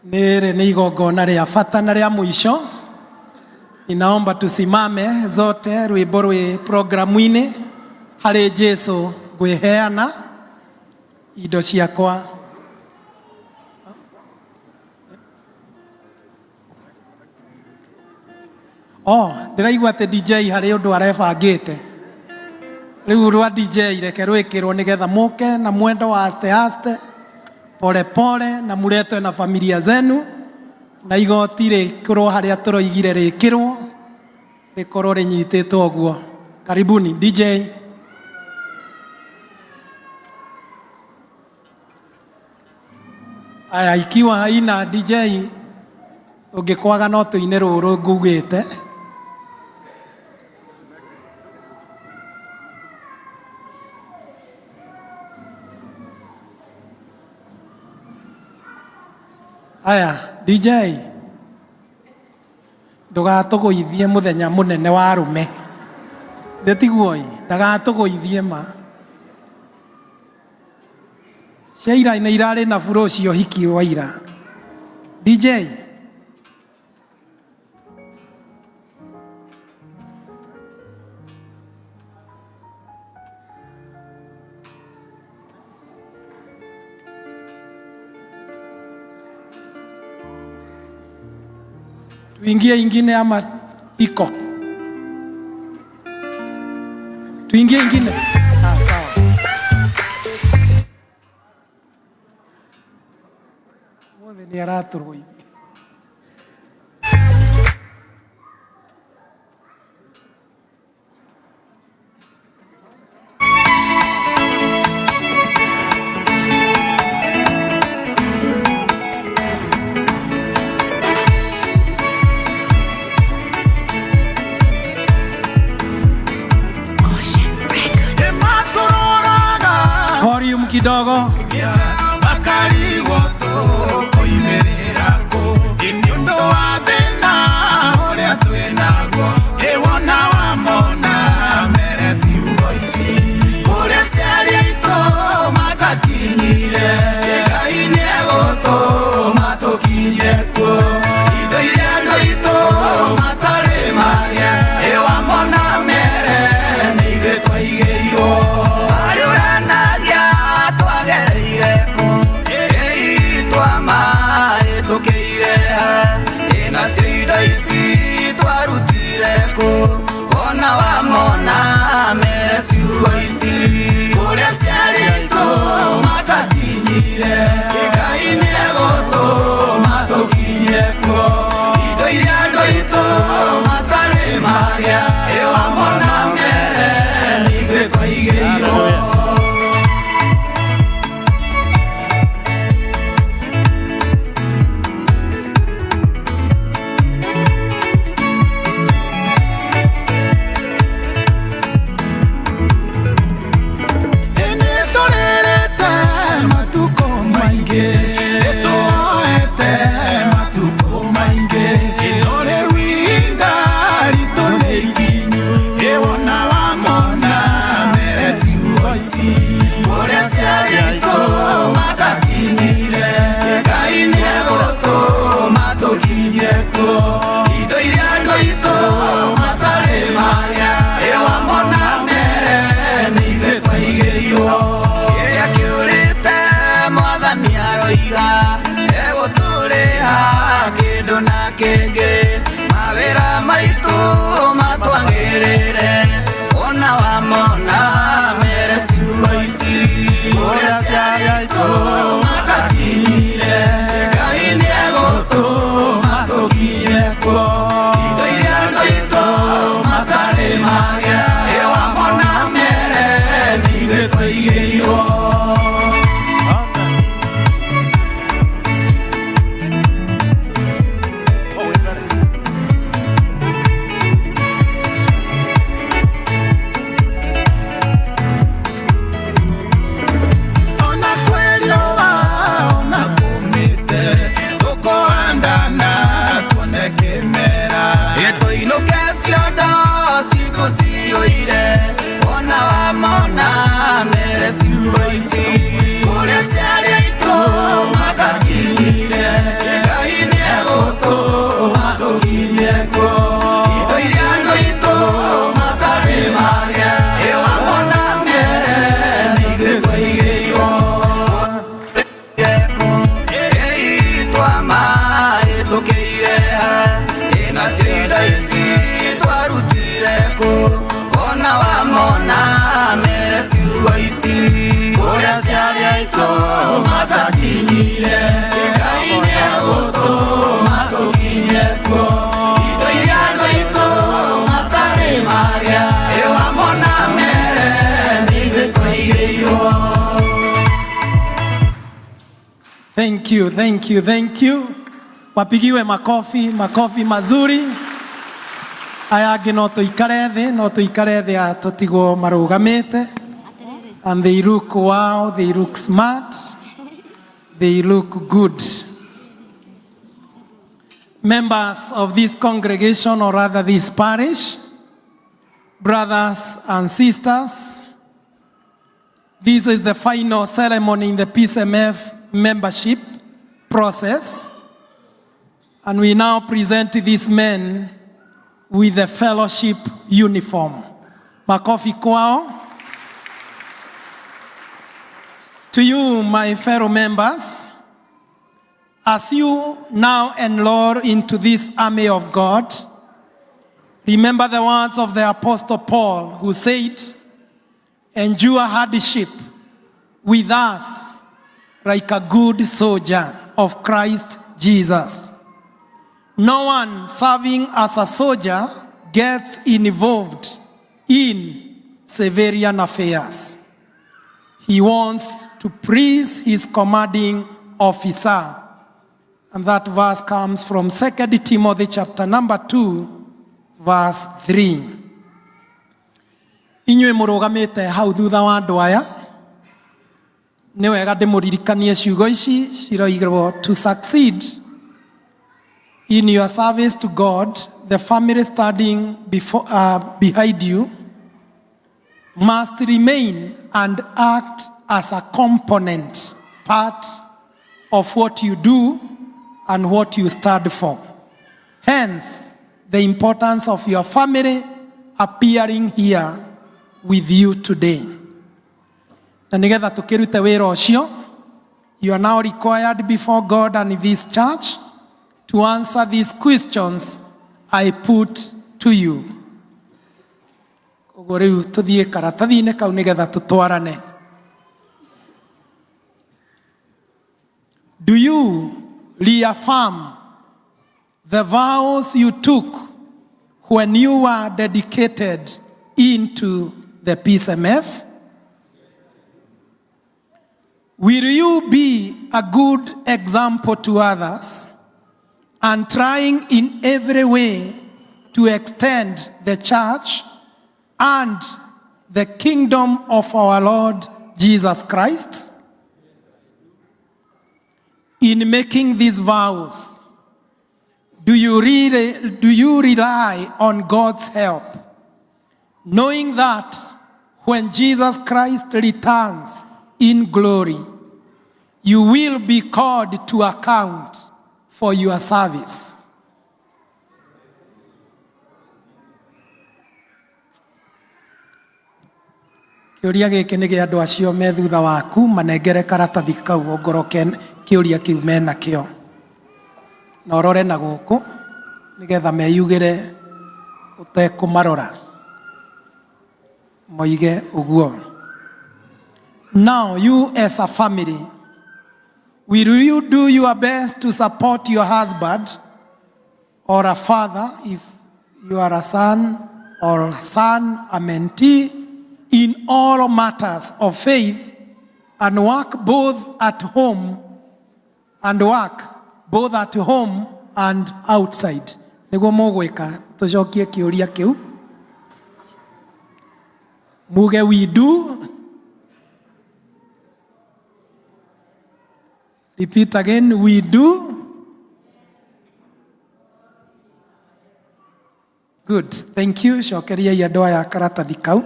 Nere ni igongona rĩa bata na rĩa mũico. Ninaomba tusimame zote rwĩmbo rwĩ programu-inĩ harĩ Jesu ngwĩheana indo ciakwa. Ndĩraigua atĩ DJ harĩ ũndũ arebangĩte. Rĩu rwa DJ reke rwĩkĩrwo nĩgetha mũke na mwendo wa aste pole na mũretwe na familia zenu na igoti rĩkĩrwo harĩa tũroigire rĩkĩrwo rĩkorwo rĩnyitĩtwo ũguo. Karibuni DJ. Aya, ikiwa haina DJ ungikwaga no tuine rũrũ ngugĩte. Aya, DJ ndugatũgũithie mũthenya mũnene wa arũme. Ndetiguoi, ndagatũgũithie ma. Ciaira nĩ irarĩ na buro cio hiki wa ira. DJ Tuingie ingine ama iko? Tuingie ingine. Sawa. Mwe ni araturwo. Volume kidogo. Bakari woto koimerera ko inyundo wa thina uria twinaguo iwona wa mona meresi voice uria ciarito matakinyire ngai egoto matokinye kuo indo iria ndoito matare maria ewa mona mere ni ithuĩ twaigeirwo Thank you. Wapigiwe makofi mazuri. Aya angi no tuikare thi atutigwo marugamite. And they look wow, they look smart, they look good. Members of this congregation, or rather this parish, brothers and sisters, this is the final ceremony in the PCMF membership process, and we now present these men with the fellowship uniform. Makofi kwao. To you, my fellow members, As you now enroll into this army of God, remember the words of the Apostle Paul, who said, "Endure hardship with us like a good soldier of Christ Jesus." No one serving as a soldier gets involved in civilian affairs. He wants to please his commanding officer. And that verse comes from 2 Timothy chapter number 2, verse 3. Inyuĩ mũrũgamĩte hau thutha wa andũ aya, nĩ wega ndĩmũririkanie ciugo ici ciroigirwo to succeed in your service to God. The family standing behind you must remain and act as a component, part of what you do and what you stand for. Hence, the importance of your family appearing here with you today. Na nigetha tukirute wira ucio, you are now required before God and this church to answer these questions I put to you. Koguo riu tuthie karatathi-inĩ kau nigetha tutwarane. Do you reaffirm the vows you took when you were dedicated into the PCMF? Will you be a good example to others and trying in every way to extend the church and the kingdom of our Lord Jesus Christ? In making these vows, do you rely on God's help, knowing that when Jesus Christ returns in glory, you will be called to account for your service? Kiuria giki ni gia andu acio me thutha waku manengere karatathi kau ongoroke kiuria kiu mena kio na orore na guku nigetha meyugire utekumarora moige uguo. Now you as a family, will you do your best to support your husband or a father, if you are a son, or a son, a mentee, in all matters of faith, and work both at home and outside? Niguo mugwika tucokie kiuria kiu muge we do. Repeat again, we do. Good, thank you. Cokeria andu aya karatathi kau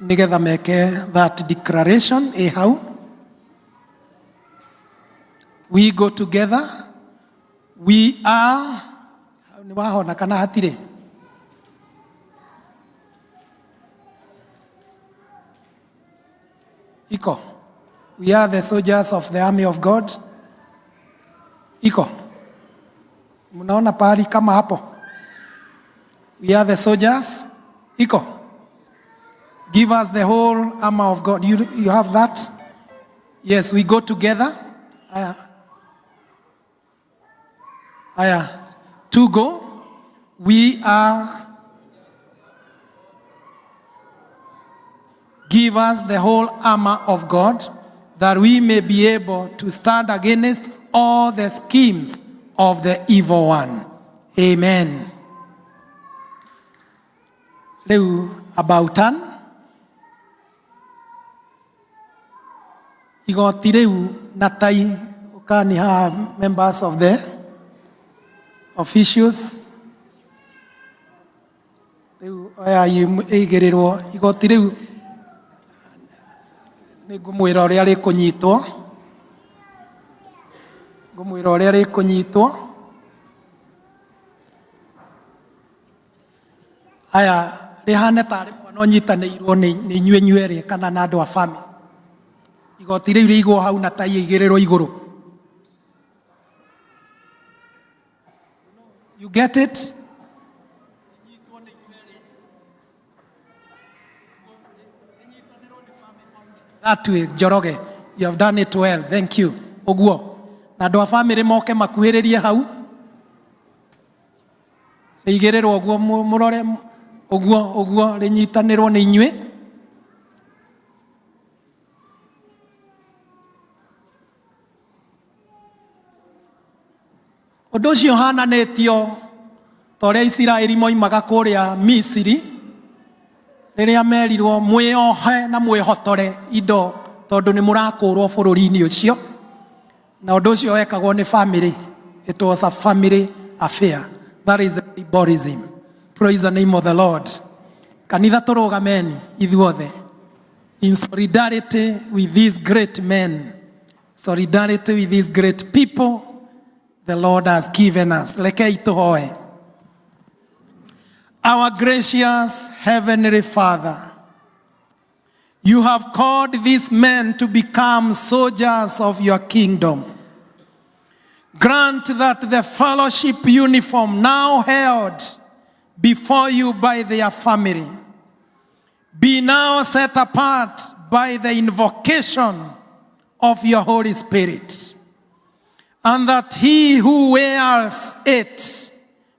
nigetha meke that declaration hau. We go together. We are, ni wahona kana hatire? Iko. We are the soldiers of the army of God. Iko. Mnaona pahali kama hapo? We are the soldiers. Iko. Give us the whole armor of God. You have that? Yes, we go together. To go. We are. Give us the whole armor of God, that we may be able to stand against all the schemes of the evil one. Amen. Leu abautan igoti reu natai ukani ha members of the officials reu aya igerirwo igoti reu ngumwira uria rikunyitwo aya rihane tari mwana unyitanĩirwo nĩ inyuĩ nyuerĩ kana na andũ a family. igoti riu riigwo hau na tai igiriro iguru. You get it? That way, Joroge, you have done it well. Thank you. Oguo. Na andũ a family moke makuhĩrĩrie hau. Rĩigĩrĩrwo oguo mũrore oguo rĩnyitanĩrwo nĩ inyuĩ. Ũndũ ũcio ũhananĩtio ta ũrĩa Isiraeli moimaga kũrĩa Misiri rĩrĩa merirwo mwĩohe na mwĩhotore indo tondũ nĩ mũrakũrwo bũrũri-inĩ ũcio, na ũndũ ũcio wekagwo nĩ family. It was a family affair. That is the symbolism. Praise the name of the Lord. Kanitha tũrũgameni ithuothe in solidarity with these great men, solidarity with these great people the Lord has given us. Lekei tuhoe. Our gracious Heavenly Father, you have called these men to become soldiers of your kingdom. Grant that the fellowship uniform now held before you by their family be now set apart by the invocation of your Holy Spirit, and that he who wears it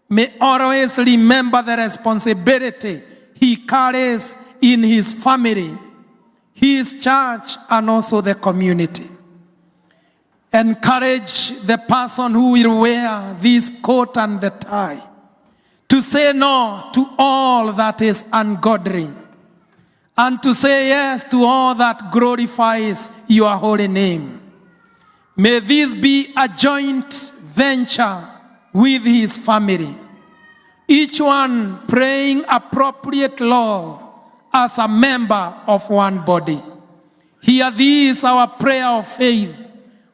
may always remember the responsibility he carries in his family, his church, and also the community. Encourage the person who will wear this coat and the tie to say no to all that is ungodly and to say yes to all that glorifies your holy name. May this be a joint venture with his family, each one praying appropriate law as a member of one body. Hear this our prayer of faith,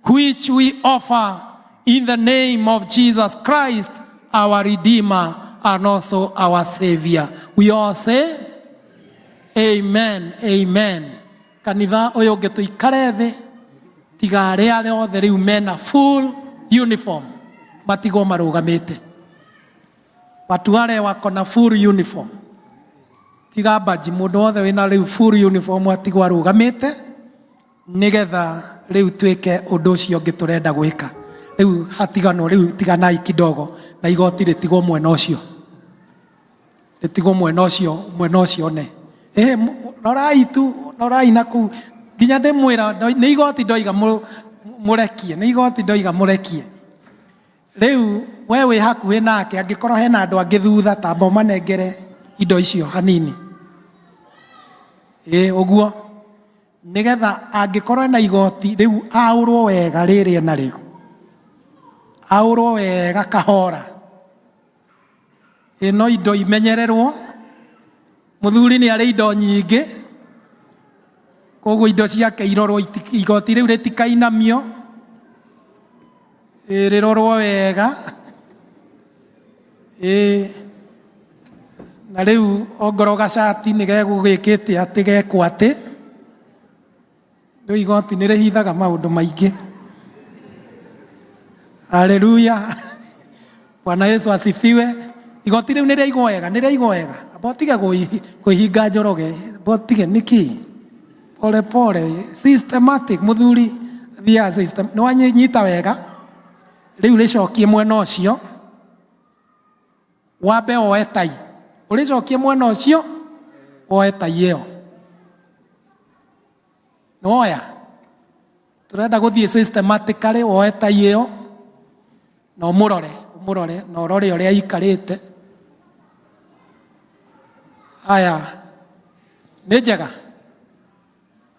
which we offer in the name of Jesus Christ, our Redeemer and also our Savior. We all say, Amen, Amen. Kanitha oyo getu ikareve tiga aria othe riu mena full uniform matigo marugamite. Watu wale wako na full uniform tiga baji mundu othe wina riu full uniform atigwo arugamite nigetha riu twike undu ucio ngi turenda gwika. Riu hatigano riu tiganai kidogo na igoti ritigwo mwena ucio, ritigwo mwena ucio ne norai tu norai naku nginya ndimwira ni igoti ndoiga murekie, ni igoti ndoiga murekie. Riu we wi hakuhi nake angikorwo hena andu angi thutha tamba manengere indo icio hanini uguo nigetha angikorwo na igoti riu aurwo wega riri nario, aurwo wega kahora no indo imenyererwo. Muthuri ni ari indo nyingi koguo indo ciake irorwo igoti riu ritikainamio rirorwo wega na riu ongoro gacati ni gegugikite ati gekwo ati riu igoti ni rihithaga maundu maingi. Haleluya, Bwana Yesu asifiwe. Igoti riu ni riaigwo wega, ni riaigwo wega. Botige kuihinga Njoroge, botige niki pole pole systematic muthuri thia system no anyita wega. Riu ricokie mwena ucio wambe oe tai, uricokie mwena ucio oe tai iyo noya turenda guthie systematically oe tai iyo na umurore na urore uria ikarite. Aya ni njega.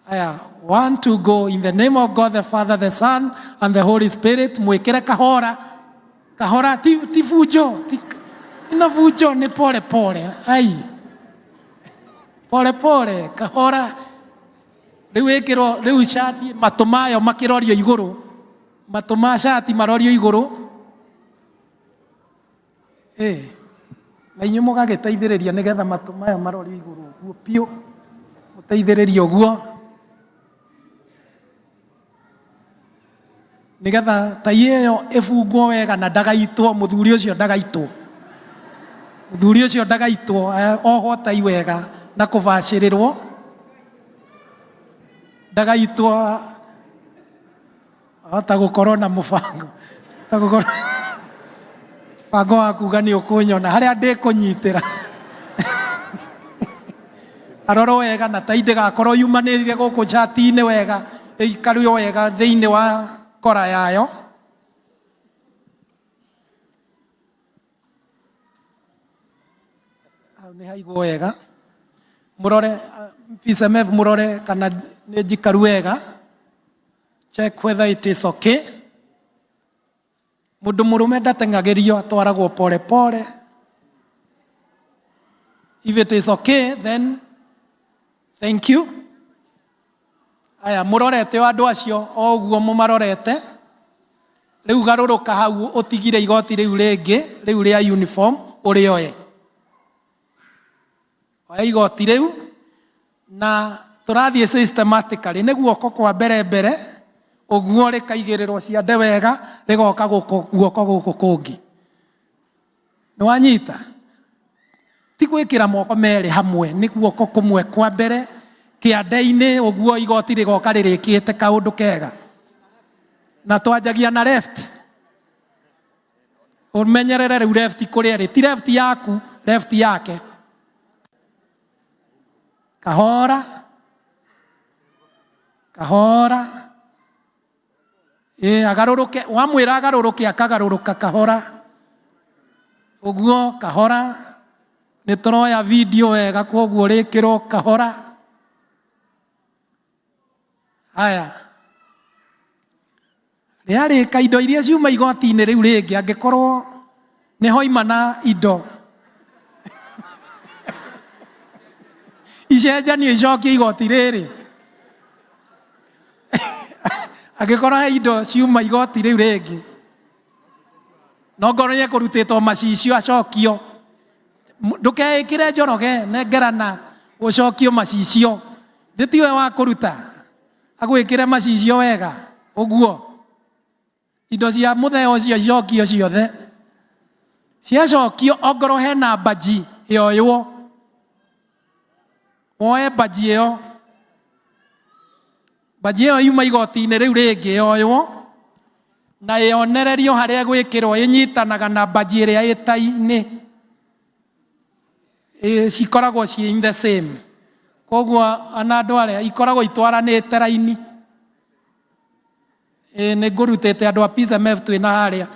Aya, want to go in the name of God the Father, the Son and the Holy Spirit. Mwekere kahora ti fujo ina fujo ni pole pole. Ai pole pole kahora riu ikiro riu shati matumayo makirorio iguru, matuma shati marorio iguru na inyu mugagiteithiriria nigetha matumaya marorio iguru guo pio muteithiririe uguo nigetha tai ĩyo ĩbungwo wega na ndagaitwo mũthuri ũcio ndagaitwo mũthuri ũcio ndagaitwo oho tai wega na kũbacĩrĩrwo ndagaitwo hota gũkorwo na mũbango hota gũkorwo mũbango wa kuga nĩ ũkũnyona harĩa ndĩkũnyitĩra arorwo wega na tai ndĩgakorwo yumanĩrire gũkũ chat-inĩ wega ĩikarwo wega thĩinĩ wa kora yayo hau nĩ haigwo wega mũrore PSMF mũrore kana nĩ njikaru wega check whether it is okay mũndũ mũrũme ndateng'agĩrio atwaragwo pole pole. If it is okay then thank you. Aya mũrorete andũ acio o ũguo mũmarorete rĩu garũrũka hau ũtigire igoti rĩu rĩngĩ rĩu rĩa uniform ũrĩoye oya igoti rĩu na tũrathiĩ systematically nĩ guoko kwa mbere mbere ũguo rĩkaigĩrĩrwo ciande wega rĩgoka guoko gũkũ kũngĩ nĩ wanyita ti gwĩkĩra moko merĩ hamwe nĩ guoko kũmwe kwa mbere kĩande-inĩ ũguo igoti rĩgoka rĩrĩkĩte kaũndũ kega na twanjagia na left ũmenyerere rĩu left kũrĩa rĩ ti left yaku left yake kahora kahora agarũrũke wamwĩra agarũrũke akagarũrũka kahora ũguo kahora nĩ tũroya video wega koguo rĩkĩrwo kahora. Haya rĩarĩka indo iria ciuma igoti-inĩ rĩu rĩngĩ angĩkorwo nĩ hoimana indo icenjanio icokie igoti rĩrĩ angĩkorwo he indo ciuma igoti rĩu rĩngĩ no ngorwo nĩ ekũrutĩtwo macicio acokio ndũkeĩkĩre njoroge nengerana ũcokio macicio ndĩtiwe wa kũruta agwĩkĩre macicio wega ũguo indo cia mũtheo ũcio icokio ciothe ciacokio ongorwo hena baji yoywo woe baji ĩyo baji ĩyo yuma igoti-inĩ rĩu rĩngĩ yoywo na yonererio harĩa gwĩkĩrwo ĩnyitanaga na baji ĩrĩa ĩtai-inĩ cikoragwo ciĩ in the same koguo ana andũ arĩa ikoragwo itwaranĩte raini nĩ ngũrutĩte andũ a PSMF twĩna harĩa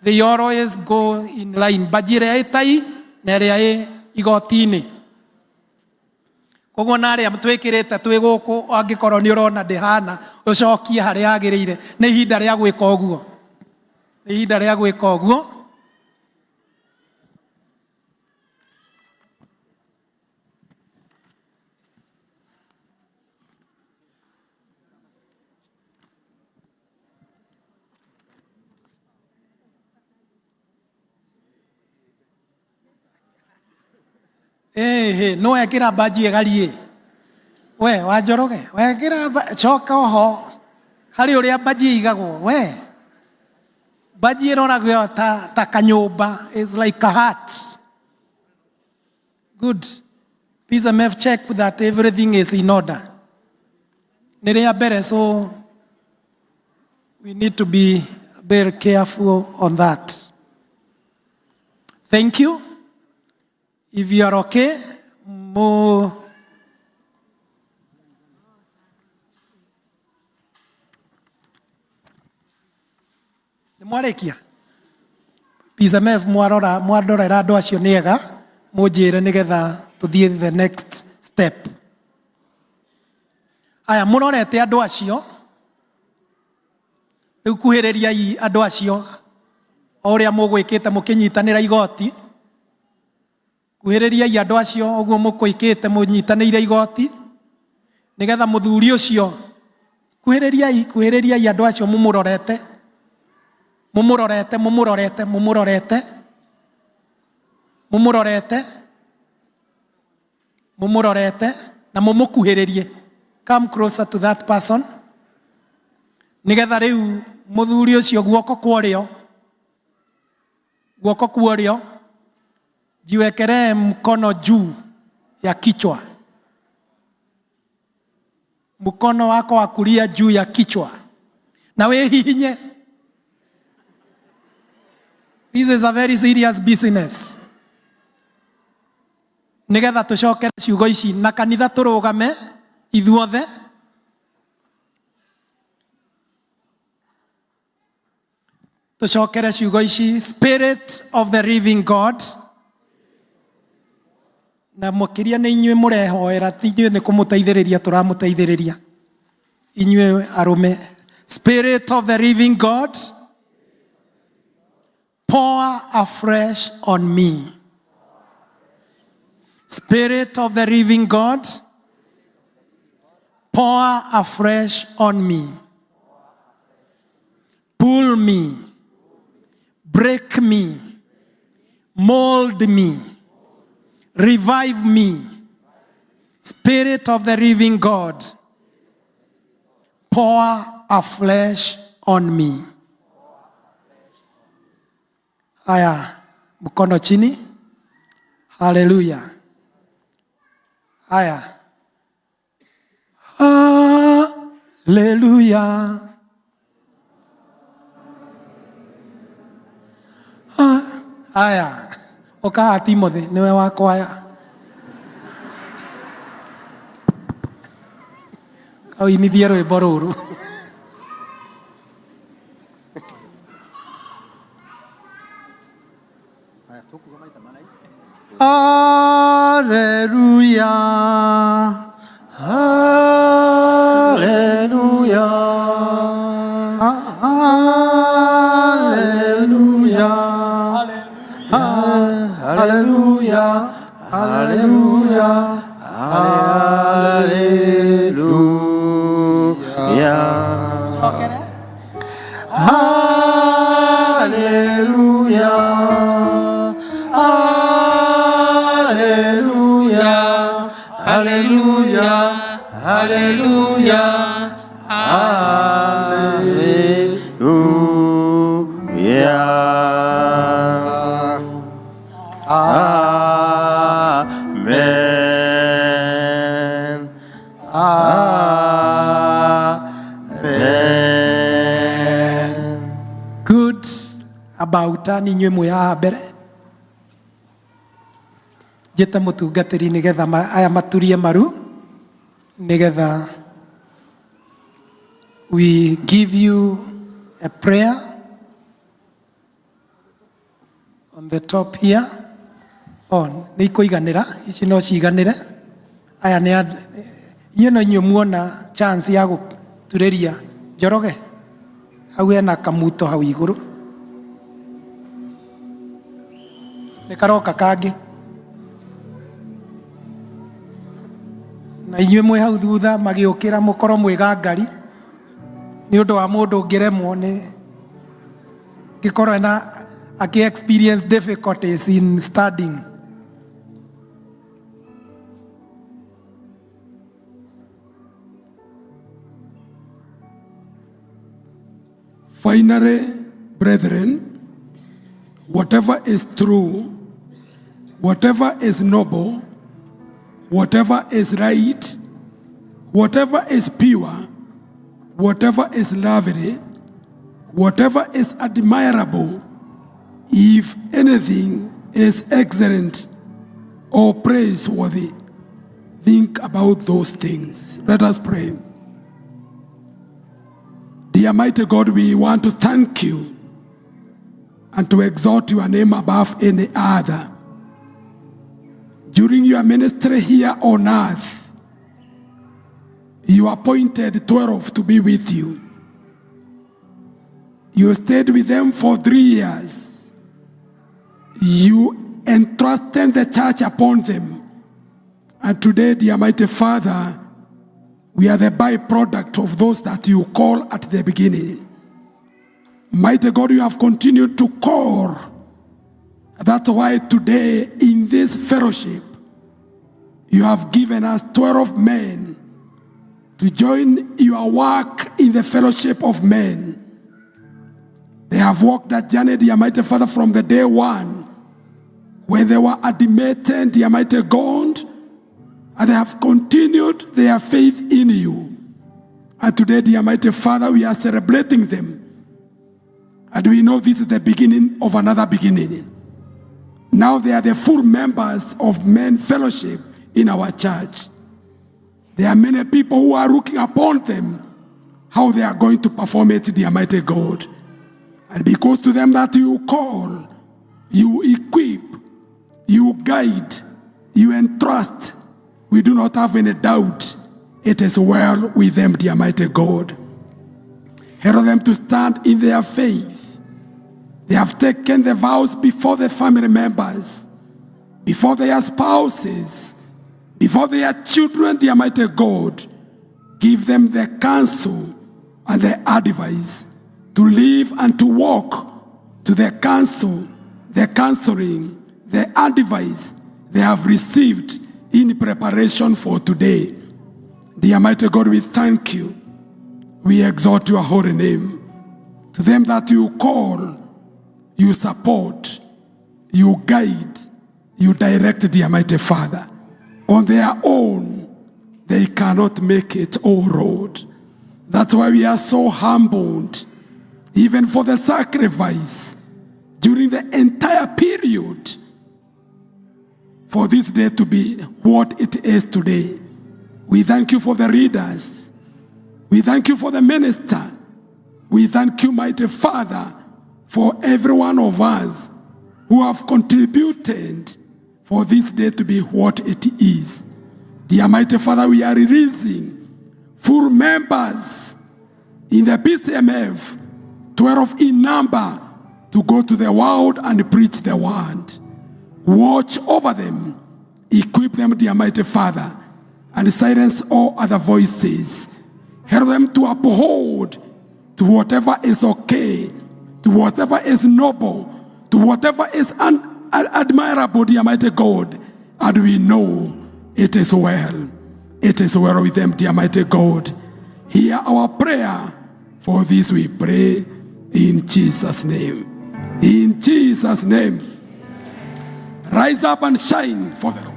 they always go in line baji ĩrĩa ĩtai na ĩrĩa ĩ igoti-inĩ koguo na arĩa twĩkĩrĩte twĩ gũkũ angĩkorwo nĩ ũrona ndĩhana ũcokie harĩa agĩrĩire nĩ ihinda rĩa gwĩka ũguo nĩ ihinda rĩa gwĩka ũguo. No ekĩra baji ĩgarie we wanjoroge wekĩra coka oho harĩ ũrĩa baji igagwo we baji ĩroragwo ta kanyũmba is like a heart. Good. PSMF check that everything is in order nĩ rĩa mbere so we need to be very careful on that. Thank you. If you are okay, nĩ mwarĩkia PSMF mwarorera andũ acio nĩ ega mũnjĩre nĩgetha tũthiĩ the next step. Aya mũrorete andũ acio rĩu kuhĩrĩriai andũ acio o ũrĩa mũgwĩkĩte mũkĩnyitanĩra igoti kuhĩrĩriai andũ acio ũguo mũkũikĩte mũnyitanĩire igoti nĩgetha mũthuri ũcio kuhĩrĩriai andũ acio mũmũrorete na mũmũkuhĩrĩrie. Come closer to that person nĩgetha rĩu Muthuri ucio guoko kwario. Guoko kwario. Jiwekere mkono juu ya kichwa. Mkono wako wa kulia juu ya kichwa. Na wehihinye. This is a very serious business. Nigetha tucokere ciugo ici na kanitha turugame ithuothe. Tucokere ciugo ici. Spirit of the living God. Na mukiria ni inyue murehoera ti inyue ni kumuteithiriria turamuteithiriria. Inyue arume. Spirit of the living God. Pour afresh on me. Spirit of the living God, pour afresh on me. Pull me, break me, mold me, revive me. Spirit of the living God, pour afresh on me. Haya, mkono chini. Hallelujah. Haya. Hallelujah. Haya. Oka Timothy, niwe wako haya. Kau ini dia rwe boruru. Hallelujah. Hallelujah. Hallelujah. Hallelujah. Hallelujah. Hallelujah. Hallelujah. Amen. Amen. Good about ni nywe muya mbere. Jeta mutungatiri nigetha aya maturie maru nigetha we give you a prayer on the top here. Ni kuiganira ici no ciiganire aya ni inyo no inyo muona chance ya guturiria Njoroge hau ena kamuto hau iguru ni karoka kangi na inyue mwe hau thutha magiukira mukoro mwigangari ni undu wa mundu ngiremwo ni ngikoro na experience difficulties in studying. Finally, brethren, whatever is true, whatever is noble, whatever is right, whatever is pure, whatever is lovely, whatever is admirable, if anything is excellent or praiseworthy, think about those things. Let us pray. Dear mighty God, we want to thank you and to exalt your name above any other. During your ministry here on earth, you appointed 12 to be with you. You stayed with them for 3 years. You entrusted the church upon them. And today, dear mighty Father, we are the byproduct of those that you call at the beginning. Mighty God, you have continued to call. That's why today in this fellowship, you have given us 12 men to join your work in the fellowship of men They have walked that journey, dear mighty Father, from the day one, when they were admitted, dear mighty God, and they have continued their faith in you. And today, dear mighty Father, we are celebrating them. And we know this is the beginning of another beginning. Now they are the full members of Men Fellowship in our church. There are many people who are looking upon them, how they are going to perform it, dear mighty God. And because to them that you call, you equip, you guide, you entrust, we do not have any doubt it is well with them, dear mighty God. Help them to stand in their faith. They have taken the vows before the family members, before their spouses, before their children, dear mighty God. Give them the counsel and the advice to live and to walk to the counsel, the counseling, the advice they have received in preparation for today. Dear mighty God, we thank you. We exalt your holy name. To them that you call, you support, you guide, you direct, dear mighty Father. On their own, they cannot make it, oh Lord. That's why we are so humbled, even for the sacrifice during the entire period, for this day to be what it is today. We thank you for the readers. We thank you for the minister. We thank you, mighty Father, for every one of us who have contributed for this day to be what it is. Dear mighty Father, we are releasing full members in the PCMF, 12 in number, to go to the world and preach the word. Watch over them, equip them, dear mighty Father, and silence all other voices. Help them to uphold to whatever is okay, to whatever is noble, to whatever is admirable, dear mighty God. And we know it is well. It is well with them, dear mighty God. Hear our prayer. For this we pray in Jesus' name. In Jesus' name. Rise up and shine for the Lord.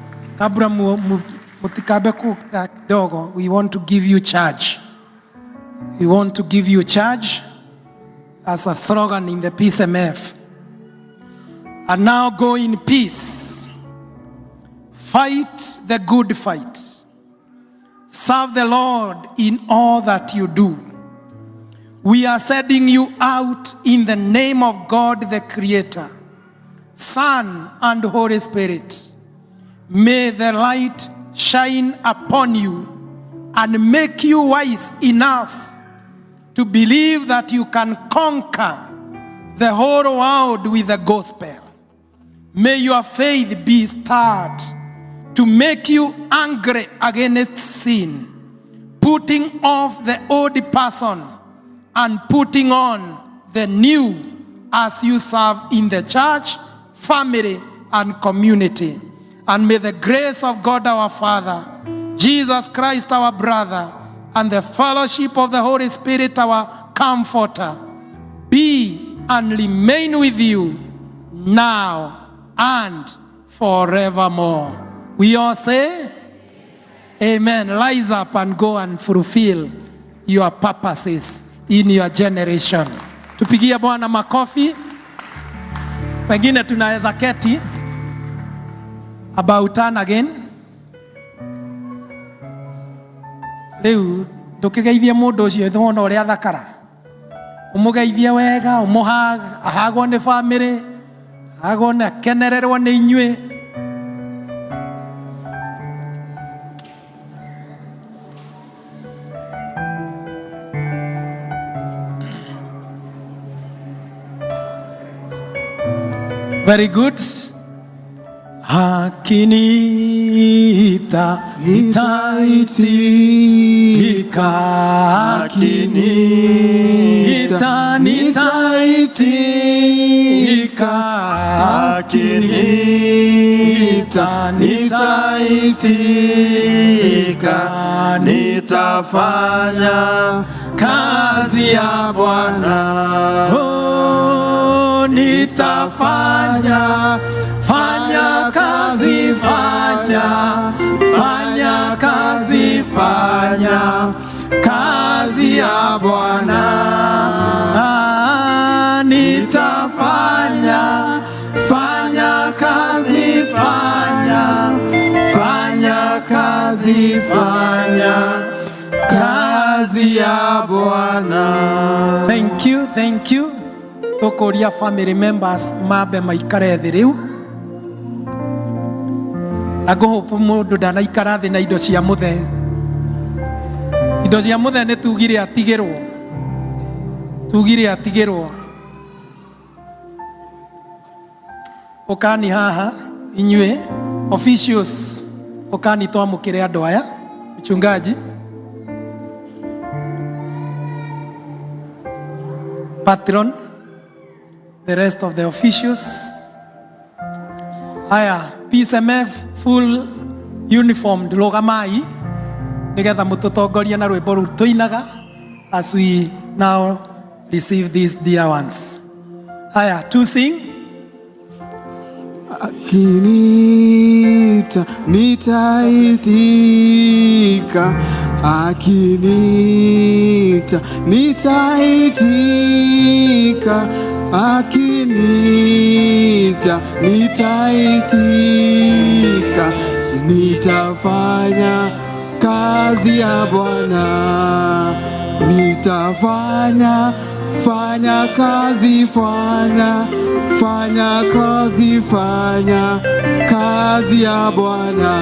We want to give you charge. We want to give you charge as a slogan in the PCMF. And now go in peace. Fight the good fight. Serve the Lord in all that you do. We are sending you out in the name of God the Creator, Son, and Holy Spirit. May the light shine upon you and make you wise enough to believe that you can conquer the whole world with the gospel. May your faith be stirred to make you angry against sin, putting off the old person and putting on the new as you serve in the church, family, and community. And may the grace of God our Father, Jesus Christ our brother, and the fellowship of the Holy Spirit our comforter be and remain with you now and forevermore. We all say, amen. Rise up and go and fulfill your purposes in your generation. Tupigie Bwana makofi. Pengine tunaweza keti. About turn again. Leo ndukigeithie mundu ucio thona uria thakara. Umugeithie wega, ahagwo ni family, ahagwo na kenererwo ni inyue. Very good. Akinita nitaitika, akinita nitaitika, akinita nitaitika, nitafanya kazi ya Bwana. Oh, nitafanya fanya kazi fanya kazi ya Bwana. Nitafanya fanya kazi kazi ya Bwana. Thank you. Tukuria family members mabe maikare thĩ rĩu. Na ngũhope mũndũ ndanaikara thĩ na indo cia mũthee. Indo cia mũthee nĩ tugire atigĩrwo. Ũkani haha inyuĩ officials, ũkani twamũkĩre andũ aya, mchungaji, patron, the rest of the officials. Aya, PSMF full uniform rugamai nigetha mututongoria na rwimbo ru tuinaga as we now receive these dear ones. Aya, to sing. Akinita nitaitika, akinita nitaitika, akinita nitaitika, nitafanya kazi ya Bwana, nitafanya kazi kazi ya Bwana,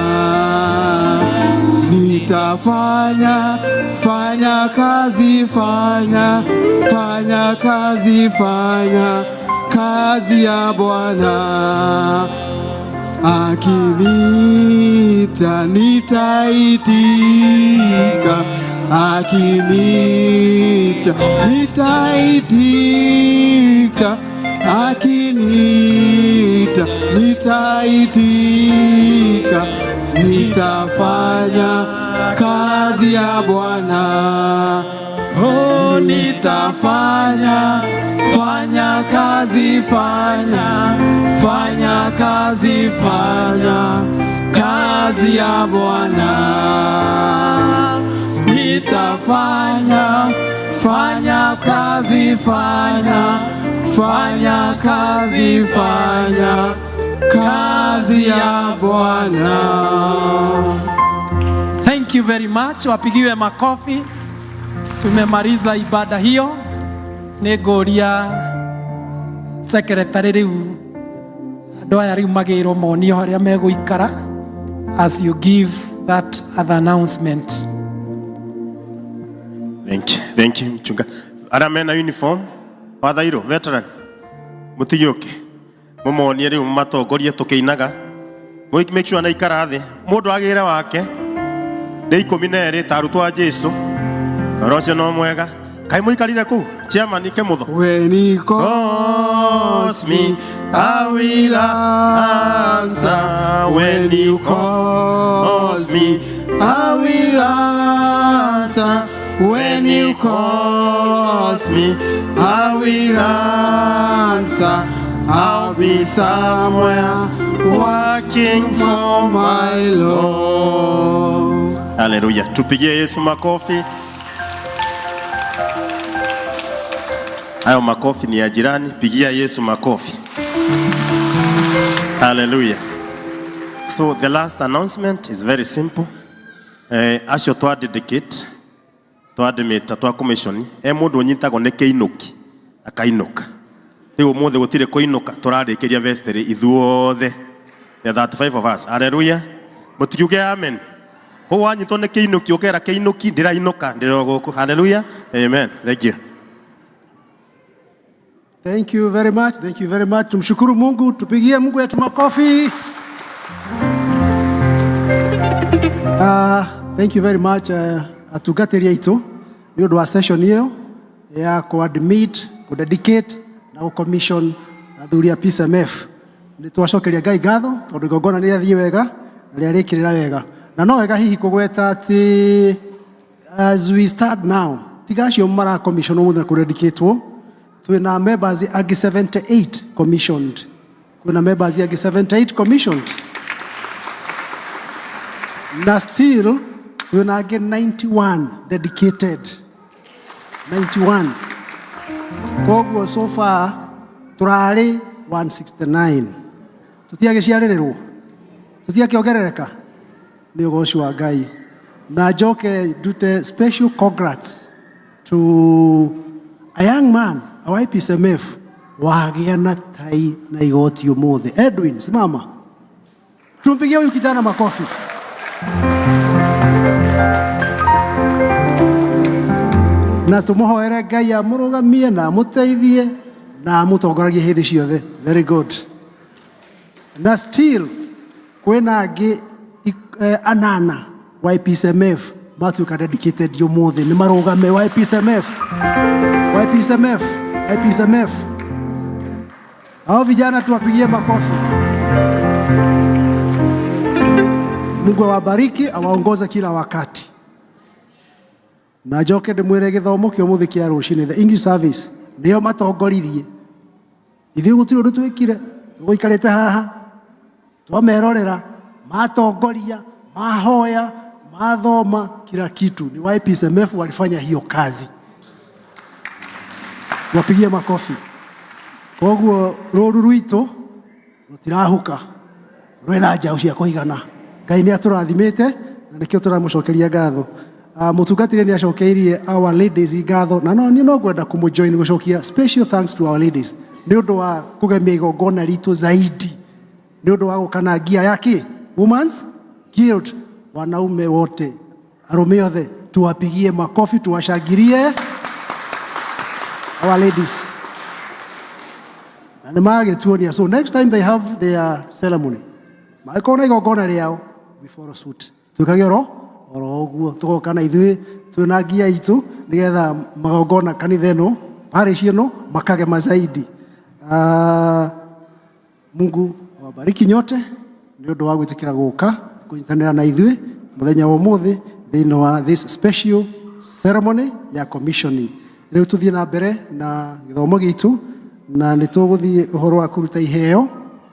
nitafanya kazi kazi ya Bwana. Akinita nitaitika, akinita nitaitika, akinita nitaitika, nitafanya kazi ya Bwana. Oh, nitafanya kazi kazi ya Bwana. Nitafanya kazi kazi ya Bwana. Thank you very much. Wapigiwe makofi. Tumemaliza ibada hiyo. Negoria secretary riu andu aya riu magirwo monio haria meguikara as you give that other announcement. Thank you mchunga. Ara mena uniform Father Iro veteran mutiyoke mumonie riu matongorie tukiinaga make sure naikara thi mundu agira wake ni 12 tarutwa Jesu rocio no mwega kai muikarire ku chairman ke mutho. When he calls me I will answer, when he calls me I will answer, when he calls me I will answer. I'll be somewhere working for my Lord. Hallelujah. Tupigie Yesu makofi. Hayo makofi ni ya jirani, pigia Yesu makofi. Hallelujah. So the last announcement is very simple. Asho twa dedicate, twa demeta, twa commission. Mundu unyitagwo ne keinuki, akainuka. Riu mothe gutire kuinuka, turarikiria vestry ithuothe. The 35 of us. Hallelujah. Mutiuge amen. Ho wanyitwo ne keinuki, ukera keinuki ndirainuka, ndiroguku. Hallelujah. Amen. Thank you. Thank you very much. Tumshukuru Mungu, tupigie Mungu yetu makofi. Thank you very much. Atugateria itu ni ndo session hiyo ya ku-admit, ku-dedicate na ku-commission athuria PSMF. Ni twacokeria Ngai ngatho tondu igongona ni athie wega na arikirira wega. Na no wega hihi kugweta ati as we start now, tigacio mara commission umuthi na ku-dedicate wo Twina members agi 78 commissioned. Kuna members agi 78 commissioned. Na still twina agi 91 dedicated. 91. Koguo so far turari 169. Tutiage ciarererwo. Tutiage ongerereka. Ni ugoci wa Ngai. Na joke dute special congrats to a young man, a YPSMF, wagia na tai na igoti umuthi. Edwin, simama. Tumpigie huyu kijana makofi. Na tumuhoere Ngai amurugamie na amuteithie na amutongoragie hindi ciothe. Very good. Na still kwena angi anana YPSMF matuika dedicated yumuthi ni marugame YPSMF. Hao vijana tuwapigie makofi. Mungu awabariki, awaongoze kila wakati. Na joke ndimwire githomo kio muthi kia rucini the English service nio matongoririe. Ithuĩ gũtirĩ ũndũ twĩkire, gũikarĩte haha twamerorera, matongoria, mahoya, mathoma, kila kitu. Ni YPSMF walifanya hiyo kazi. Wapigie makofi. Koguo rũru rwitũ rũtirahuka, rwĩna njaũ cia kũigana. Ngai nĩ atũrathimĩte na nĩkĩo tũramũcokeria ngatho. Mũtungatĩri nĩ acokeirie our ladies ngatho, na no ngwenda kũmũjoin gũcokia special thanks to our ladies nĩ ũndũ wa kũgemia igongona ritũ zaidi, nĩ ũndũ wa gũkana gia yake Women's Guild. Wanaume wote, arũme othe, tuwapigie makofi, tuwashangilie our ladies. Na nĩmagĩtuonia, so next time they have their ceremony, makona igongona rĩao, we follow suit. Twĩkage oro ũguo, tũgoka na ithuĩ twĩna ngia itũ nĩgetha magongona kanitha ĩno parish ĩno makagema zaidi. Mungu awabariki nyote nĩ ũndũ wa gwĩtĩkĩra gũka kũnyitanĩra na ithuĩ mũthenya wa ũmũthĩ thĩinĩ wa this special ceremony ya commissioning. Rĩu tũthiĩ na mbere na gĩthomo gitũ, na nĩ tũgũthiĩ ũhoro wa kũruta iheo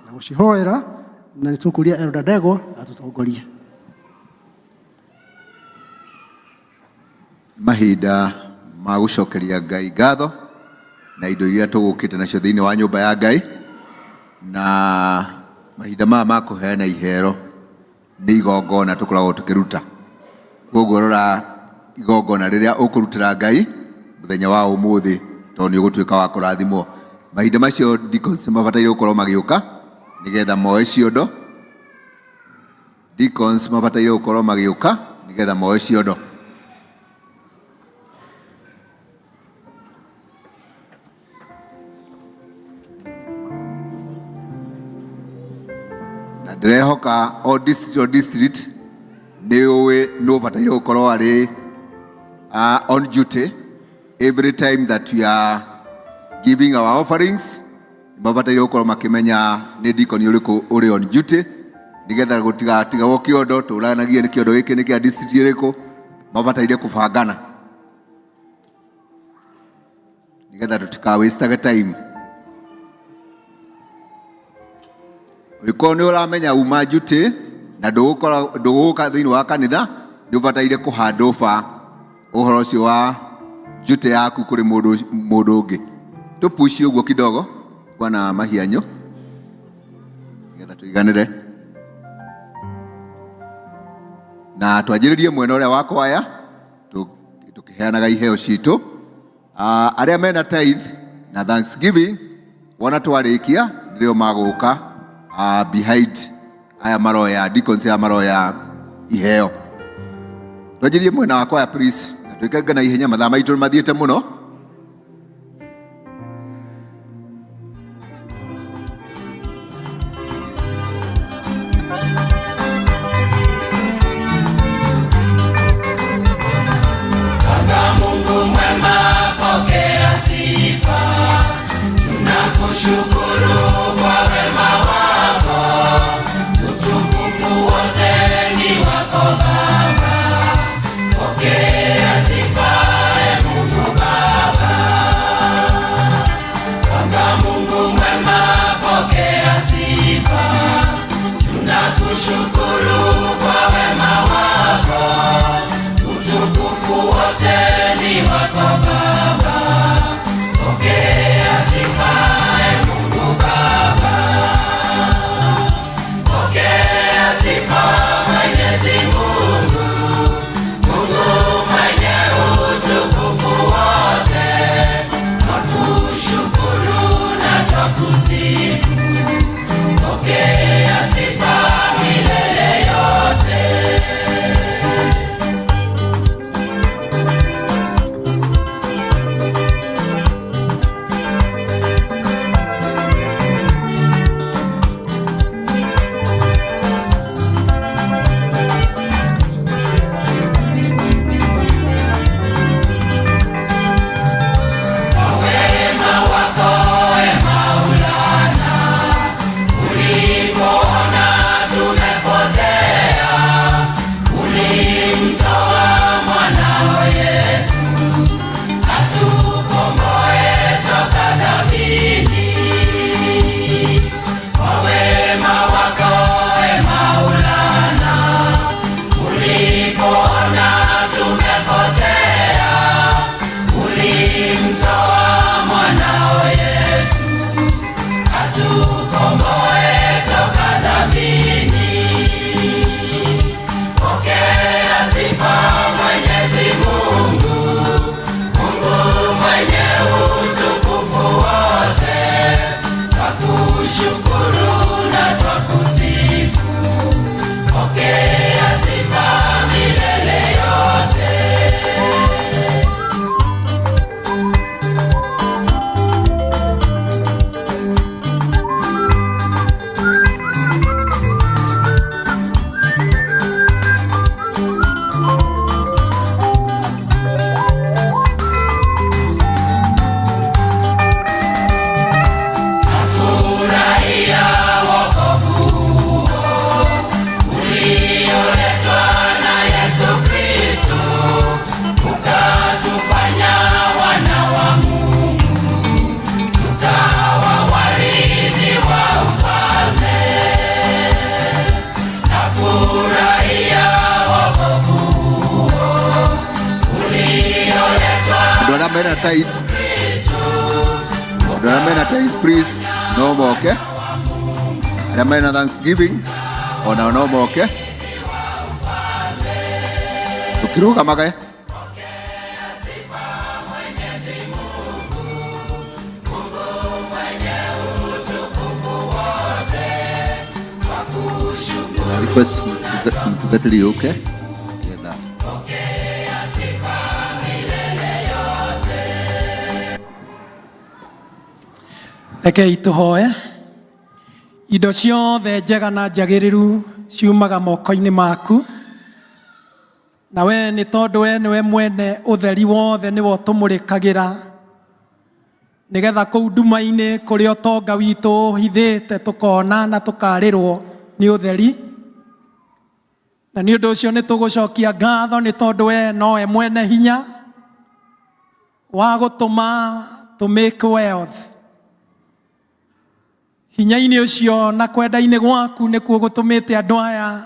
na gũcihoera, na nĩ tũkũria Elder Ndegwa atũtongorie. Mahinda ma gũcokeria Ngai ngatho na indo iria tũgũkĩte nacio thĩinĩ wa nyũmba ya Ngai, na mahinda maya ma kũheana ihero nĩ igongona tũkoragwo tũkĩruta. Koguo rora igongona rĩrĩa ũkũrutĩra Ngai mũthenya wa ũmũthĩ, tondũ nĩ ũgũtuĩka wa kũrathimwo. Mahinda macio deacons mabataire gũkorwo magĩũka nĩgetha moe ciondo. Deacons mabataire gũkorwo magĩũka nĩgetha moe ciondo. Ndĩrehoka o district no bataire gũkorwo arĩ on duty every time that we are giving our offerings. Mabataire gũkorwo makĩmenya nĩ deacon ũrĩkũ ũrĩ on duty nĩgetha gũtigatigwo kĩondo tũranagie nĩ kĩondo gĩkĩ nĩ kĩa district ĩrĩkũ. Mabataire kũbangana nĩgetha tũtikawaste time. Wĩko nĩ ũramenya uma duty na ndũgũka thĩinĩ wa kanitha, nĩ ũbataire kũhand over ũhoro ũcio wa duty yaku kũrĩ mũndũ ũngĩ. Tũpushi ũguo kidogo kwa na mahianyo nĩgetha tũiganĩre na twanjĩrĩrie mwena ũrĩa wa kwaya tũkĩheanaga iheo citũ. Arĩa mena tithe na thanksgiving wona twarĩkia nĩrĩo magũka behind aya maroya deacons ya maroya iheo. Twanjĩrĩrie mwena wa kwaya please, na twĩkanga na ihenya, mathaa maitũ mathiĩte mũno. Mungu mwema, pokea sifa, tunakushukuru kwa wema wako, utukufu wote ni wako Baba, pokea sifa, Mungu Baba. mena tithe. Andũ arĩa mena tithe please no moke. Arĩa mena Thanksgiving ona no moke. Tukirũgamaga request mtungatĩri okay. Rekei tũhoe. Indo ciothe njega na njagĩrĩru ciumaga moko-inĩ maku. Na we nĩ tondũ we nĩwe mwene ũtheri wothe nĩwe ũtũmũrĩkagĩra. Nĩgetha kũu nduma-inĩ kũrĩa ũtonga witũ ũhithĩte tũkona na tũkarĩrwo nĩ ũtheri. Na nĩ ũndũ ũcio nĩ tũgũcokia ngatho nĩ tondũ we nowe mwene hinya wa gũtũma to make wealth. Hinya-inĩ ũcio na kwenda-inĩ gwaku nĩkuo gũtũmĩte andũ aya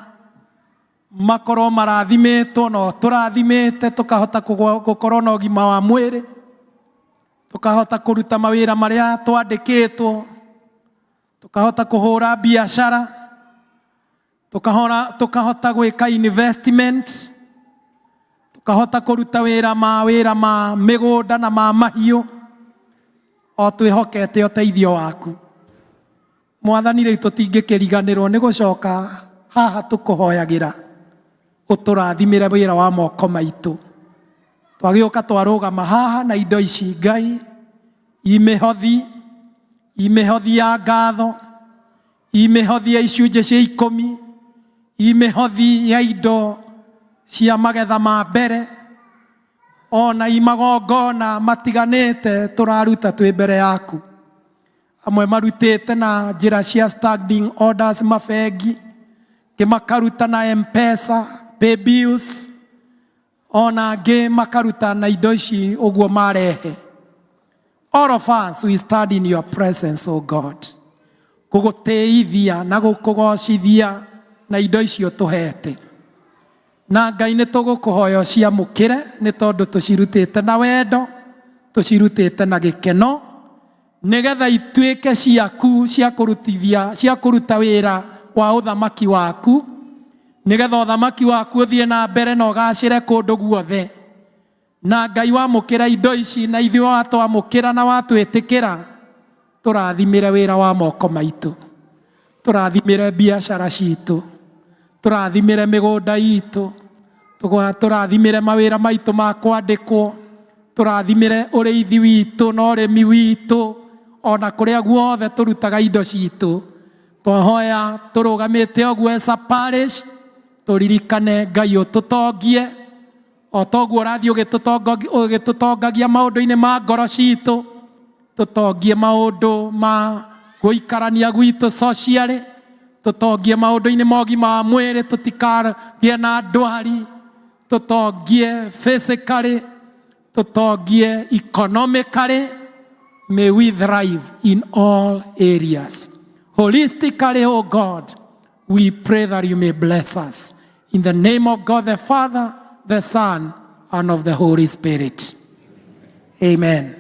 makorwo marathimĩtwo no tũrathimĩte tũkahota gũkorwo na ũgima wa mwĩrĩ, tũkahota kũruta mawĩra marĩa twandĩkĩtwo, tũkahota kũhũra biacara, tũkahota gwĩka investment, tũkahota kũruta wĩra ma mĩgũnda na ma mahiũ o twĩhokete ũteithio waku. Mwathani rĩu tũtingĩkĩriganĩrwo nĩ gũcoka haha tũkũhoyagĩra ũtũrathimĩre wĩra wa moko maitũ. Twagĩũka twarũgama haha na indo ici Ngai imĩhothi ya ngatho, imĩhothi ya icunjĩ cia 10, imĩhothi ya indo cia magetha ma mbere, ona imagongona matiganĩte tũraruta twĩ mbere yaku. Amwe marutĩte na njĩra cia standing orders mabengi, makaruta na M-Pesa, pay bills, ona angĩ makaruta na indo ici ũguo marehe. All of us we stand in your presence, O God, kũgũtĩithia na gũkũgocithia na indo icio tũhete. Na Ngai nĩ tũgũkũhoya ũciamũkĩre nĩ tondũ tũcirutĩte na wendo, tũcirutĩte na gĩkeno, nĩgetha ituĩke ciaku cia kũruta wĩra wa ũthamaki waku, nĩgetha ũthamaki waku ũthiĩ na mbere na ũgacĩre kũndũ guothe. Na Ngai wamũkĩra indo ici na ithuĩ watwamũkĩra na watwĩtĩkĩra, tũrathimĩre wĩra wa moko maitũ, tũrathimĩre biacara citũ, tũrathimĩre mĩgũnda itũ, tũrathimĩre mawĩra maitũ ma kwandĩkwo, tũrathimĩre ũrĩithi witũ na ũrĩmi witũ, ona kũrĩa guothe tũrutaga indo citũ. Twahoya tũrũgamĩte ũguo as a parish, tũririkane Ngai ũtũtongie o toguo ũrathiĩ ũgĩtũtongagia maũndũ-inĩ ma ngoro citũ, tũtongie maũndũ ma gũikarania gwitũ socially, tũtongie maũndũ-inĩ ma ũgima wa mwĩrĩ, tũtikagĩe na ndwari, tũtongie physically, tũtongie economically. May we thrive in all areas. Holistically, O God, we pray that you may bless us. In the name of God the Father, the Son, and of the Holy Spirit. Amen.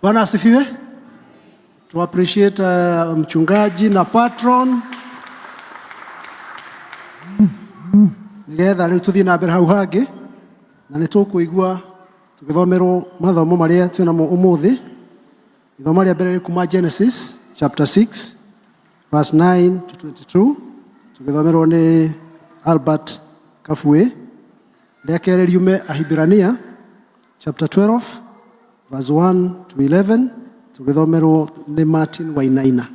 Bwana asifiwe. To appreciate mchungaji na patron. Nĩgetha rĩu tũthiĩ na mbere hau hangĩ na nĩ tũkũigua tũgĩthomerwo mathomo marĩa twĩ namo ũmũthĩ. Ithomo rĩa mbere kuma Genesis chapter 6 verse 9 to 22, tũgĩthomerwo nĩ Albert Kafue. Rĩa kerĩ riume Ahibirania chapter 12 verse 1 to 11, tũgĩthomerwo nĩ Martin Wainaina.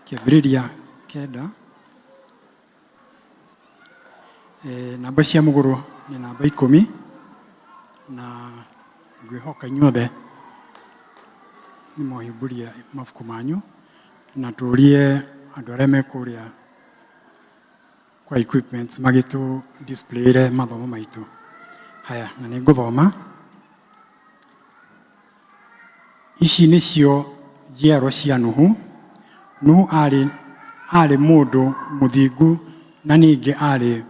Kĩambĩrĩria kenda, namba cia mũgũrũ nĩ namba 10, na ngwĩhoka inyuothe nĩ mũhĩmbũria mabuku manyu na turie andu aria me kuria kwa equipments magitu displayre mathomo maitu. Haya, na nĩ ngũthoma. Ici nĩcio njiarwa cia Nuhu. Nuhu arĩ mũndũ mũthingu na ningĩ arĩ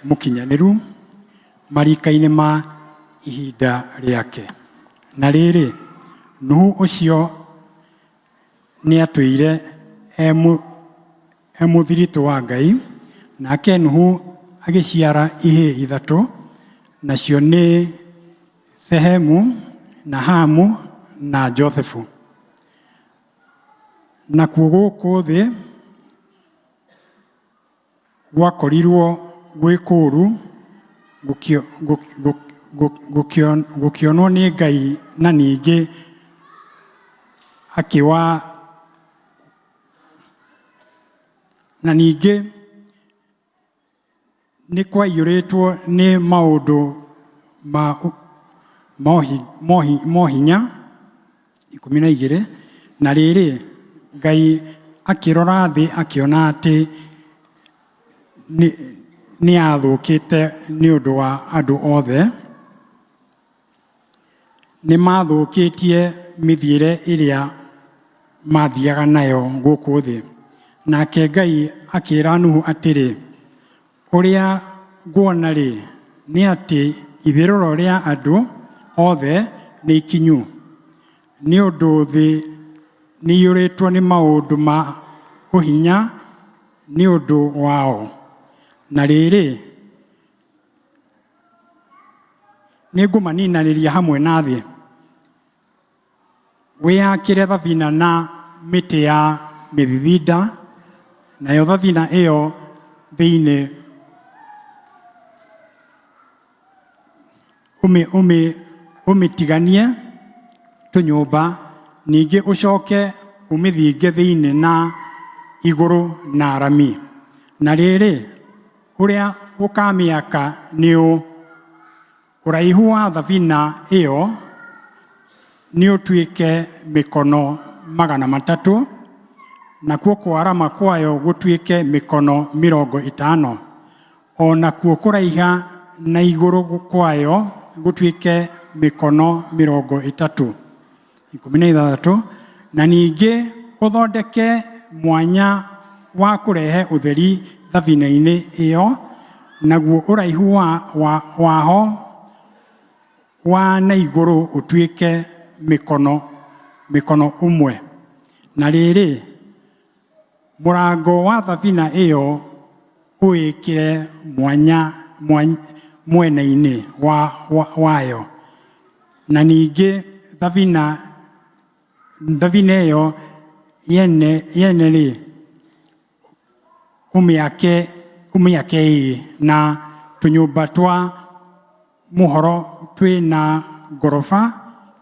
mũkinyanĩru marika-inĩ ma ihinda rĩake. Na rĩrĩ, Nuhu ũcio nĩ atũire mũthiritũ wa Ngai, nake Nuhu agĩciara ihĩĩ ithatũ, nacio nĩ Sehemu na Hamu na Josephu. Nakuo gũkũ thĩ gwakorirwo gwĩ kũũru gũkĩonwo nĩ Ngai, na ningĩ na ningĩ nĩ kwaiyũrĩtwo nĩ maũndũ ma hinya 12. Na rĩrĩ, Ngai akĩrora thĩ akĩona atĩ nĩ athũkĩte nĩ ũndũ wa andũ othe, nĩ mathũkĩtie mĩthiĩre ĩrĩa mathiaga nayo gũkũ thĩ. Nake Ngai akĩra Nuhu atĩrĩ, ũrĩa nguona-rĩ, nĩ atĩ ithirĩro rĩa andũ othe nĩ ikinyu, nĩ ũndũ thĩ nĩ iyũrĩtwo nĩ maũndũ ma ũhinya nĩ ũndũ wao. Na rĩrĩ, nĩ ngũmaninanĩria hamwe na thĩ, wĩyakĩre thabina na mĩtĩ ya mĩthithinda, nayo thabina ĩyo thĩinĩ ũmĩtiganie tũnyũmba, ningĩ ũcoke ũmĩthinge thĩinĩ na igũrũ na rami. Na rĩrĩ, ũrĩa ũkamĩaka nĩ ũraihu wa thabina ĩyo nĩ ũtuĩke mĩkono 300, nakuo kwarama kwayo gũtuĩke mĩkono 50, o nakuo kũraiha na igũrũ kwayo gũtuĩke mĩkono 36. Na ningĩ ũthondeke mwanya wa kũrehe ũtheri thabina-inĩ ĩyo, naguo ũraihu waho wa na igũrũ ũtuĩke mĩkono 1. Na rĩrĩ, mũrango wa thabina ĩyo ũwĩkĩre mwena-inĩ wayo. Na ningĩ thabina ĩyo yene-rĩ, ũmĩake na tũnyũmba twa mũhoro twĩ na ngoroba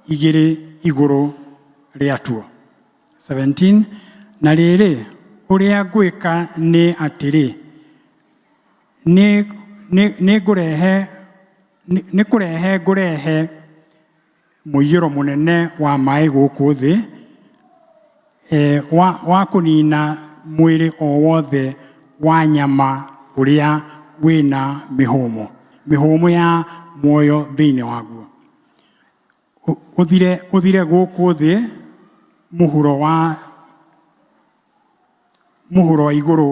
2 igũrũ rĩatuo. 17. Na rĩrĩ, ũrĩa ngwĩka nĩ atĩrĩ, ngũrehe mũiyũro mũnene wa maĩ gũkũ thĩ, wa kũnina mwĩrĩ o wothe wa nyama ũrĩa wĩna mĩhũmũ ya muoyo thĩinĩ waguo. Ũthire gũkũ thĩ mũhuro wa igũrũ,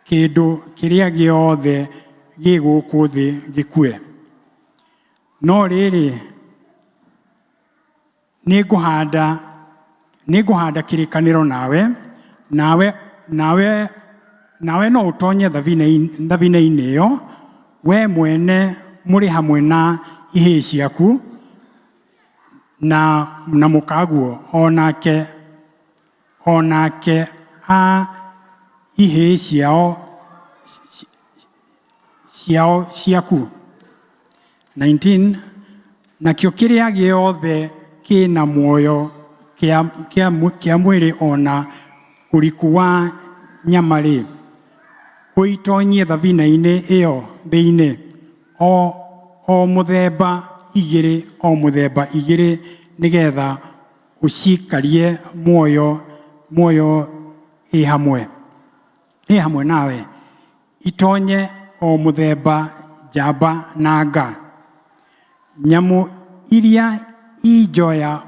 kĩndũ kĩrĩa gĩothe gĩ gũkũ thĩ gĩkue. No rĩrĩ, nĩ ngũhanda kĩrĩkanĩro nawe no ũtonye thabina-inĩ ĩyo, we mwene mũrĩ hamwe na ihĩĩ ciaku na mũkaguo, onake ihĩĩ ciaku. 19. Nakĩo kĩrĩa gĩothe kĩna muoyo kĩa mwĩrĩ ona ũriku wa nyama-rĩ, ũitonyie thabina-inĩ ĩyo thĩinĩ, o mũthemba 2 nĩgetha ũcikarie muoyo muoyo i hamwe nawe itonye o muthemba njamba na nga nyamu iria ijoya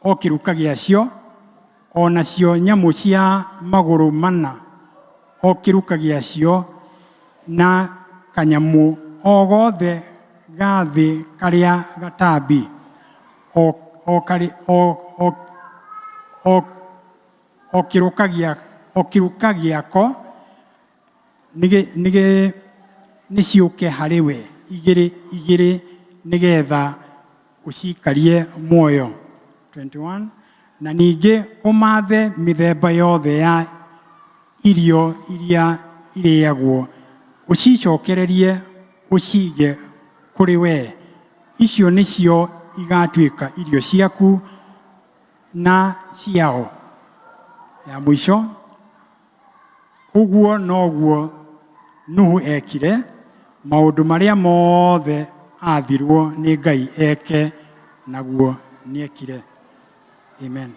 o kiruka giacio onacio nyamu cia maguru mana o kiruka giacio na kanyamu o gothe gathi karia gatambi o kiruka giako nĩ ciũke harĩ we igĩrĩ nĩgetha ũcikarie muoyo. 21 na ningĩ ũmathe mĩthemba yothe ya irio iria irĩagwo ũcicokererie ũcige kũrĩ we, icio nĩcio igatuĩka irio ciaku na ciao. Ya mũico, ũguo noguo Nuhu ekire maũndũ marĩa mothe athirwo nĩ Ngai eke naguo nĩekire. Amen.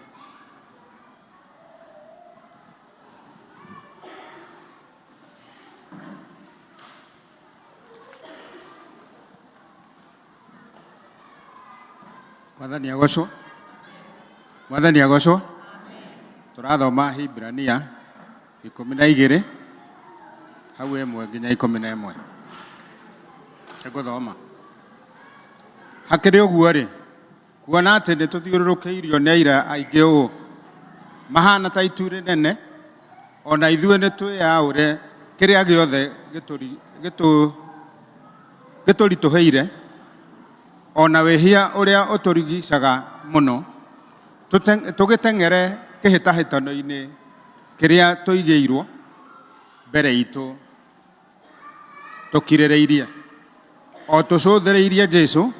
Mwathani agocwo. Mwathani agocwo. Tũrathoma Hibrania 12 hau 1 nginya 11. Tũgũthoma. Hakĩrĩ ũguo rĩ, kuona atĩ nĩ tũthiũrũrũkĩirio nĩ aira aingĩ ũũ mahana ta itu rĩnene, ona ithuĩ nĩ twĩyaũre kĩrĩa gĩothe gĩtũritũhĩire, ona wĩhia ũrĩa ũtũrigicaga mũno, tũgĩteng'ere kĩhĩtahĩtano-inĩ kĩrĩa tũigĩirwo mbere itũ tũkirĩrĩirie, o tũcũthĩrĩirie Jesũ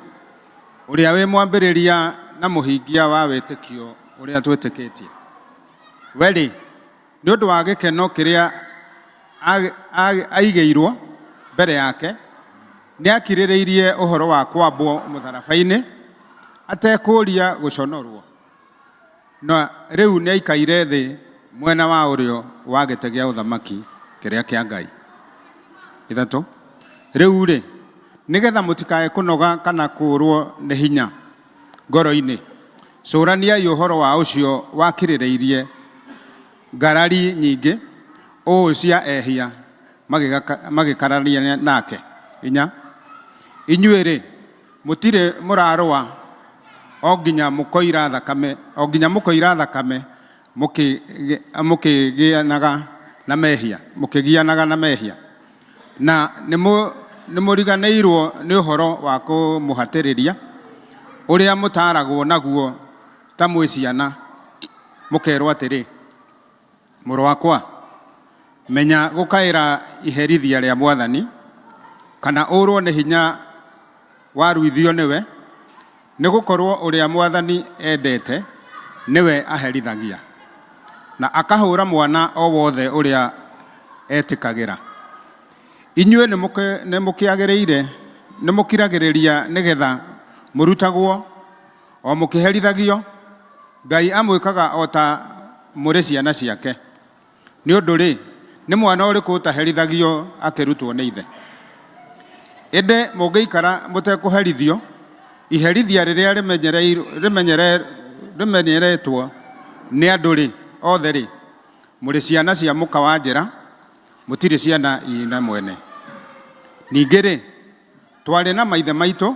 ũrĩa wĩ mwambĩrĩria na mũhingia wa wĩtĩkio ũrĩa twĩtĩkĩtie. We rĩ, nĩ ũndũ wa gĩkeno kĩrĩa aigĩirwo mbere yake, nĩ akirĩrĩirie ũhoro wa kwambwo mũtharaba-inĩ atekũũria gũconorwo. Na rĩu nĩ aikaire thĩ mwena wa ũrĩo wa gĩtĩ gĩa ũthamaki kĩrĩa kĩa Ngai. 3. Rĩu rĩ, nĩgetha mũtikae kũnoga kana kũũrwo nĩ hinya ngoro-inĩ, cũraniai ũhoro wa ũcio wakirĩrĩirie ngarari nyingĩ ũũ cia ehia magĩkararania nake. 4. Inyuĩ rĩ, mũtirĩ mũrarũa o nginya mũkoira thakame mũkĩgianaga na mehia, na nĩ mũriganĩirwo nĩ ũhoro wa kũmũhatĩrĩria ũrĩa mũtaragwo naguo ta mwĩ ciana, mũkerwo atĩrĩ, mũrũ wakwa, menya gũkaĩra iherithia rĩa Mwathani, kana ũrwo nĩ hinya waruithio nĩwe, nĩ gũkorwo ũrĩa Mwathani endete nĩwe aherithagia, na akahũra mwana o wothe ũrĩa etĩkagĩra. Inyuĩ nĩ mũkiragĩrĩria nĩgetha mũrutagwo o mũkĩherithagio, Ngai amwĩkaga o ta mũrĩ ciana ciake. Nĩ ũndũ rĩ, nĩ mwana ũrĩkũ ũtaherithagio akĩrutwo nĩ ithe? Ĩndĩ mũngĩikara mũtekũherithio, iherithia rĩrĩa rĩmenyeretwo nĩ andũ rĩ, othe rĩ, mũrĩ ciana cia mũka wa njĩra, mũtirĩ ciana ina mwene. Ningĩ rĩ, twarĩ na maithe maitũ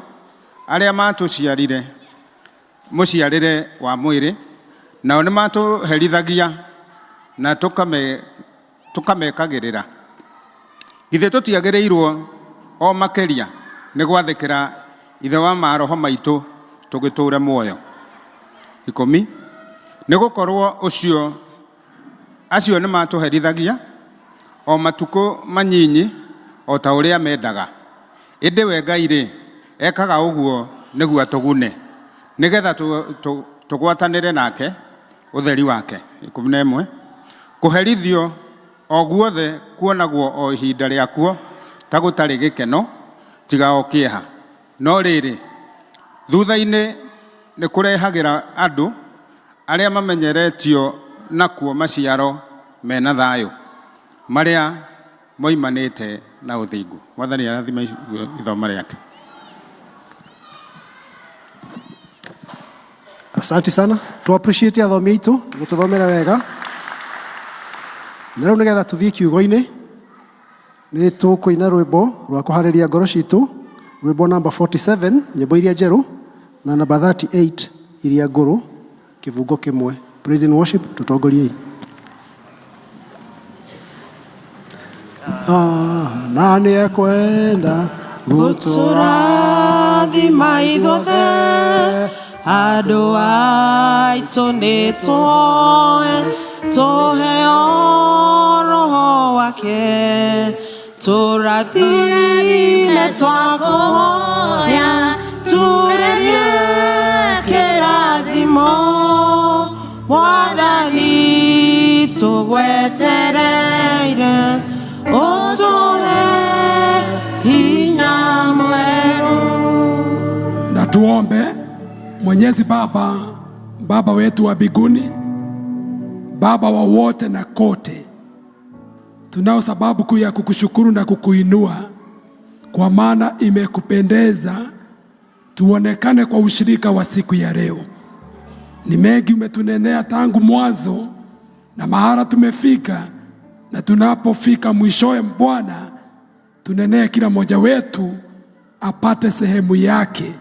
arĩa matũciarire mũciarĩre wa mwĩrĩ, nao nĩ matũherithagia na tũkamekagĩrĩra. Ithe tũtiagĩrĩirwo o makĩria nĩ gwathĩkĩra ithe wa maroho maitũ tũgĩtũũre muoyo. 10. Nĩ gũkorwo acio nĩ matũherithagia o matukũ manyinyi o ta ũrĩa mendaga. Ĩndĩ we Ngai rĩ, ekaga ũguo nĩguo atũgune, nĩgetha tũgwatanĩre nake ũtheri wake. 11. Kũherithio o guothe kuonagwo o ihinda rĩakuo ta gũtarĩ gĩkeno tiga o kĩeha, no rĩrĩ thutha-inĩ nĩ kũrehagĩra andũ aria mamenyeretio nakuo maciaro mena thayo maria moimanite na uthingu. Mwathani arathima ithomo riake. Asante sana. Tu appreciate athomi aitu gututhomera wega. Na riu nigetha tuthie kiugo-ini ni tukuina rwimbo rwa kuhariria ngoro citu, rwimbo number 47 nyimbo iria njeru na number 38 iria nguru kivungo kimwe. Praise and worship tutongoriei. Nani ekwenda guturathima ithuothe andu aitu ni tuoe tuheo roho wake turathime twakuhoya turerie kirathimo Mwathani tugwetereire utuhe hinya mweru. Na tuombe. Mwenyezi Baba wetu wa mbinguni, Baba wa wote na kote, tunao sababu kuu ya kukushukuru na kukuinua, kwa maana imekupendeza tuonekane kwa ushirika wa siku ya leo. Ni mengi umetunenea tangu mwanzo na mahali tumefika, na tunapofika mwishowe Bwana, tunenee kila mmoja wetu apate sehemu yake.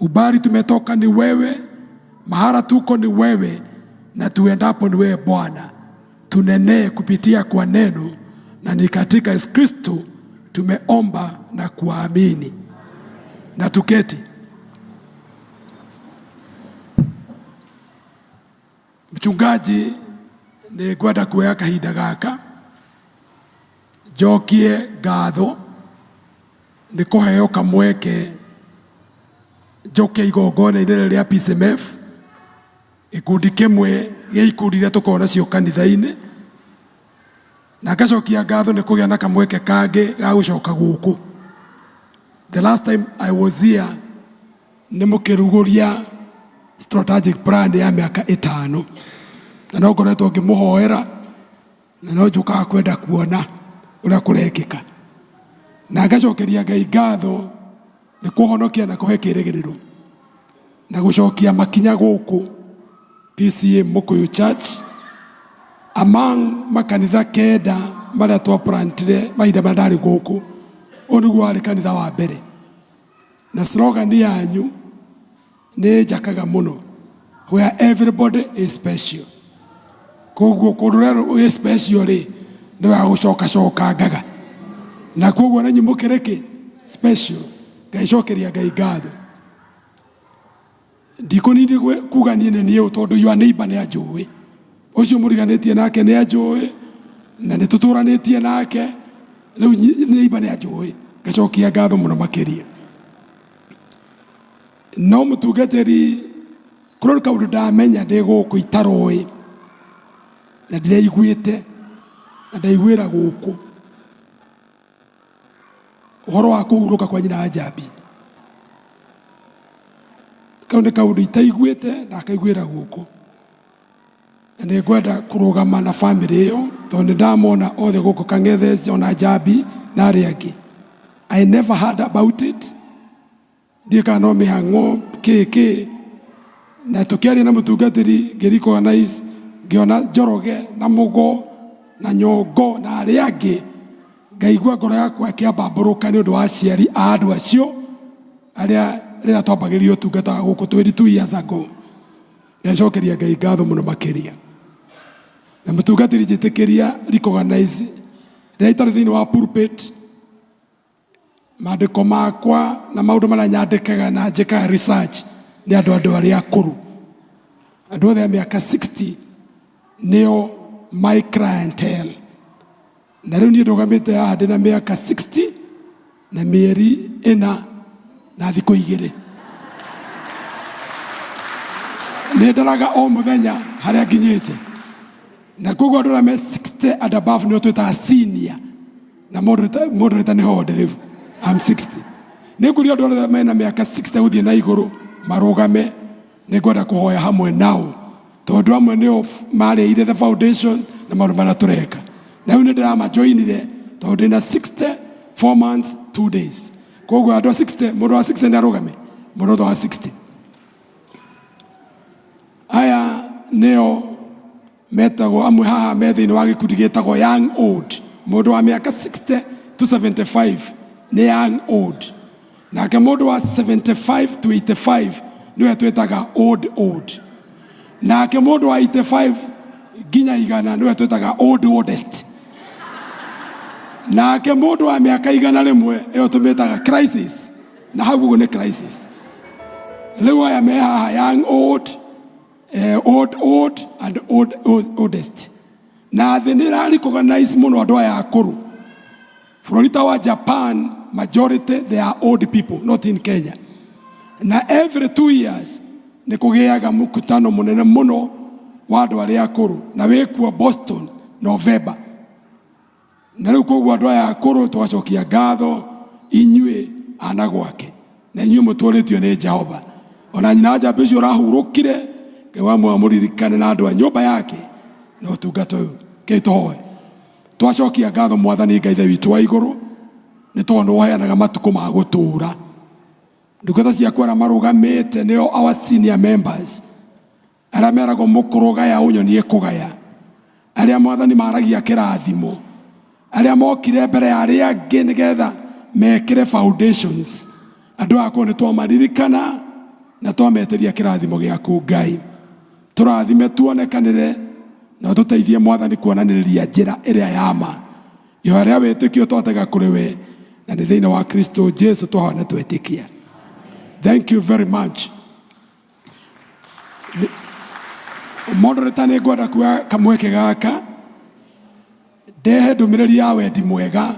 Ubari tumetoka ni wewe, mahali tuko ni wewe, na tuendapo ni wewe Bwana. Tunenee kupitia kwa neno, na ni katika Yesu Kristo tumeomba na kuamini. Na tuketi. Mchungaji ni kwenda kuoya kahinda gaka njokie ngatho ni kuheo kamweke njoke igongona-inĩ rĩa PCMF, ikundi kimwe gĩa ikundi iria tukoragwo nacio kanitha-inĩ, na ngacokia ngatho ni kũgĩa na kamweke kangĩ ga gũcoka gũkũ. The last time I was here nĩ mũkĩrugũria strategic plan ya miaka 5, na no ngoretwo ngĩmũhoera na no njukaga kwenda kuona ũrĩa kũrekĩka, na ngacokeria Ngai ngatho nĩ kũhonokia na kũhe kĩĩrĩgĩrĩro na gũcokia makinya gũkũ PCA Mukuyu Church among makanitha 9 marĩa twaplantire mahinda marĩa ndarĩ gũkũ. Ũyũ nĩguo warĩ kanitha wa mbere, na slogan yanyu nĩ njakaga mũno, where everybody is special. Koguo kũndũ rũrĩa special rĩ nĩ wa gũcokacokangaga, na koguo na nyuĩ mũkĩrĩ special. Ngaicokeria Ngai ngatho. Ndikunindi kuga niĩ nĩ niĩ tondũ your neighbor nĩ anjũĩ, ũcio mũriganĩtie nake nĩ anjũĩ, na nĩ tũtũranĩtie nake, rĩu neighbor nĩ anjũĩ. Ngacokia ngatho mũno makĩria. No mũtungatĩri kũrĩ kaũndũ ndamenya ndĩ gũkũ itaroĩ na ndĩraiguĩte na ndaiguĩra gũkũ, ũhoro wa kũhurũka kwa nyina wa Njambi. Kau nĩ kaũndũ itaiguĩte na akaiguĩra gũkũ, na nĩ ngwenda kũrũgama na famĩlĩ ĩyo tondũ nĩ ndamona othe gũkũ, Kang'ethe, ona Njambi na arĩa angĩ. I never heard about it. Ndiĩ kana no mĩhang'o kĩkĩ, na tũkĩaria na mũtungatĩri ngĩrecognize, ngĩona Njoroge na Mũgo na Nyongo na arĩa angĩ, ngaigua ngoro yakwa ĩkĩambambũrũka nĩ ũndũ wa aciari a andũ acio arĩa rĩrĩa twambagĩrĩria ũtungata wa gũkũ 22 years ago. Ngacokeria Ngai ngatho mũno makĩria. Na mũtungatĩri njĩtĩkĩria recognize rĩrĩa itarĩ thĩinĩ wa pulpit, maandĩko makwa na maũndũ marĩa nyandĩkaga na njĩkaga research nĩ andũ arĩa akũrũ. Andũ othe a mĩaka 60 nĩo my clientele. Na rĩu niĩ ndũgamĩte haha ndĩ na mĩaka 60 na mĩeri 4 na thikũ 2. Nĩ ndaraga o mũthenya harĩa nginyĩte, na koguo andũ arĩa me 60 and above nĩo twĩtaga senior, na moderate nĩ honde rĩu. I'm 60. Nĩ ngũria andũ arĩa mena mĩaka 60 gũthiĩ na igũrũ marũgame. Nĩ ngwenda kũhoya hamwe nao tondu amwe nio mareire the foundation na maundu maria tureka na riu nindiraamajoinire tondu ndina 64 months 2 days koguo andu 60 mundu wa 60 ndarugame mundu wa 60 aya nio metagwo amwe haha methiini wa gikundi gitagwo young old mundu wa miaka 60 to 75 ni young old nake mundu wa 75 to 85 niwe twitaga old nake mundu wa 85 ginya igana niwe twitaga oldest nake mundu wa miaka igana rimwe iyo tumitaga crisis na hau ni crisis riu aya me haha young old and oldest na thĩ nĩ ĩra-recognize mũno andũ aya akũrũ. Bũrũri ta wa Japan, majority they are old people, not in Kenya. Na every 2 years nĩ kũgĩaga mũkutano mũnene mũno wa andũ arĩa akũrũ na wĩkuo Boston November. Na rĩu koguo andũ aya akũrũ twacokia ngatho inyuĩ ana gwake na inyuĩ mũtũrĩtio nĩ Jehova. Ona nyina wa njamba ũcio ũrahurũkire mũririkane na andũ a nyũmba yake na ũtungata ũyũ. Kei tũhoe. Twacokia ngatho Mwathani Ngai Ithe witũ wa igũrũ nĩ tondũ nĩ ũheanaga matukũ ma gũtũũra. Ndungata ciaku arĩa marũgamĩte nĩo our senior members arĩa meragwo mũkũrũ gaya ũnyonie kũgaya, arĩa Mwathani maragia kĩrathimo, arĩa mokire mbere ya arĩa angĩ nĩgetha mekĩre foundations. Andũ akwa nĩ twamaririkana na twameteria kĩrathimo gĩaku Ngai. Tũrathime tuonekanĩre na tũteithie Mwathani kuonanĩrĩria njĩra ĩrĩa ya ma. Ihoya rĩa wĩtĩkio twatega kũrĩ we na nĩ thĩinĩ wa Kristo Jesu twahoya na twĩtĩkia. Thank you very much. Moderator nĩ ngwenda kuoya kamweke gaka ndehe ndũmĩrĩri ya wendi mwega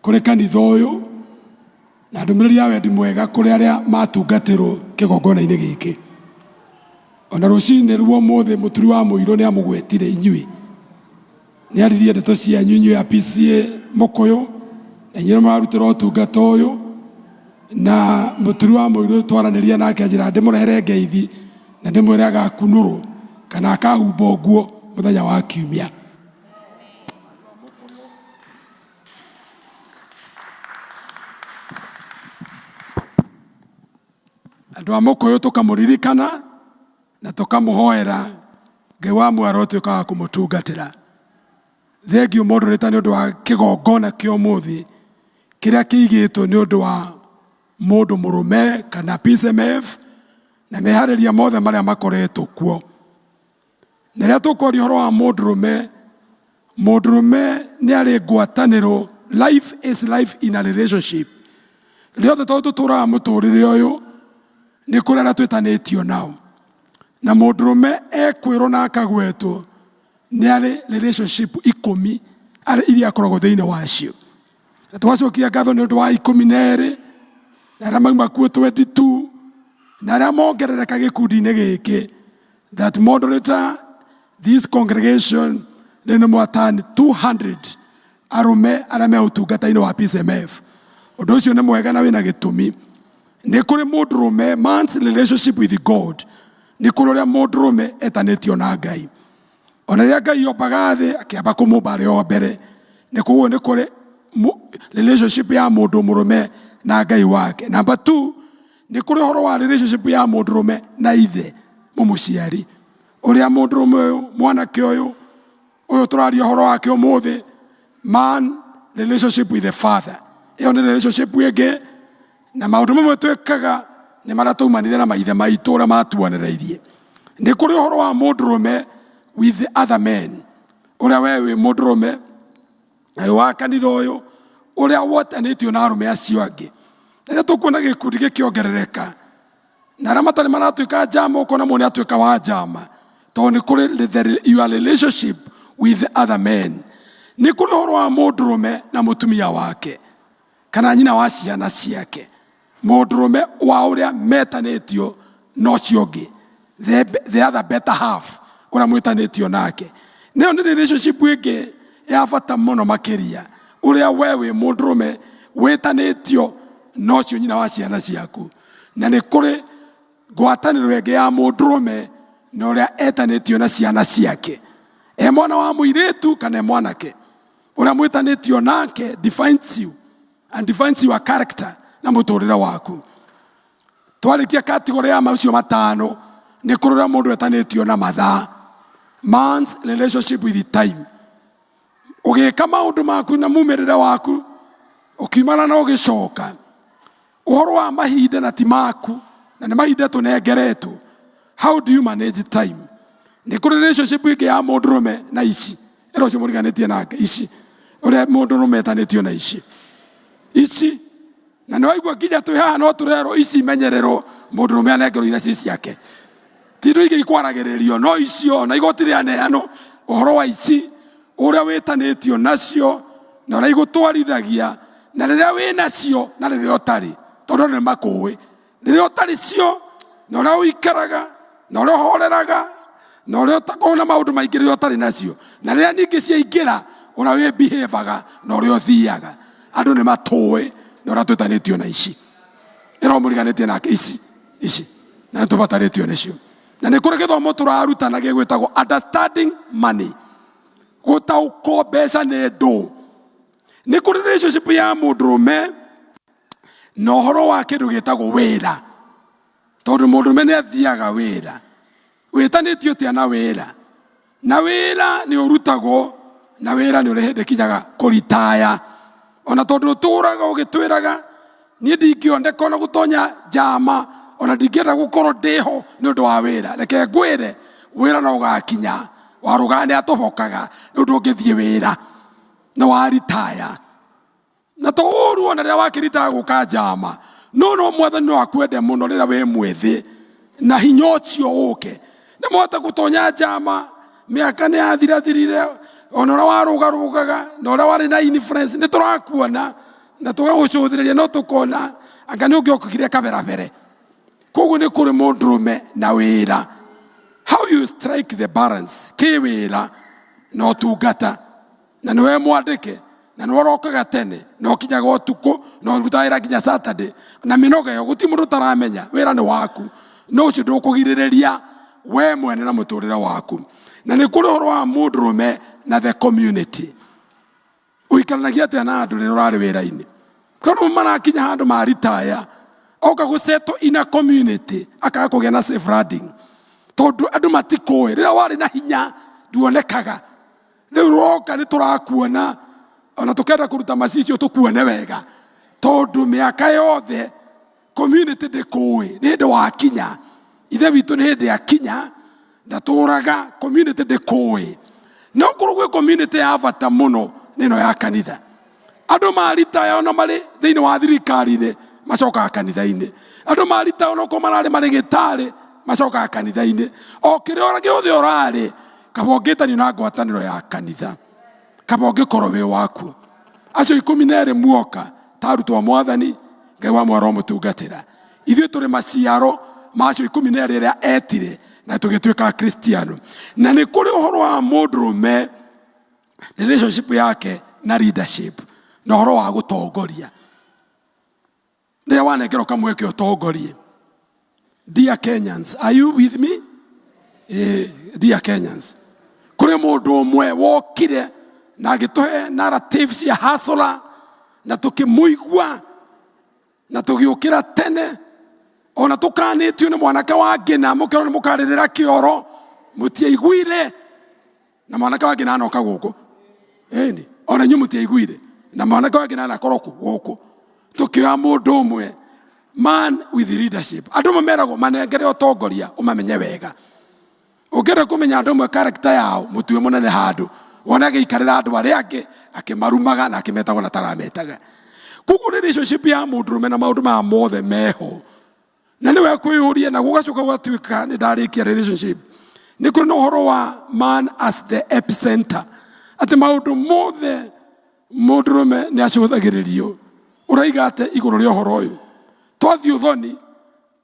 kũrĩ kanitha ũyũ na ndũmĩrĩri ya wendi mwega kũrĩ arĩa matungatĩrwo kĩgongona-inĩ gĩkĩ. Ona rũcinĩ rwa ũmũthĩ mũturi wa mũirũ nĩ amũgwetire inyuĩ, nĩ aririe ndeto cianyu inyuĩ a PCA Mũkũyũ na inyuĩ mararutĩra ũtungata ũyũ, na mũturi wa mũirũ twaranĩria nake njĩra ndĩmũrehere ngeithi na ndĩmwĩre agakunũrwo kana akahumba nguo mũthenya wa Kiumia. Andũ a Mũkũyũ tũkamũririkana na tũkamũhoera Ngai wa mwaro ũtuĩka wa kũmũtungatĩra. Thengiũ moderator nĩ ũndũ wa kĩgongona kĩa ũmũthĩ kĩrĩa kĩigĩtwo nĩ ũndũ wa mũndũ mũrũme kana PCMF na meharĩria mothe marĩa makoretwo kuo. Na rĩrĩa tũkwaria ũhoro wa mũndũrũme nĩ arĩ ngwatanĩro. Life is life in a relationship. Rĩothe tondũ tũtũraga mũtũrĩre ũyũ nĩ kũrĩ arĩa twĩtanĩtio nao, na mũndũrũme ekwĩrwo na akagwetwo nĩ arĩ relationship 10 iria akoragwo thĩinĩ wacio. Na twacokia ngatho nĩ ũndũ wa 12 na arĩa mauma kuo 22 na arĩa mongerereka gĩkundi-inĩ gĩkĩ. That moderator, this congregation nĩ more than 200 arũme arĩa me ũtungata-inĩ wa PCMF. Ũndũ ũcio nĩ mwega na wĩna gĩtũmi. Nĩ kũrĩ mũndũrũme man's relationship with God, nĩ kũrĩ ũrĩa mũndũrũme etanĩtio na Ngai. Ona rĩrĩa Ngai ombaga thĩ akĩamba kũmũmba arĩ o mbere, nĩ koguo nĩ kũrĩ relationship ya mũndũ mũrũme na Ngai wake. Number 2, nĩ kũrĩ ũhoro wa relationship ya mũndũrũme na ithe mũmũciari. Ũrĩa mũndũrũme ũyũ mwanake ũyũ tũraria ũhoro wake ũmũthĩ, man relationship with the father. Ĩyo nĩ relationship ĩngĩ, na maũndũ mamwe twĩkaga nĩ marĩa taumanire na maithe maitũ ũrĩa matuonereirie. Nĩ kũrĩ ũhoro wa mũndũrũme with the other men, ũrĩa we wĩ mũndũrũme wa kanitha ũyũ ũrĩa wotanĩtio na arũme acio angĩ. Rĩrĩa tũkuona gĩkundi gĩkĩongerereka na arĩa matarĩ maratuĩka njama ũkona mũndũ nĩ atuĩka wa njama, tondũ nĩ kũrĩ your relationship with the other men. Nĩ kũrĩ ũhoro wa mũndũrũme na mũtumia wake kana nyina wa ciana ciake. Mũndũrũme wa ũrĩa metanĩtio na ũcio ũngĩ, the other better half ũrĩa mwĩtanĩtio nake. Nĩyo nĩ relationship ĩngĩ ya bata mũno makĩria, ũrĩa we wĩ mũndũrũme wĩtanĩtio na ũcio nyina wa ciana ciaku. Na nĩ kũrĩ ngwatanĩro ĩngĩ ya mũndũrũme na uria etanitio na ciana ciake. E mwana wa muiritu kana mwanake. Uria mwitanitio nake defines you and defines your character na muturire waku. Twarikia kategoria ya macio matano ni kurura mundu etanitio na mathaa. Man's relationship with time. Ugika maundu maku na mumirire waku ukimana na ugicoka. Uhoro wa mahinda na ti maku na ni mahinda tunengeretwo. How do you manage time? Ni kuri relationship igi ya mundurume na ici. Ero cio muriganitie nake ici. Uria mundurume etanitio na ici. Ici na no igwa kinya tu haha no turero ici menyerero mundurume anengero ira ciake. Tindu igi ikwaragererio no icio na igotire aneano uhoro wa ici uria wetanitio nacio na uria igutwarithagia na riria winacio na riria utari tondu ni makuwi riria utari cio na uria uikaraga na uria horeraga na uria utakona maundu maingi riria utari nacio na riria ningi ciaingira uria we behaviaga na uria uthiaga andu ni matuwi na uria twitanitio na ici ero muriganitie nake ici na tubataritio nacio na ni kuri githomo turarutana gigwitagwo understanding money gutauko mbeca ni ndu ni kuri relationship ya mundurume na uhoro wa kindu gitagwo wira tondu mundurume ni athiaga wira witanitio tia na wira ni urutagwo na wira ni uri hindi kinyaga kuritaya ona tondu turaga ugitwiraga ni ndingioneka ona gutonya jama ona ndingienda gukorwo ndiho ni undu wa wira reke ngwire wira no ugakinya warugane atobokaga ni undu ungithie wira na waritaya na to uru ona ria wakirita guka jama no mwathani no akwende muno rira we mwethi na hinya ucio uke ni mwata gutonya jama miaka ni athirathirire ona ura warugarugaga na ura wari na influence ni turakuona na tugagucuthiria no tukona anga ni ungiokire kaberabere koguo ni kuri mundurume na wira. How you strike the balance ki wira no tungata na niwe mwandike na niwe rokaga tene no kinyaga utuku no rutaira kinya Saturday na minoga yo guti mundu taramenya wira ni waku no ucio ndukugiriria we mwene na muturire waku na ni kuri horo wa mundurume na the community uikaranagia ate na andu riro rari wira-ini kono mana kinya handu maritaya oka guseto ina community akakugia na safe riding tondu andu matikoe rira wari na hinya duonekaga riu roka ni turakuona ona tukenda kuruta macicio tukuone wega tondu miaka yothe community ndikui ni ndi wakinya ithe witu ni ndi akinya ndaturaga community ndikui no kurugwe community ya bata muno nino ya kanitha andu maritaya ona mari thiini wa thirikari-ini macoka kanitha-ini andu maritaya ona ko marari marigitari macoka kanitha-ini o kire ora giothe orari kabongitanio na ngwataniro ya kanitha kabongikorwo wi waku acio 12 muoka tarutwo mwathani ngai wa mwaro mutungatira ithuĩ tũrĩ maciaro macio 12 rĩrĩa etire na tũgĩtuĩka Kristiano na nĩ kũrĩ ũhoro wa mũndũrũme relationship yake na leadership na ũhoro wa gũtongoria rĩrĩa wanengerwo kamweke ũtongorie. Dear Kenyans, are you with me? Dear Kenyans, kũrĩ mũndũ ũmwe wokire na agĩtũhe narratives ya hustler na tũkĩmũigua na tũgĩũkĩra tene ona tũkanĩtio nĩ mwanake wa ngĩna mũkĩrwo nĩ mũkarĩrĩra kĩoro mũtiaiguire na mwanake wa ngĩna anoka gũkũ ĩni ona inyuĩ mũtiaiguire na mwanake wa ngĩna anakorwo gũkũ tũkĩoya mũndũ ũmwe man with leadership andũ mameragwo manengere ũtongoria ũmamenye wega ũngĩenda kũmenya andũ amwe character yao mũtue mũnene handũ wona agĩikarĩra andũ arĩa angĩ akĩmarumaga na akĩmetagwo na tarametaga. Koguo relationship ya mũndũrũme na maũndũ maya mothe meho na nĩwe kwĩyũria na gũgacoka gwatuĩka nĩ ndarĩkia relationship nĩ kũrĩ na ũhoro wa man as the epicenter atĩ maũndũ mothe mũndũrũme nĩ acũthagĩrĩrio. Ũraiga atĩa igũrũ rĩa ũhoro ũyũ? Twathiĩ ũthoni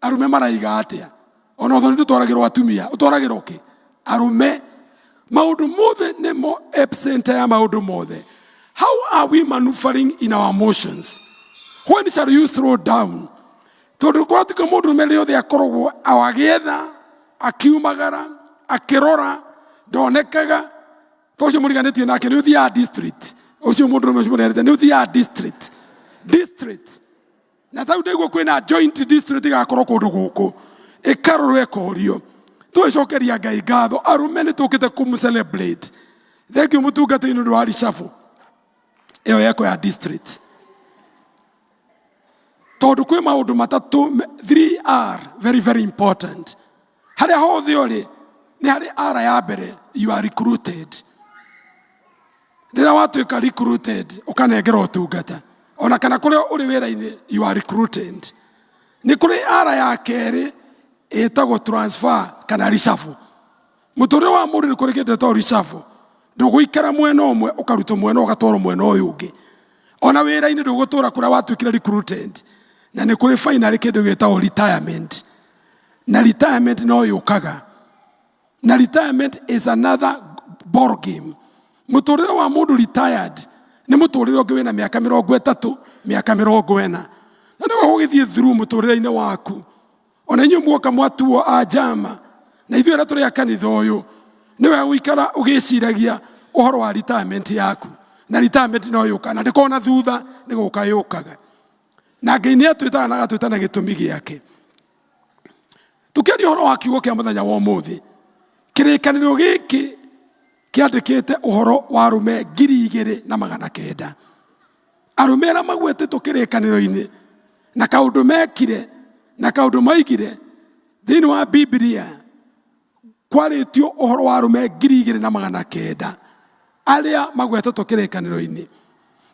arume maraiga atĩa? Ona ũthoni ndũtwaragĩrwo atumia, ũtwaragĩrwo kĩ? Arume. Maundu mothe nemo epicenter ya maundu mothe. How are we maneuvering in our emotions? When shall you slow down? Tondu kwa tuka mundu mele yothe akorogwo awagetha akiumagara akirora ndonekaga tocio muriganĩtie nake nĩ ũthiaga district ũcio mũndũ ũmwe mũnene nĩ ũthiaga district na tau ndĩguo kwĩna joint district igakorwo kũndũ gũkũ ĩkarorwo ĩkorio twĩcokeria Ngai ngatho arũme nĩ tũkĩte kũmũcelebrate thengiũ mũtungata-inĩ ũndũ wa reshuffle ĩyo yeko ya district tondũ kwĩ maũndũ matatũ 3 are very very important harĩa hothe ũrĩ nĩ harĩ ara ya mbere you are recruited rĩrĩa watuĩka recruited ũkanengera ũtungata ona kana kũrĩa ũrĩ wĩra-inĩ you are recruited nĩ kũrĩ ara ya kerĩ ĩtagwo transfer kana reshuffle mũtũrĩre wa mũndũ nĩ kũrĩ kĩndũ gĩtagwo reshuffle ndũgũikara mwena ũmwe ũkarutwo mwena ũgatwarwo mwena ũyũ ũngĩ ona wĩra-inĩ ndũgũtũra kũrĩa watuĩkire recruited na nĩ kũrĩ finally kĩndũ gĩtagwo retirement na retirement no yũkaga na retirement is another ball game mũtũrĩre wa mũndũ retired nĩ mũtũrĩre ũngĩ wĩna mĩaka 30 mĩaka 40 na nĩwe ũgĩthiĩ through mũtũrĩre-inĩ waku ona inyuĩ muoka mwatuo ajama na ithuĩ arĩa tũrĩ a kanitha ũyũ nĩwe gũikara ũgĩciragia ũhoro wa retirement yaku na retirement no yũka na ndĩkona thutha nĩ gũka yũkaga na Ngai nĩ atwĩtaga na agatwĩta na gĩtũmi gĩake tũkĩaria ũhoro wa kiugo kĩa mũthenya wa ũmũthĩ kĩrĩkanĩro gĩkĩ kĩandĩkĩte ũhoro wa arũme 2,900 arũme arĩa magwetĩtwo kĩrĩkanĩro-inĩ na kaũndũ mekire na kaũndũ maigire thĩinĩ wa Biblia kwarĩtio ũhoro wa arũme 2,900 arĩa magwetetwo kĩrĩkanĩro-inĩ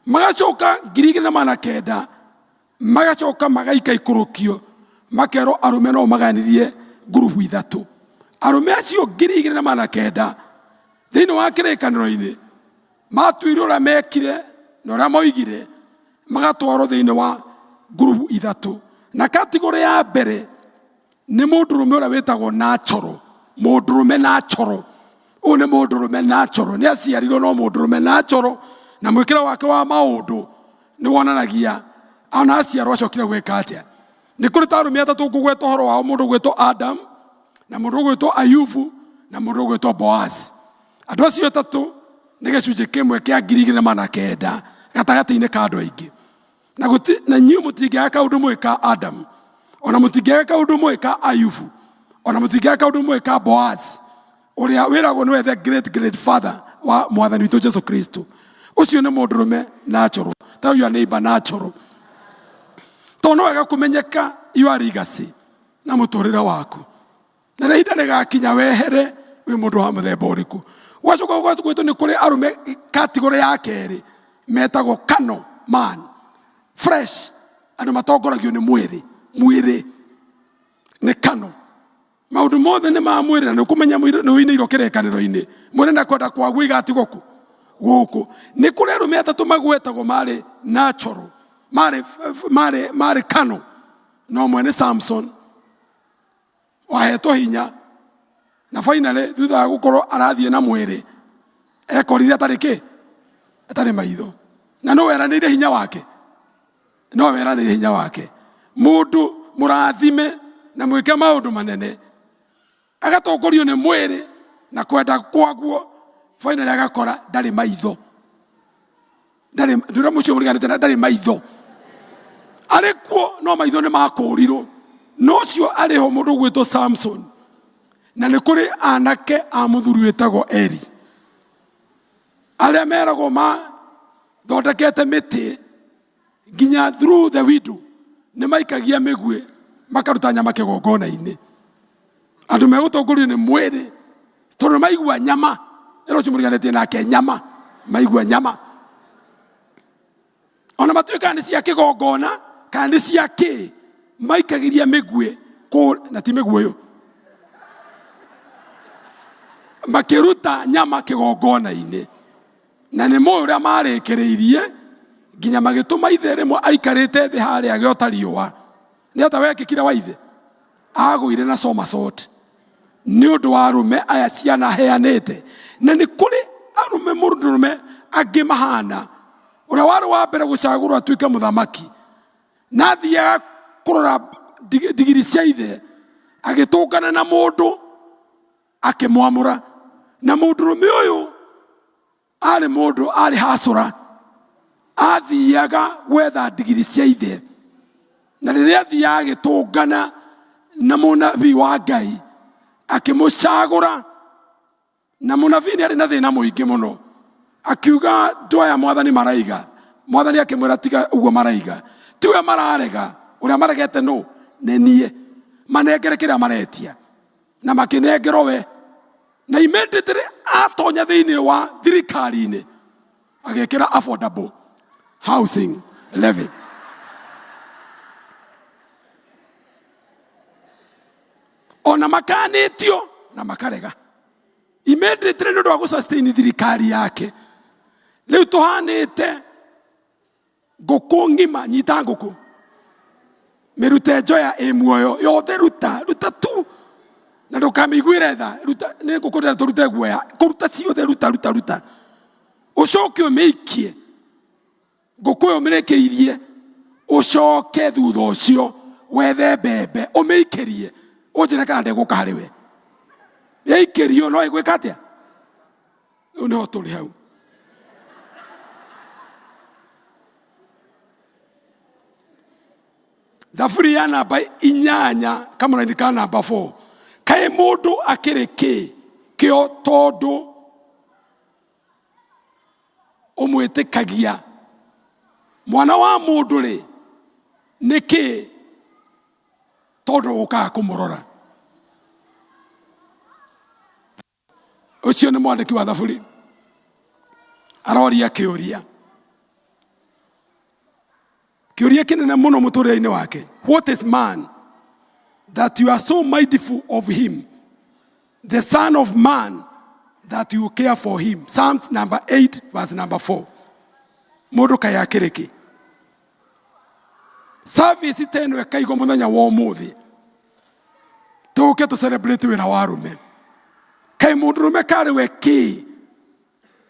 magacoka 2,900 magacoka magaika ikũrũkio makerwo arũme no maganirie ngurubu 3 arũme acio 2,900 thĩinĩ wa kĩrĩkanĩro-inĩ matuire ũrĩa mekire na ũrĩa moigire magatwarwo thĩinĩ wa ngurubu 3 na kategorĩ ya mbere nĩ mũndũrũme ũrĩa wĩtagwo natural mũndũrũme natural ũyũ nĩ mũndũrũme natural nĩ aciarirwo no mũndũrũme natural na mwĩkĩre wake wa maũndũ nĩ wonanagia ona aciarwo acokire gwĩka atĩa nĩ kũrĩ ta arũme atatũ ngũgweta ũhoro wao mũndũ gwĩtwo Adam na mũndũ gwĩtwo Ayubu na mũndũ gwĩtwo Boaz andũ acio atatũ nĩ gĩcunjĩ kĩmwe kĩa 2,900 gatagatĩ-inĩ ka andũ aingĩ na inyuĩ mũtingĩaga kaũndũ mũĩ ka Adam ona mũtingĩaga kaũndũ mũĩ ka Ayubu ona mũtingĩaga kaũndũ mũĩ ka Boaz ũrĩa wĩragwo nĩwe the great father wa mwathani witũ Jesu Kristo ũcio nĩ mũndũrũme natural tell your neighbor natural tondũ no wega kũmenyeka your legacy na mũtũrĩre waku na nĩ ihinda rĩgakinya wehere wĩ mũndũ wa mũthemba ũrĩkũ wacoka gwĩtwo nĩ kũrĩ arũme kategorĩ ya kerĩ metagwo carnal man fresh andũ matongoragio nĩ mwĩrĩ nĩ carnal maũndũ mothe nĩ ma mwĩrĩ na nĩ ũkũmenya nĩ ũinĩirwo kĩrĩkanĩro-inĩ mwĩrĩ na kwenda kwaguo igatigwo gũkũ nĩ kũrĩ arũme atatũ magwetagwo marĩ natural marĩ carnal no ũmwe nĩ Samson wahetwo hinya na finally thutha wa gũkorwo arathiĩ na mwĩrĩ ekorire atarĩ maitho na no weranĩire hinya wake mũndũ mũrathime na mwĩke maũndũ manene agatongorio nĩ mwĩrĩ na kwenda kwaguo finally agakora ndarĩ maitho ndũrĩa mũcio mũriganĩte na ndarĩ maitho arĩ kuo no maitho nĩ makũrirwo no ũcio arĩho mũndũ gwĩtwo Samson na nĩ kũrĩ anake a mũthuri wĩtagwo Eli arĩa meragwo mathondekete mĩtĩ nginya through the window nĩ maikagia mĩguĩ makaruta nyama kĩgongona-inĩ andũ megũtongorio nĩ mwĩrĩ tondũ maigua nyama ĩro ũcio mũriganĩtie nake nyama maigua nyama ona matuĩkaga nĩ cia kĩgongona kana nĩ cia kĩ maikagĩria mĩguĩ na ti mĩguĩ ũyũ makĩruta nyama kĩgongona-inĩ na nĩ moĩ ũrĩa marĩkĩrĩirie nginya magĩtũma ithe rĩmwe aikarĩte thĩ harĩa agĩota riũa nĩ ata wekĩkire wa ithe agũire na somersault nĩ ũndũ wa arũme aya ciana heanĩte na nĩ kũrĩ arũme mũndũrũme angĩ mahana ũrĩa warĩ wa mbere gũcagũrwo atuĩke mũthamaki na athiaga kũrora digiri cia ithe agĩtũngana na mũndũ akimwamura na mundurume uyu ari mundu ari hasura athiaga gwetha ndigiri cia ithe na riria athiaga agitungana na munabii wa Ngai akimucagura na munabii ni ari na thina muingi muno akiuga ndoya mwathani maraiga mwathani akimwira tiga uguo maraiga tiwe mararega uria maregete no ne nie manengere kiria maretia na makinengero we na immediately atonya thiini wa thirikari-ini agekira affordable housing levy. Ona makanitio na makarega immediately ndo wa sustain thirikari yake. Leo tuhanite nguku ngima nyita nguku mirute joya emuoyo yothe ruta tu na ndukamiguire tha ruta ne nguku nda turute guoya kuruta ciothe ruta ucoke umeikie nguku yo mirekeirie ucoke thutha ucio wethe mbembe umeikerie unjire kana ndiguka hariwe yeikerio no igwika atia no turi hau. Thaburi ya namba 8 kama ni namba 4 kae mundu akiriki kio tondu umwitikagia mwana wa mundu ri niki tondu uka kumurora. Ucio ni mwandiki wa thaburi aroria kiuria kinene muno muturire-ini wake. What is man that you are so mindful of him, the son of man that you care for him? Psalms number 8 verse number 4. Mundu kaya kiriki service teno ekaigo muthenya wa umuthi tuke tu celebrate wira warume kai mundu rume kari weki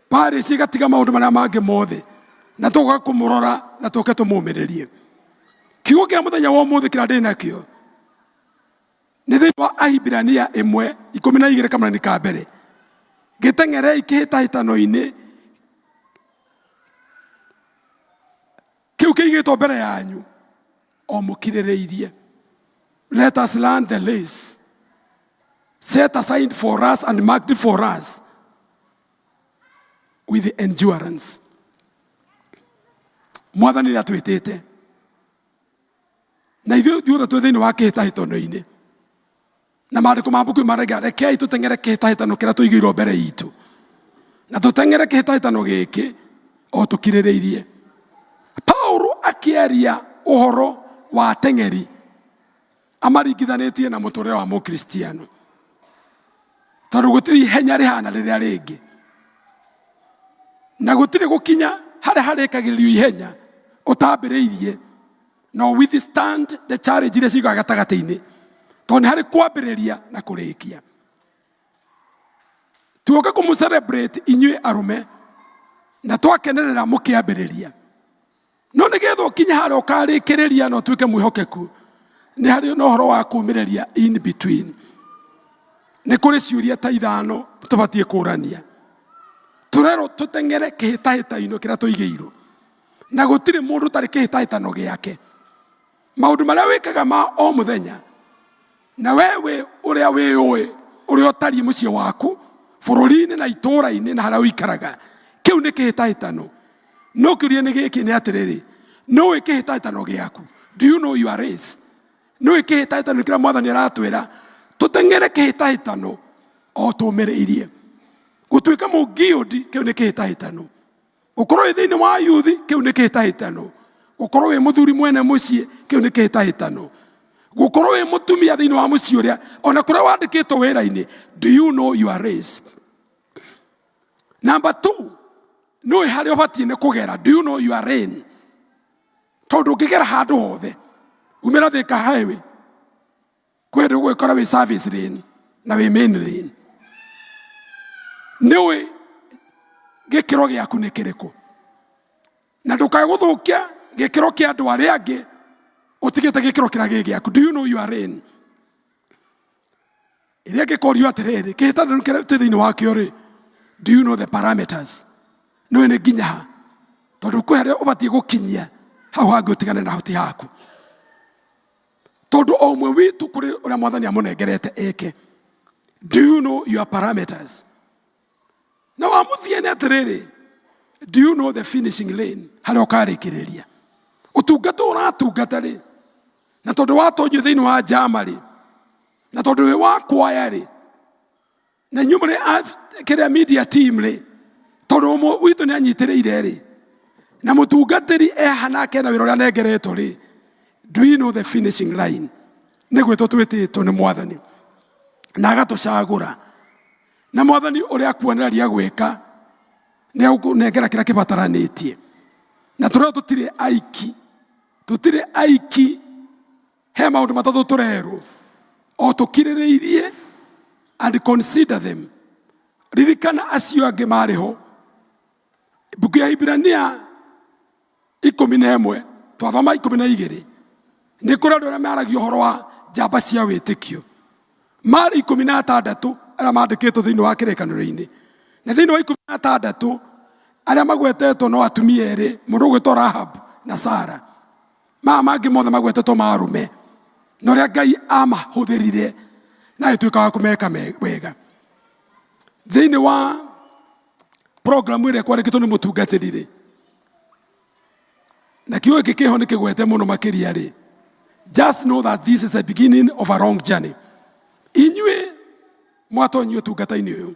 pare cigatiga maundu maria mangi mothe na tuga kumurora na tuke tumumiririe. Kiugo kia muthenya wa umuthi kira ndi nakio ni thiini wa Ahibirania 1:12 kama ni ka mbere giteng'ere ikihitahitano-ini kiu kiigitwo mbere yanyu o mukirireirie. Let us learn the lays set aside for us and marked for us with endurance. Mwathani atwitite na ithuĩ thuothe twĩ thĩinĩ wa kĩhĩtahĩtano-inĩ na maandĩko ma mbuku marauga rekei tũteng'ere kĩhĩtahĩtano kĩrĩa tũigĩirwo mbere itũ na tũteng'ere kĩhĩtahĩtano gĩkĩ o tũkirĩrĩirie. Paulo akĩaria ũhoro wa teng'eri amaringithanĩtie na mũtũrĩre wa mũkristiano tondũ gũtirĩ ihenya rĩhana rĩrĩa rĩngĩ na gũtirĩ gũkinya harĩa harĩkagĩrĩrio ihenya ũtambĩrĩirie no withstand the challenge iria ciugaga gatagatĩ-inĩ tondũ nĩ harĩ kwambĩrĩria na kũrĩkia. Tuoka kũmũcelebrate inyuĩ arume na twakenerera mũkĩambĩrĩria no nĩgetha ũkinye harĩa ũkarĩkĩrĩria na ũtuĩke mwĩhokeku nĩ harĩ na ũhoro wa kũũmĩrĩria in between. Nĩ kũrĩ ciũria ta ithano tũbatiĩ kũũrania. Turero tuteng'ere kĩhĩtahĩtano kĩrĩa tũigĩirwo na gũtirĩ mũndũ ũtarĩ kĩhĩtahĩtano gĩake. Maũndũ marĩa wĩkaga ma o mũthenya na wewe ũrĩa wĩũĩ ũrĩa ũtariĩ mũciĩ waku bũrũri-inĩ na itũũra-inĩ na harĩa ũikaraga kĩu nĩ kĩhĩtahĩtano. No kĩũria nĩ gĩkĩ nĩ atĩrĩrĩ, nĩũĩ kĩhĩtahĩtano gĩaku? Do you know your race? Nĩũĩ kĩhĩtahĩtano kĩrĩa Mwathani aratwĩra tũteng'ere kĩhĩtahĩtano o tũũmĩrĩirie. Gutuika mũngiũndi kĩu nĩ kĩhĩtahĩtano. Gũkorwo wĩ thĩinĩ wa yuthi kĩu nĩ kĩhĩtahĩtano. Gũkorwo wĩ mũthuri mwene mũciĩ kĩu nĩ kĩhĩtahĩtano. Gũkorwo wĩ mũtumia thĩinĩ wa mũciĩ ũrĩa ona kũrĩa wandĩkĩtwo wĩra-inĩ. Do you know your race? Number 2, nĩũĩ harĩa ũbatiĩ nĩ kũgera. Do you know your lane? Tondũ ũngĩgera handũ hothe umĩra Thika highway kwenda gwĩkora wĩ service lane na wĩ main lane. Nĩũĩ gĩkĩro gĩaku nĩ kĩrĩkũ na ndũkae gũthũkia gĩkĩro kĩa andũ arĩa angĩ ũtigĩte gĩkĩro kĩrĩa gĩ gĩaku. Do you know your lane? Iria gikorio atiriri kihitano kire thini wakio ri, do you know the parameters? No ene ginya ha tondu kwehere ubatie gukinyia hau hangi utigane na hoti haku tondu o mwe witu kuri uria mwathani amunengerete eke. Do you know your parameters? Na wamuthie ne atiriri, do you know the finishing lane? Haria ukarikiriria utungata uratungata ri, na tondu watonyo thiini wa jamari, na tondu we wakwaya ri, na nyumre kiria media team ri, tondu witu ni anyitiriire ri, na mutungatiri nake na wira uria nengeretwo ri, do you know the finishing line? Nigwitwo twititwo ni mwathani na agatucagura, na mwathani uria akuonereria gwika ni agunengera kira kibataranitie, na turia tutire aiki he maundu matatu turerwo o tukiririirie and consider them. Ririkana acio angi mariho. Buku ya Ibrania 11 twathoma 12 ni kuri andu aria maragio horo wa njamba cia witikio mari 16 aria mandikitwo thiini wa kirikaniro-ini, na thiini wa 16 aria magwetetwo no atumia eri, mundu ugwitwo Rahab na Sara. Mangi mothe magwetetwo marume, na uria Ngai amahuthirire na agituika wa kumeka wega. Thiini wa program iria kwandikitwo ni mutungatiri, na kiugo giki kiho ni kigwete muno makiria ri, just know that this is the beginning of a long journey. Inyue mwatonyo utungata-ini uyu,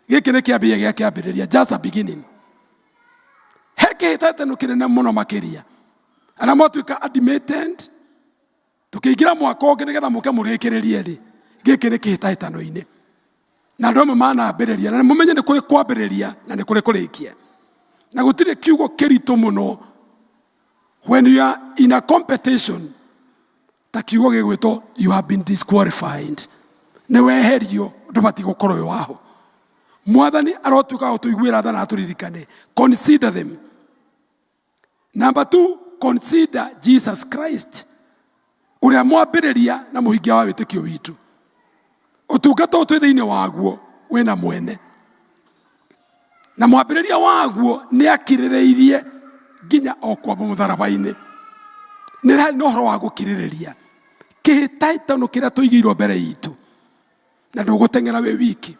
giki ni kiambia gia kiambiriria, just a beginning. Heke hitatano kinene muno makiria, ana mwatuika admitted tukiingira mwaka ungi nigetha muke murikiririe ri, giki ni kihitahitano-ini, na andu amwe manambiriria na mumenye ni kuri kwambiriria na ni kuri kurikia, na gutire kiugo kiritu muno when you are in a competition ta kiugo gigwitwo you have been disqualified, ni weherio ndubati gukorwo wi waho. Mwathani arotuika gutuiguira tha na aturirikane, consider them. Number 2, consider Jesus Christ uria mwambiriria na muhingia wa witikio witu. Utungata utwi thiini waguo wina mwene, na mwambiriria waguo ni akiririirie ginya o kwamba mutharaba-ini. Ni rari no horo wa gukiririria kihitahitano kiria tuigirwo mbere yitu, na ndugutengera we wiki,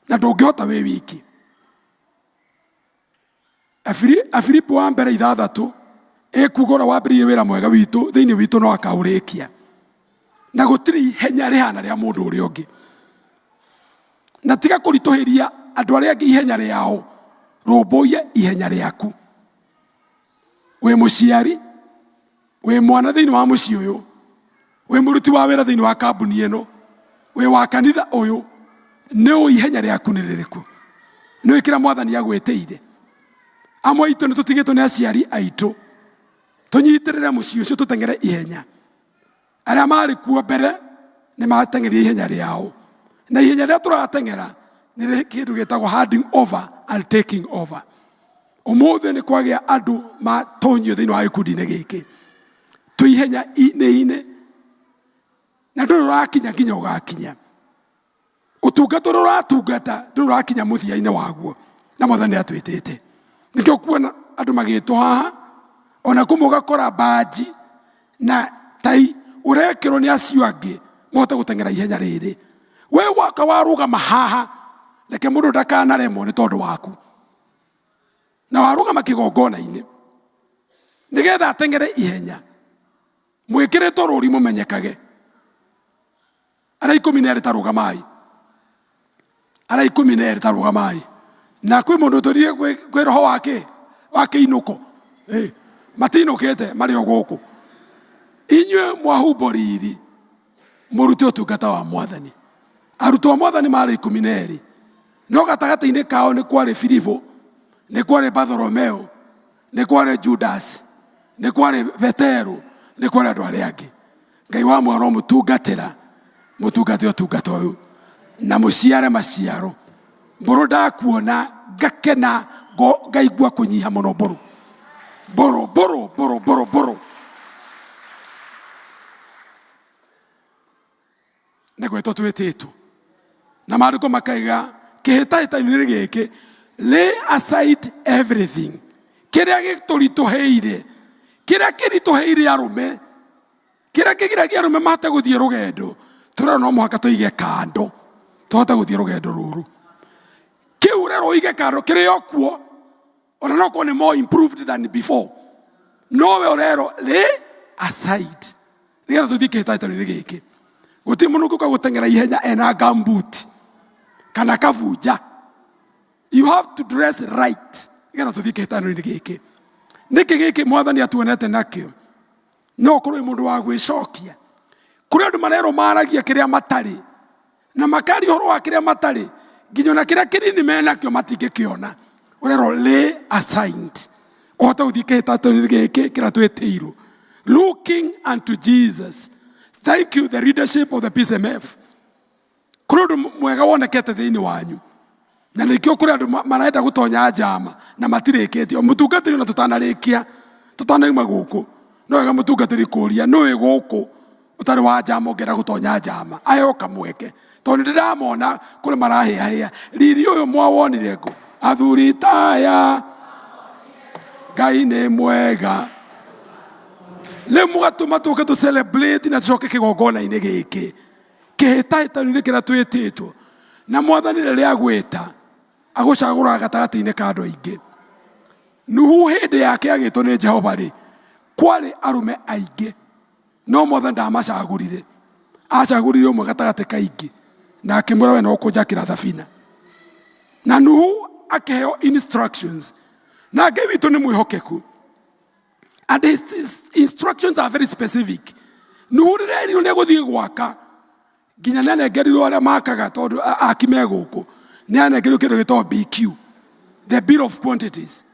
na ndungihota we wiki. Afilipi wa mbere 6 ekugora wambiririe wira mwega witu thiini witu no akaurikia, na gutiri ihenya rihana ria mundu uria ungi, na tiga kurituhiria andu aria angi ihenya riao, rumbuia ihenya riaku. We muciari, we mwana thiini wa mucii uyu, we muruti wa wira thiini wa kambuni ino, we wa kanitha uyu, ni ihenya riaku ni ririku? Ni ikira mwathani agwitiire? Amwe itu ni tutigitwo ni aciari aitu, tunyitirire mucii ucio tutengere ihenya. Aria mari kuo mbere ni matengeria ihenya riao, na ihenya ria turatengera ni kindu gitagwo handing over and taking over. Umuthi ni kwagia andu matonyio thiini wa gikundi-ini giki, tuihenya ine na ndu rurakinya nginya ugakinya. Utungata ruratungata ndu rurakinya muthia-ini waguo, na mwathani atwitite. Nikio kuona andu magitwo haha ona kumugakora baji na tai urekirwo ni acio angi mohota gutengera ihenya riri. We waka warugama haha, reke mundu ndakanaremwo ni tondu waku, na warugama kigongona-ini nigetha atengere ihenya. Mwikiritwo ruri mumenyekage. Aria 12 tarugamai, aria 12 tarugamai, na kwi mundu turie kwi roho wake inuko matinukite mari o guku. Inyue mwahumbũriri murute utungata wa mwathani. Arutwo mwathani mari 12, no gatagati-ini kao ni kwari Filipo, ni kwari Bartholomeo, ni kwari Judas, ni kwari Petero, ni kwari andu aria angi. Ngai wa mwaro mutungatira mutungate utungata uyu na muciare maciaro. Mburu ndakuona ngakena ngaigua kunyiha muno mburu nä gwätwo twä tä two na maandä ko makaiga kä hä tahä tanä gä kä lay aside everything kä rä a gä tå ritå hä ire kä rä a kä ritå hä ire arå me kä rä a kä giragia arå me mahote gå thiä rå gendo tå rero no må haka tå ige kando tå hote gå thiä rå gendo rå rå kä u rero ige kando kä rä o kuo ona no korwo nä more improved than before nowe å rero lay aside nä getha tå thiä kä hä tahä tanä gä kä gå tirä må ndå å ka gå teng'era ihenya ena gumboot kana kabunja. You have to dress right getha tå thiä kä hä tahä tanä gä kä nä kä gä kä mwathani atuonete nakä no korwo må ndå wa gwä cokia kå rä andå marerwo maragia kä rä a matarä na makaria å horo wa kä rä a matarä nginya ona kä rä a kä nini menakio matingä kä ona å rerwo lay aside å hote gå thiä kä hä tahä tanä gä kä kä rä a twä tä irwo looking unto Jesus. Thank you the leadership of the PCMF kå rä å ndå mwega wonekete thä inä wanyu na nä kä o kå rä andå marenda gå tonya njama na matirä kä tie må tungatä ri ona tå tanarä kia tå tanaima gå kå no wega må tungatä ri kå ria nä gå kå å tarä wa njama å ngenda gå tonya njama ayoka mweke tondå nä ndä ramona kå rä marahä ahä riri å yå mwawonire ngå athuri taya Ngai nä mwega rä må gatå ma tå ke tå celebrate na tå coke kä gongona-inä gä kä kä hä tahä tanä kä rä a twä tä two na mwathani rä rä agwä ta agå cagå ra gatagatä-inä ka andå aingä Nuhu hä ndä yake agä two nä Jehova rä kwarä arå me aingä no mwathani ndamacagå rire acagå rire å mwe gatagatä kaingä na akä mwä ra we no kå njakä ra thabina na Nuhu akä heo instructions na Ngai witå nä mwä hokeku and his instructions are very specific. Nuhu rä rerirwo nä egå thiä gwaka nginya nä anengerirwo arä a makaga tondå aki me gå kå nä anengerirwo kä ndå gä tagwo BQ, the bill of quantities.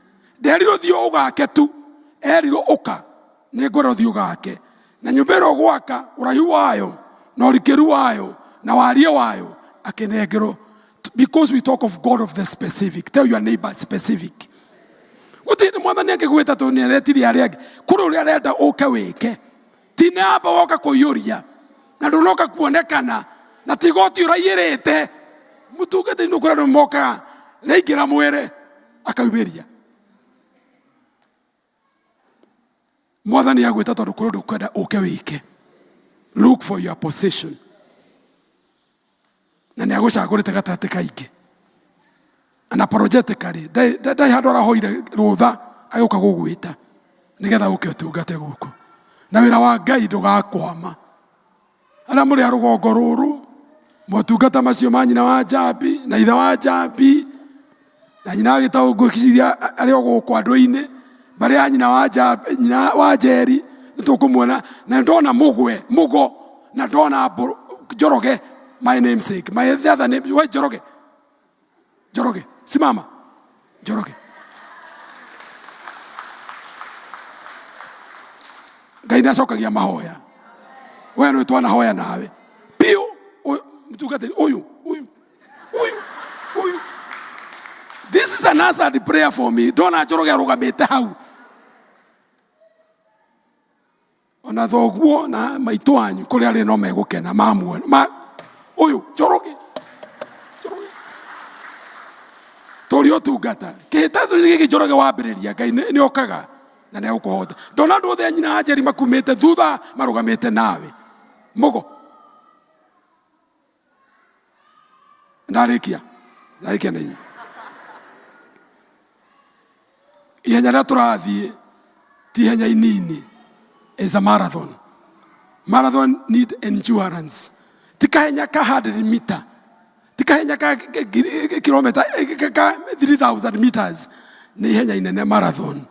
Nderirwo thiä å gake tu erirwo å ka nä ngwenda å thiä å gake na nyå mba ä ro gwaka å raihu wayo na å rikä ru wayo na warie wayo akä nengerwo because we talk of God of the specific. Tell your neighbor specific. Gutiri mwathani angĩgwĩta tondũ nĩ aretirie arĩa angĩ kũrĩ ũrĩa arenda ũke wĩke ti namba woka kũiyũria na ndũnoka kuonekana na ti igoti ũraiyĩrĩte mũtungatĩri nĩ kũrĩ andũ mokaga rĩaingĩra mwĩrĩ akaumĩria mwathani agwĩta tondũ kũrĩ ũndũ ũkwenda ũke wĩke. Look for your position na nĩ agũcagũrĩte gatagatĩ kaingĩ unapologetically ndai handå arahoire rũtha agĩũka gũgwĩta nĩgetha ũke ũtungate gũkũ na wĩra wa Ngai ndũgakwama. Arĩa mũrĩ a rũgongo rũrũ motungata macio ma nyina wa Njambi na ithe wa Njambi na nyina wa Gĩtaũ ngwĩciria arĩ o gũkũ andũ-inĩ barĩ a nyina wa Njambi nyina wa Njeri nĩ tũkũmuona na ndona mũgo na ndona Njoroge my namesake my other name why Njoroge simama Njoroge. Ngai nĩ acokagia mahoya we nĩ twanahoya nawe piũ mũtungatĩri ũyũ. This is an answered prayer for me. Ndona Njoroge arũgamĩte hau ona thoguo na maitũ wanyu kũrĩa arĩ no megũkena mamuona ũyũ Njoroge tũrĩ ũtungata kĩhĩtahĩtano gĩkĩ Njoroge wambĩrĩria Ngai nĩ okaga na nĩ egũkũhota. Ndona andũ othe a nyina wa Njeri makumĩte thutha marũgamĩte nawe mũgo. Ndarĩkia na inyuĩ ihenya rĩrĩa tũrathiĩ ti ihenya inini, is a marathon. Marathon need endurance. Ti kahenya ka 100 meter, ti kahenya ka kilomita 3000 meters, nĩ ihenya inene marathon.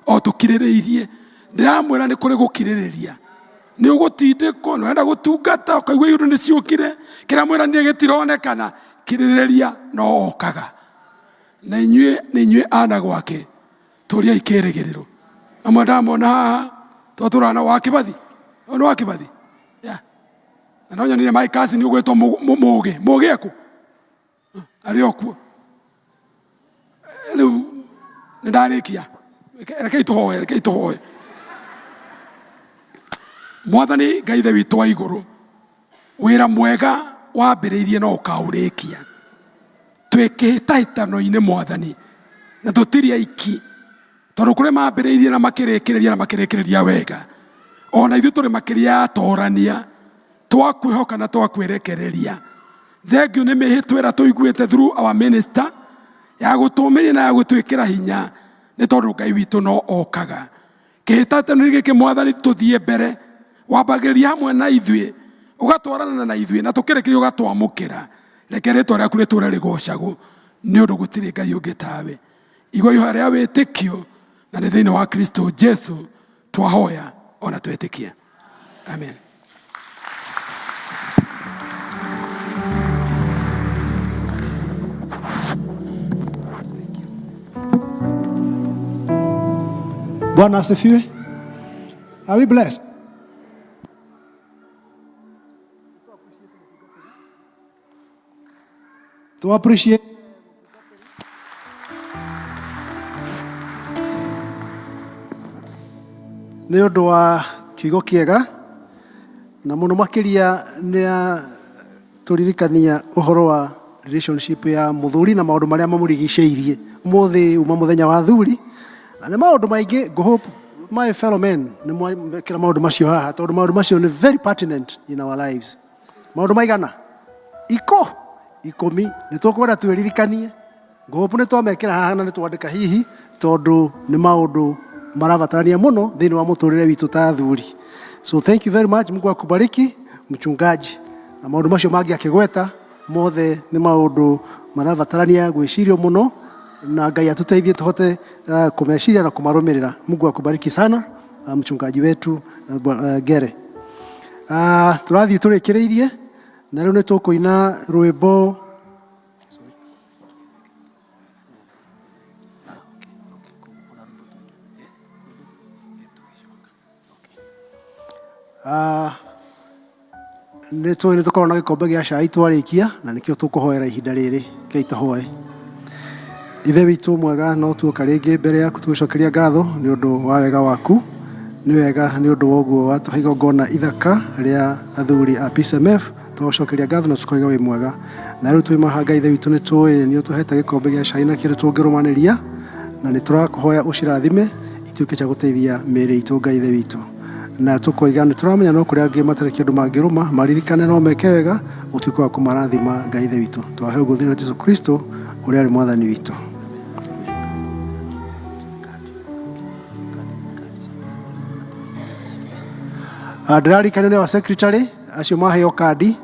O tũkirĩrĩirie ndĩramwĩra nĩ kũrĩ gũkirĩrĩria nĩ ũgũtindĩkwo nĩ wenda gũtungata ũkaigua iũndũ nĩ ciũkire kĩramwĩranire gĩtironekana kirĩrĩria no okaga na inyuĩ ana gwake tũriai kĩrĩgĩrĩro. Amwe ndamona haha twatũrana wa Kĩbathi nĩ wa Kĩbathi na no nyonire my cousin nĩ ũgwĩtwo mũgĩ ekũ arĩ okuo. Rĩu nĩ ndarĩkia rekei tũhoe. Mwathani Ngai ithe witũ wa igũrũ, wĩra mwega wambĩrĩirie no ũkaũrĩkia. Twĩ kĩhĩtahĩtano-inĩ Mwathani, na tũtirĩ aiki, tondũ kũrĩ mambĩrĩirie na makĩrĩkĩrĩria wega. Ona ithuĩ tũrĩ makĩria ya atorania, twakwĩhoka na twakwĩrekereria. Thengiũ nĩ mĩhĩtwa ĩrĩa tũiguĩte through our minister ya gũtũũmĩria na ya gũtwĩkĩra hinya, nĩ tondũ Ngai witũ no okaga. Kĩhĩtahĩtano gĩkĩ Mwathani tũthiĩ mbere, wambagĩrĩria hamwe na ithuĩ, ũgatwarana na ithuĩ, na tũkĩrĩkĩria ũgatwamũkĩra. Reke rĩĩtwa rĩaku rĩtũũre rĩgocagwo, nĩ ũndũ gũtirĩ Ngai ũngĩ tawe. Igũrũ ihoya rĩa wĩtĩkio, na nĩ thĩinĩ wa Kristo Jesu twahoya ona twetĩkia. Amen. Bwana asifiwe. Are we blessed? To appreciate nĩ ũndũ wa kiugo kĩega, na mũno makĩria nĩ tũririkania ũhoro wa relationship ya mũthuri na maũndũ marĩa mamũrigicĩirie. Ũmũthĩ uma mũthenya wa athuri, nĩ maũndũ maingĩ. Ngũhope my fellow men nĩ mwekĩra maũndũ macio haha, tondũ maũndũ macio nĩ very pertinent in our lives. Maũndũ maigana? 10 nĩ tũkwenda twĩririkanie. Ngũhope nĩ twamekĩra haha na nĩ twandĩka hihi, tondũ nĩ maũndũ marabatarania mũno thĩinĩ wa mũtũrĩre witũ ta athuri. So thank you very much. Mungu akubariki mchungaji. Na maũndũ macio mangĩ akĩgweta mothe nĩ maũndũ marabatarania gwĩcirio mũno, na Ngai atuteithie tũhote kũmeciria na kũmarũmĩrĩra. Mungu akubariki sana mchungaji wetu Gere. Tũrathiĩ tũrĩkĩrĩirie, na rĩu nĩ tũkũina rwĩmbo nĩ tũkorwo na gĩkombe gĩa cai twarĩkia, na nĩkĩo tũkũhoera ihinda rĩrĩ kĩa itũhoe. Ithe witũ mwega, no tuoka rĩngĩ mbere yaku tũgĩcokeria ngatho nĩ ũndũ wa wega waku. Nĩ wega nĩ ũndũ wa ũguo watũhe igongona ithaka rĩa athuri a PCMF. Tũgũcokeria ngatho na tũkoiga wĩ mwega. Na rĩu tũimaha Ngai ithe witũ nĩ tũĩ nĩ ũtũhete gĩkombe gĩa cai na kĩrĩa tũngĩrũmanĩria, na nĩ tũrakũhoya ũcirathime ituĩke cia gũteithia mĩĩrĩ itũ Ngai ithe witũ. Na tũkoiga nĩ tũramenya no kũrĩa angĩ matarĩ kĩndũ mangĩrũma, maririkane no meke wega, ũtuĩke wa kũmarathima Ngai ithe witũ. Twahe ũguo thĩinĩ wa Jesũ Kristo ũrĩa arĩ mwathani witũ. Ndĩrarikania nĩ wa secretary acio maheo kandi,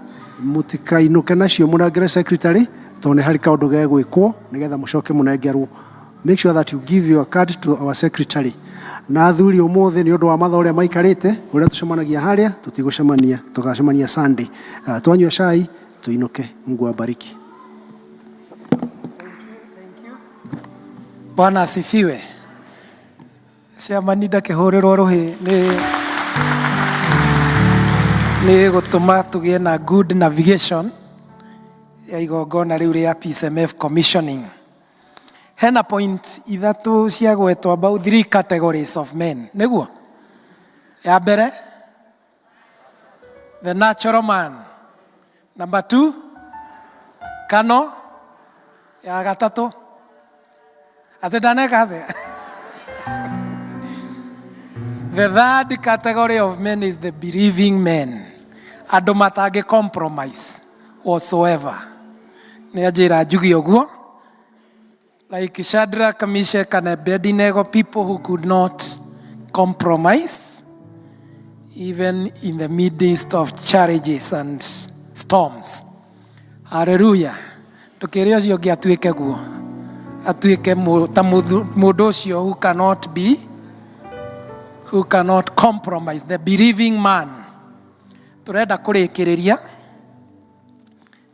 mũtikainũke nacio mũnengere secretary, tondũ nĩ harĩ kaũndũ gegwĩkwo nĩgetha mũcoke mũnengerwo. Make sure that you give your card to our secretary. Na athuri ũmũthĩ nĩ ũndũ wa mathaa ũrĩa maikarĩte, ũrĩa tũcemanagia harĩa, tũtigũcemania, tũgacemania Sunday. Twanyua cai, tũinũke. Mungu abariki. Bwana asifiwe. Ciamani ndakĩhũrĩrwo rũhĩ nĩ gũtũma tũgĩe na good navigation ya igongona rĩu rĩa PCMF commissioning. Hena point ithatũ ciagwetwo about 3 categories of men. Nĩguo? Ya mbere, the natural man. Number 2, Kano. Ya gatatũ, atĩ ndaneka thĩ. The third category of men is the believing men. Andũ matangĩ compromise whatsoever. Nĩ anjĩra njugi ũguo. Like Shadrach, Meshach, and Abednego, people who could not compromise even in the midst of challenges and storms. Hallelujah. Ndũkĩrĩ ũcio ũngĩ atuĩke guo. Atuĩke ta mũndũ ũcio who cannot compromise, the believing man. Turenda kũrĩkĩrĩria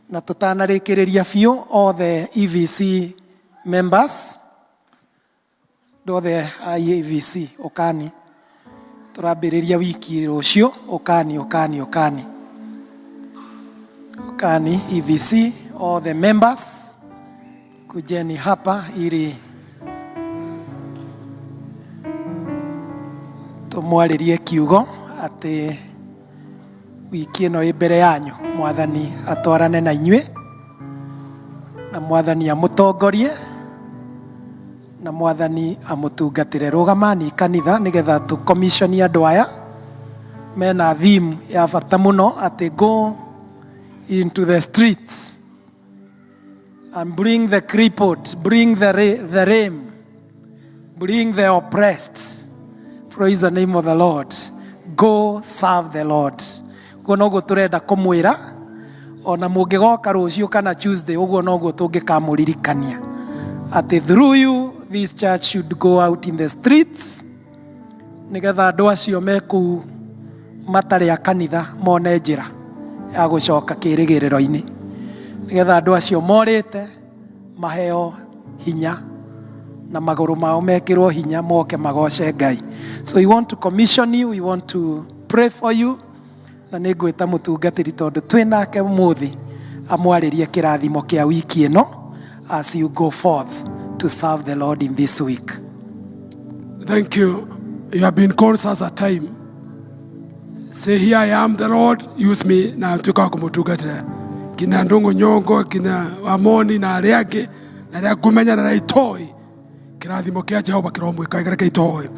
na tũtanarĩkĩrĩria biũ all the EVC members, do the IEVC okani turambĩrĩria wiki rũciũ okani EVC, all the members kujeni hapa ili tumwarĩrie kiugo atĩ wiki ĩno ĩ mbere yanyu. Mwathani atwarane na inyuĩ, na Mwathani amũtongorie, na Mwathani amũtungatĩre. Rũgamani kanitha nĩgetha tũkomishoni andũ aya mena theme ya bata mũno atĩ go into the streets and bring the crippled, bring the lame, bring the oppressed. Praise the name of the Lord. Go serve the Lord. Guo noguo turenda kumwira, ona mungigoka rucio kana Tuesday, uguo noguo tungikamũririkania ati through you this church should go out in the streets, nigetha andu acio meku matari a kanitha mone njira ya gucoka kirigiriro-ini, nigetha andu acio morite maheo hinya na maguru mao mekirwo hinya moke magoce Ngai. So we want to commission you, we want to pray for you, na nĩngwĩta mũtungatĩri tondũ twĩnake mũthĩ amwarĩrie kĩrathimo kĩa wiki ĩno as you go forth to serve the Lord in this week. Thank you. You have been called as a time. Say, here I am, the Lord, use me. Na tuka kumutungatĩra kina ndongo nyongo, kina wamoni na arĩa angĩ na arĩa kumenya na itoi kĩrathimo kĩa Jehova kĩromwĩka gĩkĩreke itoi.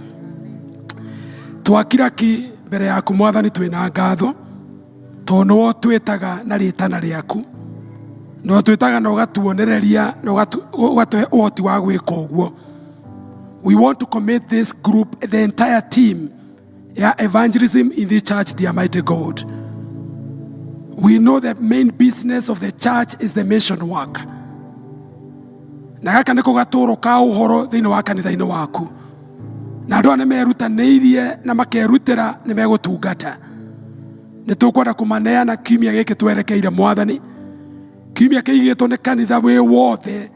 Twakira ki mbere yaku Mwathani twĩna ngatho tondũ nĩwe twĩtaga na rĩtana rĩaku, no twĩtaga na ũgatuonereria na ũgatũhe ũhoti wa gwĩka ũguo. We want to commit this group, the entire team, evangelism in this church, dear mighty God. We know the main business of the church is the mission work. Na gaka nĩko gatũũro ka ũhoro thĩinĩ wa kanitha-inĩ waku. Na andũ aya nĩmerutanĩirie na makerutĩra nĩmegũtungata. Nĩtũkwenda kũmaneana kiumia gĩkĩ twerekeire Mwathani. Kiumia kĩigĩtwo nĩ kanitha wĩ wothe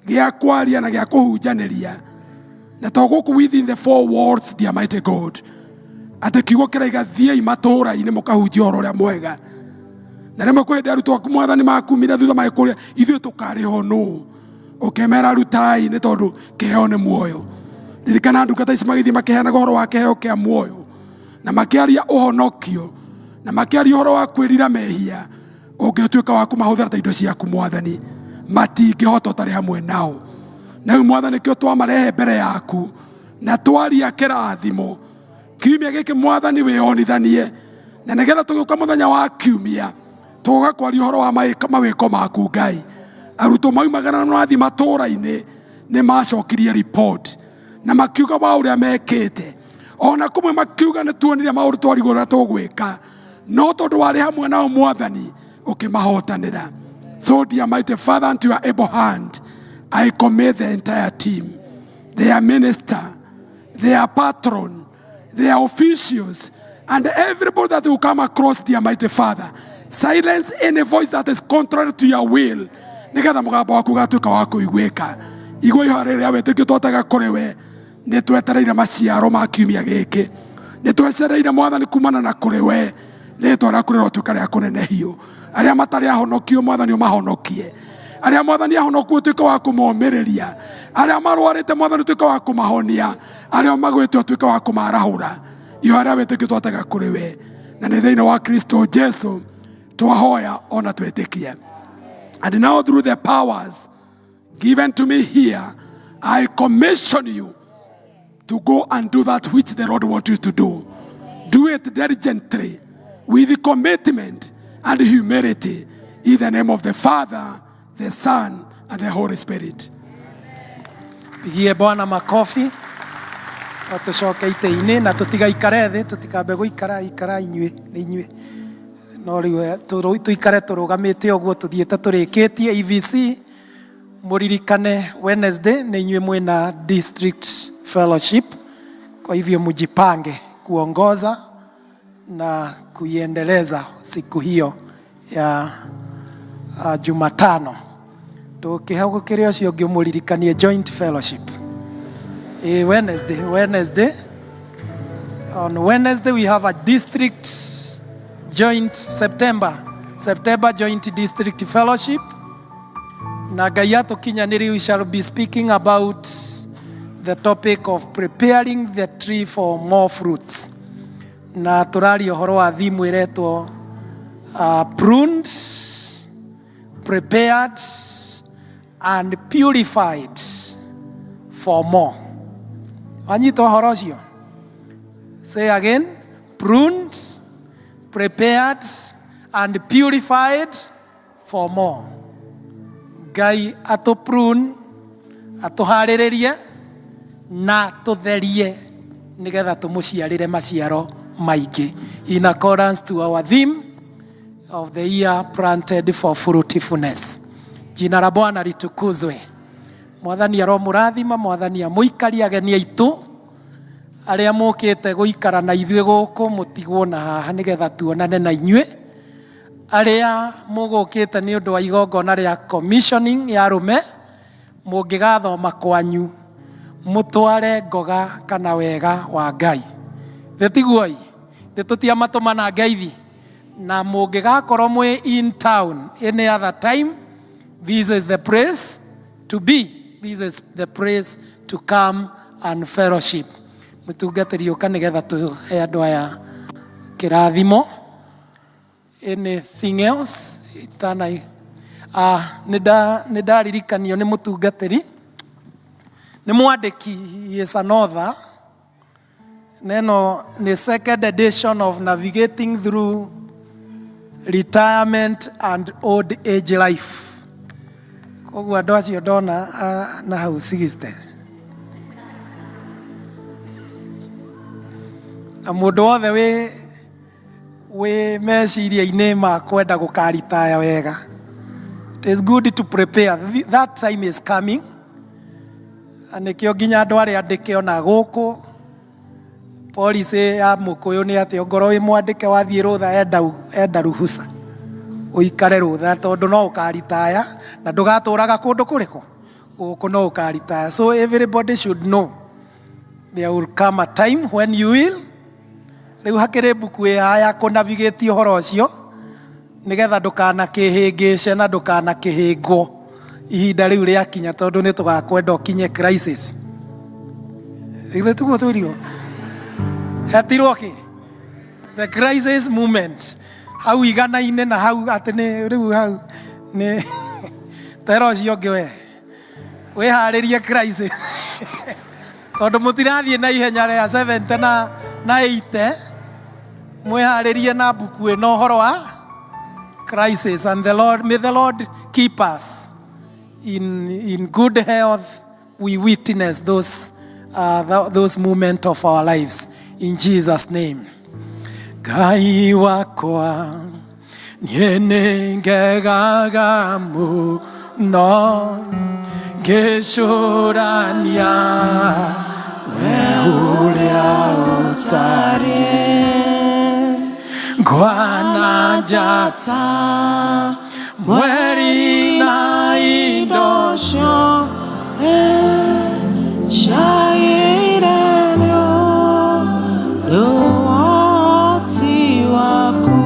gĩa kwaria na gĩa kũhunjanĩria. Na to gũkũ within the four walls, dear mighty God. Atĩ kiugo kĩraiga thiĩi matũũra-inĩ mũkahunjia ũhoro ũrĩa mwega. Na rĩmwe kwĩ hĩndĩ arutwo aku Mwathani makumire thutha magĩkũria ithuĩ tũkarĩhwo nũũ. Ũkemera rutai nĩ tondũ kĩheo nĩ muoyo. Ririkana ndungata ici magĩthiĩ makĩheanaga ũhoro wa kĩheo kĩa muoyo na makĩaria ũhonokio na makĩaria ũhoro wa kwĩrira mehia, ũngĩtuĩka wa kũmahũthĩra ta indo ciaku Mwathani, matingĩhota ũtarĩ hamwe nao. Na rĩu Mwathani kĩo twamarehe mbere yaku na twaria kĩrathimo kiumia gĩkĩ Mwathani wĩonithanie, na nĩgetha tũgĩũka mũthenya wa kiumia tũgoka kwaria ũhoro wa mawĩko maku Ngai. Arutwo maumagana na mathiĩ matũũra-inĩ nĩ macokirie report na makiuga wa ũrĩa mekĩte, ona kũmwe makiuga nĩ tuonire maũndũ twarigwo ũrĩa tũgwĩka, no tondũ warĩ hamwe nao Mwathani ũkĩmahotanĩra. So dear mighty Father, unto your able hand I commit the entire team, their minister, their patron, their officials, and everybody that will come across, dear mighty Father. Silence any voice that is contrary to your will. Nigetha mũgambo waku gatuĩka wa kũiguĩka. Igua ihoya rĩrĩa wĩtĩkio twataga kũrĩ we. Nĩ twetereire maciaro ma kiumia gĩkĩ. Nĩ twecereire Mwathani kumana na kũrĩ we. Rĩĩtwa rĩaku rĩrotuĩka rĩa kũnenehio. Arĩa matarĩ ahonokio Mwathani ũmahonokie. Arĩa Mwathani ahonoku ũtuĩka wa kũmomĩrĩria. Arĩa marwarĩte Mwathani ũtuĩka wa kũmahonia. Arĩa magwĩte ũtuĩka wa kũmarahũra. Ihoya rĩrĩa wĩtĩkio twataga kũrĩ we. Na nĩ thĩinĩ wa Kristo Jesu twahoya ona twĩtĩkie. And now through the powers given to me here, I commission you to go and do that which the Lord wants you to do. Do it diligently, with commitment and humility, in the name of the Father, the Son, and the Holy Spirit. Pigie Bwana makofi. Tucoke itĩ-inĩ na tũtigaikare thĩ, tũtikambe gũikara inyuĩ nĩ inyuĩ. No rĩu tuikare tũrũgamĩte ũguo tuthiĩte tũrĩkĩtie EVC. Mũririkane Wednesday nĩ inyuĩ mwĩna district fellowship, kwa hivyo mjipange kuongoza na kuiendeleza siku hiyo ya Jumatano. Tukĩhagũkĩre ũcio ũngĩ mũririkanie joint fellowship. Wednesday. On Wednesday we have a district joint September joint district fellowship. Na Gayato Kinyaniri, we shall be speaking about the topic of preparing the tree for more fruits. Na turari ũhoro wa thimu iretwo pruned, prepared, and purified for more. Wanyito ũhoro ũcio? Say again. Pruned, prepared, and purified for more. Ngai atu prune, atuharĩrĩrie na tutherie nigetha tumuciarĩre maciaro maingĩ, in accordance to our theme of the year, planted for fruitfulness. Jina la Bwana litukuzwe. Mwathani aromũrathima, Mwathani amũikarie ageni aitũ arĩa mũkĩte gũikara na ithuĩ gũkũ, mũtigwo na haha nĩgetha tuonane na inyuĩ. Arĩa mũgũkĩte nĩ ũndũ wa igongona rĩa commissioning ya arũme, mũngĩgathoma kwanyu mũtware ngoga kana wega wa Ngai. Thetiguoi, tũtiamatũmana ngeithi, na mũngĩgakorwo mwĩ in town any other time, this is the place to be. This is the place to come and fellowship. Mũtungatĩri ũka nĩgetha tũhe andũ aya kĩrathimo. Anything else? Nĩndaririkanio nĩ mũtungatĩri, nĩ mwandĩki, he is an author. Neno nĩ second edition of Navigating Through Retirement and Old Age Life. Koguo andũ acio ndona na hau 60. Na mũndũ wothe wĩ meciria-inĩ ma kwenda gũkaritaya wega. It is good to prepare. That time is coming. Anĩkĩo nginya andũ arĩa andĩke ona gũkũ. Policy ya Mũkũyũ nĩ atĩ ongorwo wĩ mwandĩke wathiĩ rũtha enda ruhusa ũikare rũtha, tondũ no ũkaritaya na ndũgatũraga kũndũ kũrĩkũ gũkũ, no ũkaritaya. So everybody should know there will come a time when you will. Rĩu hakĩrĩ mbuku ya kũnavigate ũhoro ũcio nĩgetha ndũkanakĩhĩngĩce na ndũkanakĩhĩngwo ihinda rĩu rĩakinya, tondũ nĩ tũgakwenda ũkinye crisis. Ithuĩ tuguo twĩrirwo hetirwo kĩ the crisis moment hau igana-inĩ na hau atĩ nĩ rĩu hau nĩ tera ũcio ũngĩ we wĩharĩrie crisis tondũ mũtirathiĩ na ihenya rĩa 70 na 80, mwĩharĩrie na mbuku ĩno ũhoro wa crisis. And may the Lord keep us in good health. We witness those moments of our lives in Jesus' name. Ngai wakwa niĩ ngegaga mũno ngĩcũrania we ũrĩa ũtariĩ, ngwana njata mweri na indo ciothe ciagĩire nĩ ũhoti waku.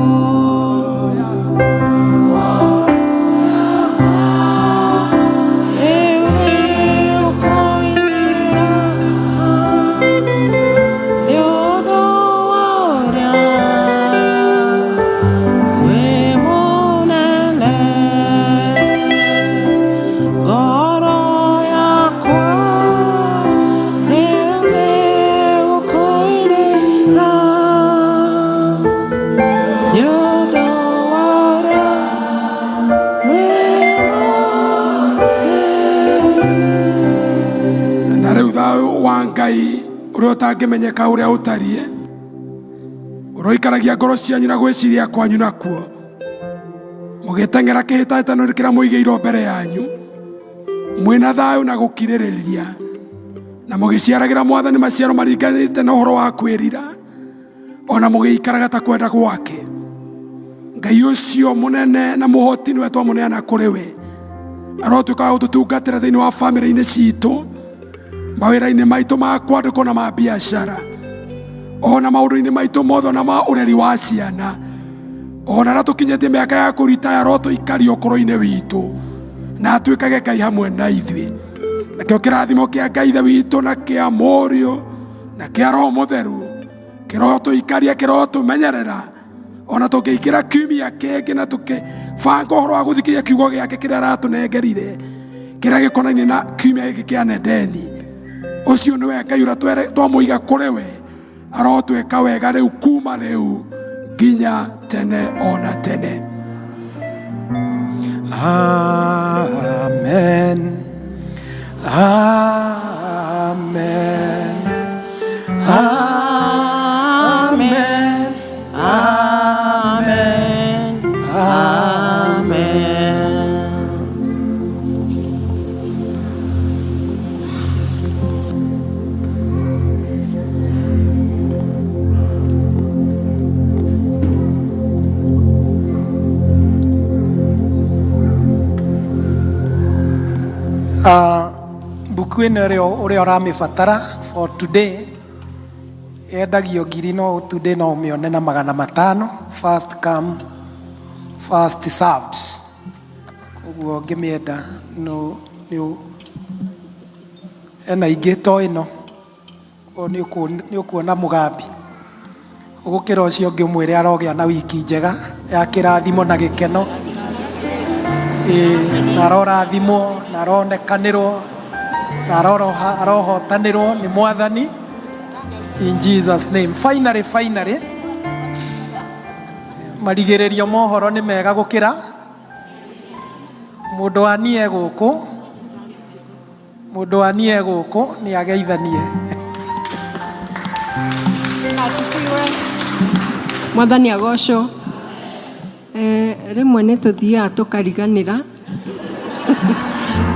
Ũrĩa ũtangĩmenyeka ũrĩa ũtariĩ, ũroikaragia ngoro cianyu na gwĩciria kwanyu nakuo, mũgĩteng'era kĩhĩtahĩtano kĩrĩa mũigĩirwo mbere yanyu, mwĩna thayũ na gũkirĩrĩria, na mũgĩciaragĩra Mwathani maciaro maringanĩte na ũhoro wa kwĩrira, ona mũgĩikaraga ta kwenda gwake. Ngai ũcio mũnene na mũhoti nĩwe twamũneana kũrĩ we, arotuĩka wa gũtũtungatĩra thĩinĩ wa bamĩrĩ-inĩ citũ, mawĩra-inĩ maitũ ma kwandĩkwo na ma biacara, ona maũndũ-inĩ maitũ mothe na ma ũreri wa ciana, ona na tũkinyĩtie mĩaka ya kũritaya rotũikarie ũkũrũ-inĩ witũ na atuĩkage Ngai hamwe na ithuĩ. Nakĩo kĩrathimo kĩa Ngai Ithe witũ na kĩa Mũriũ na kĩa Roho Mũtheru kĩrotũikaria, kĩrotũmenyerera ona tũngĩikĩra kiumia kĩngĩ na tũkĩbanga ũhoro wa gũthikĩrĩria kiugo gĩake kĩrĩa aratũnengerire kĩrĩa gĩkonainie na kiumia gĩkĩ kĩa Nedeni, ũcio nĩwe Ngai ũrĩa twamũiga kũrĩ we arotwĩka wega rĩu kuma rĩu nginya tene ona tene. Amen. Amen. Amen. Amen. Amen. Buku ĩno ũrĩa ũramĩbatara for today yendagio 1,000 no today no ũmĩone na 500. First come first served. Koguo ngĩmĩenda no ena ingĩ to ĩno nĩ ũkuona mũgambi ũgũkĩra ũcio ũngĩ ũmwĩre arogĩa na wiki njega ya kĩrathimo na gĩkeno, na arorathimwo na aronekanĩrwo na arohotanĩrwo nĩ Mwathani in Jesus name. Finally marigĩrĩrio mohoro nĩ mega gũkĩra mũndũ wa niĩ gũkũ nĩ ageithanie. Mwathani agocwo. Rĩmwe nĩ tũthiaga tũkariganĩra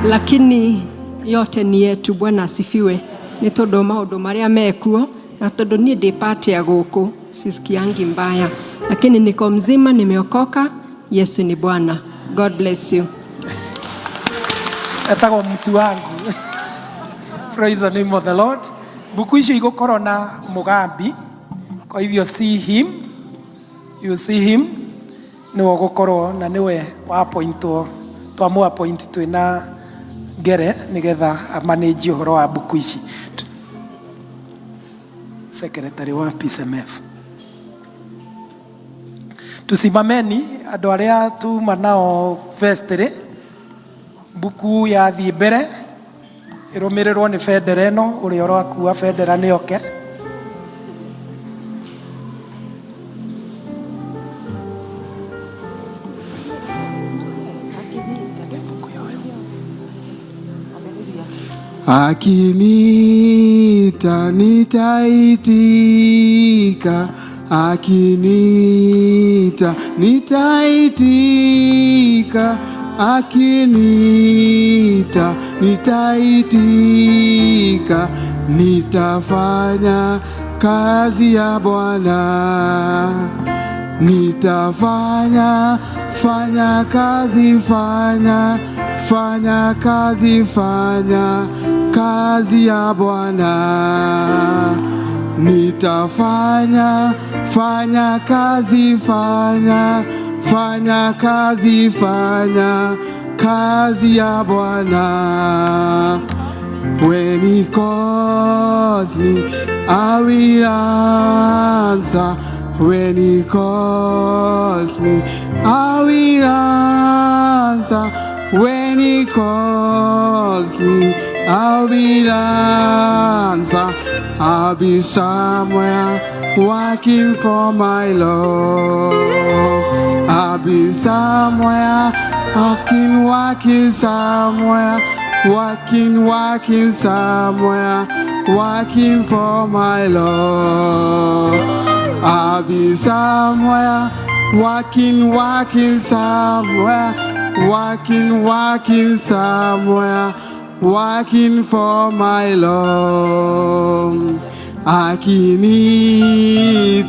lakini yote ni yetu. Bwana asifiwe. Nĩ tondũ maũndũ marĩa mekuo na tondũ niĩ ndĩ part ya gũkũ sisikiangi mbaya, lakini niko mzima, nimeokoka. Yesu ni Bwana. God bless you. Etagwo mtu wangu. Praise the name of the Lord. Buku icio igũkorwo na mũgambi, kwa hivyo see him, you see him, nĩwe ũgũkorwo na nĩwe wa appointwo, twamu appoint twĩna Ngere nigetha manage ũhoro wa buku ici. Secretary wa PCMF. Tusimameni andũ arĩa tuma nao vestry, buku ya thiĩ mbere ĩrũmĩrĩrwo nĩ bendera ĩno, ũrĩa ũrakua bendera nĩoke. Akinita nitaitika, akinita nitaitika, akinita nitaitika, nitafanya kazi ya Bwana, nitafanya kazi, fanya kazi ya Bwana, nitafanya kazi, fanya kazi ya Bwana. When he calls me, I will answer. When he calls me, I will answer. When he calls me, I will answer. I'll be somewhere working for my Lord. I'll be somewhere working somewhere, working somewhere, working for my Lord. I'll be somewhere working somewhere, working somewhere, working for my Lord. Akinita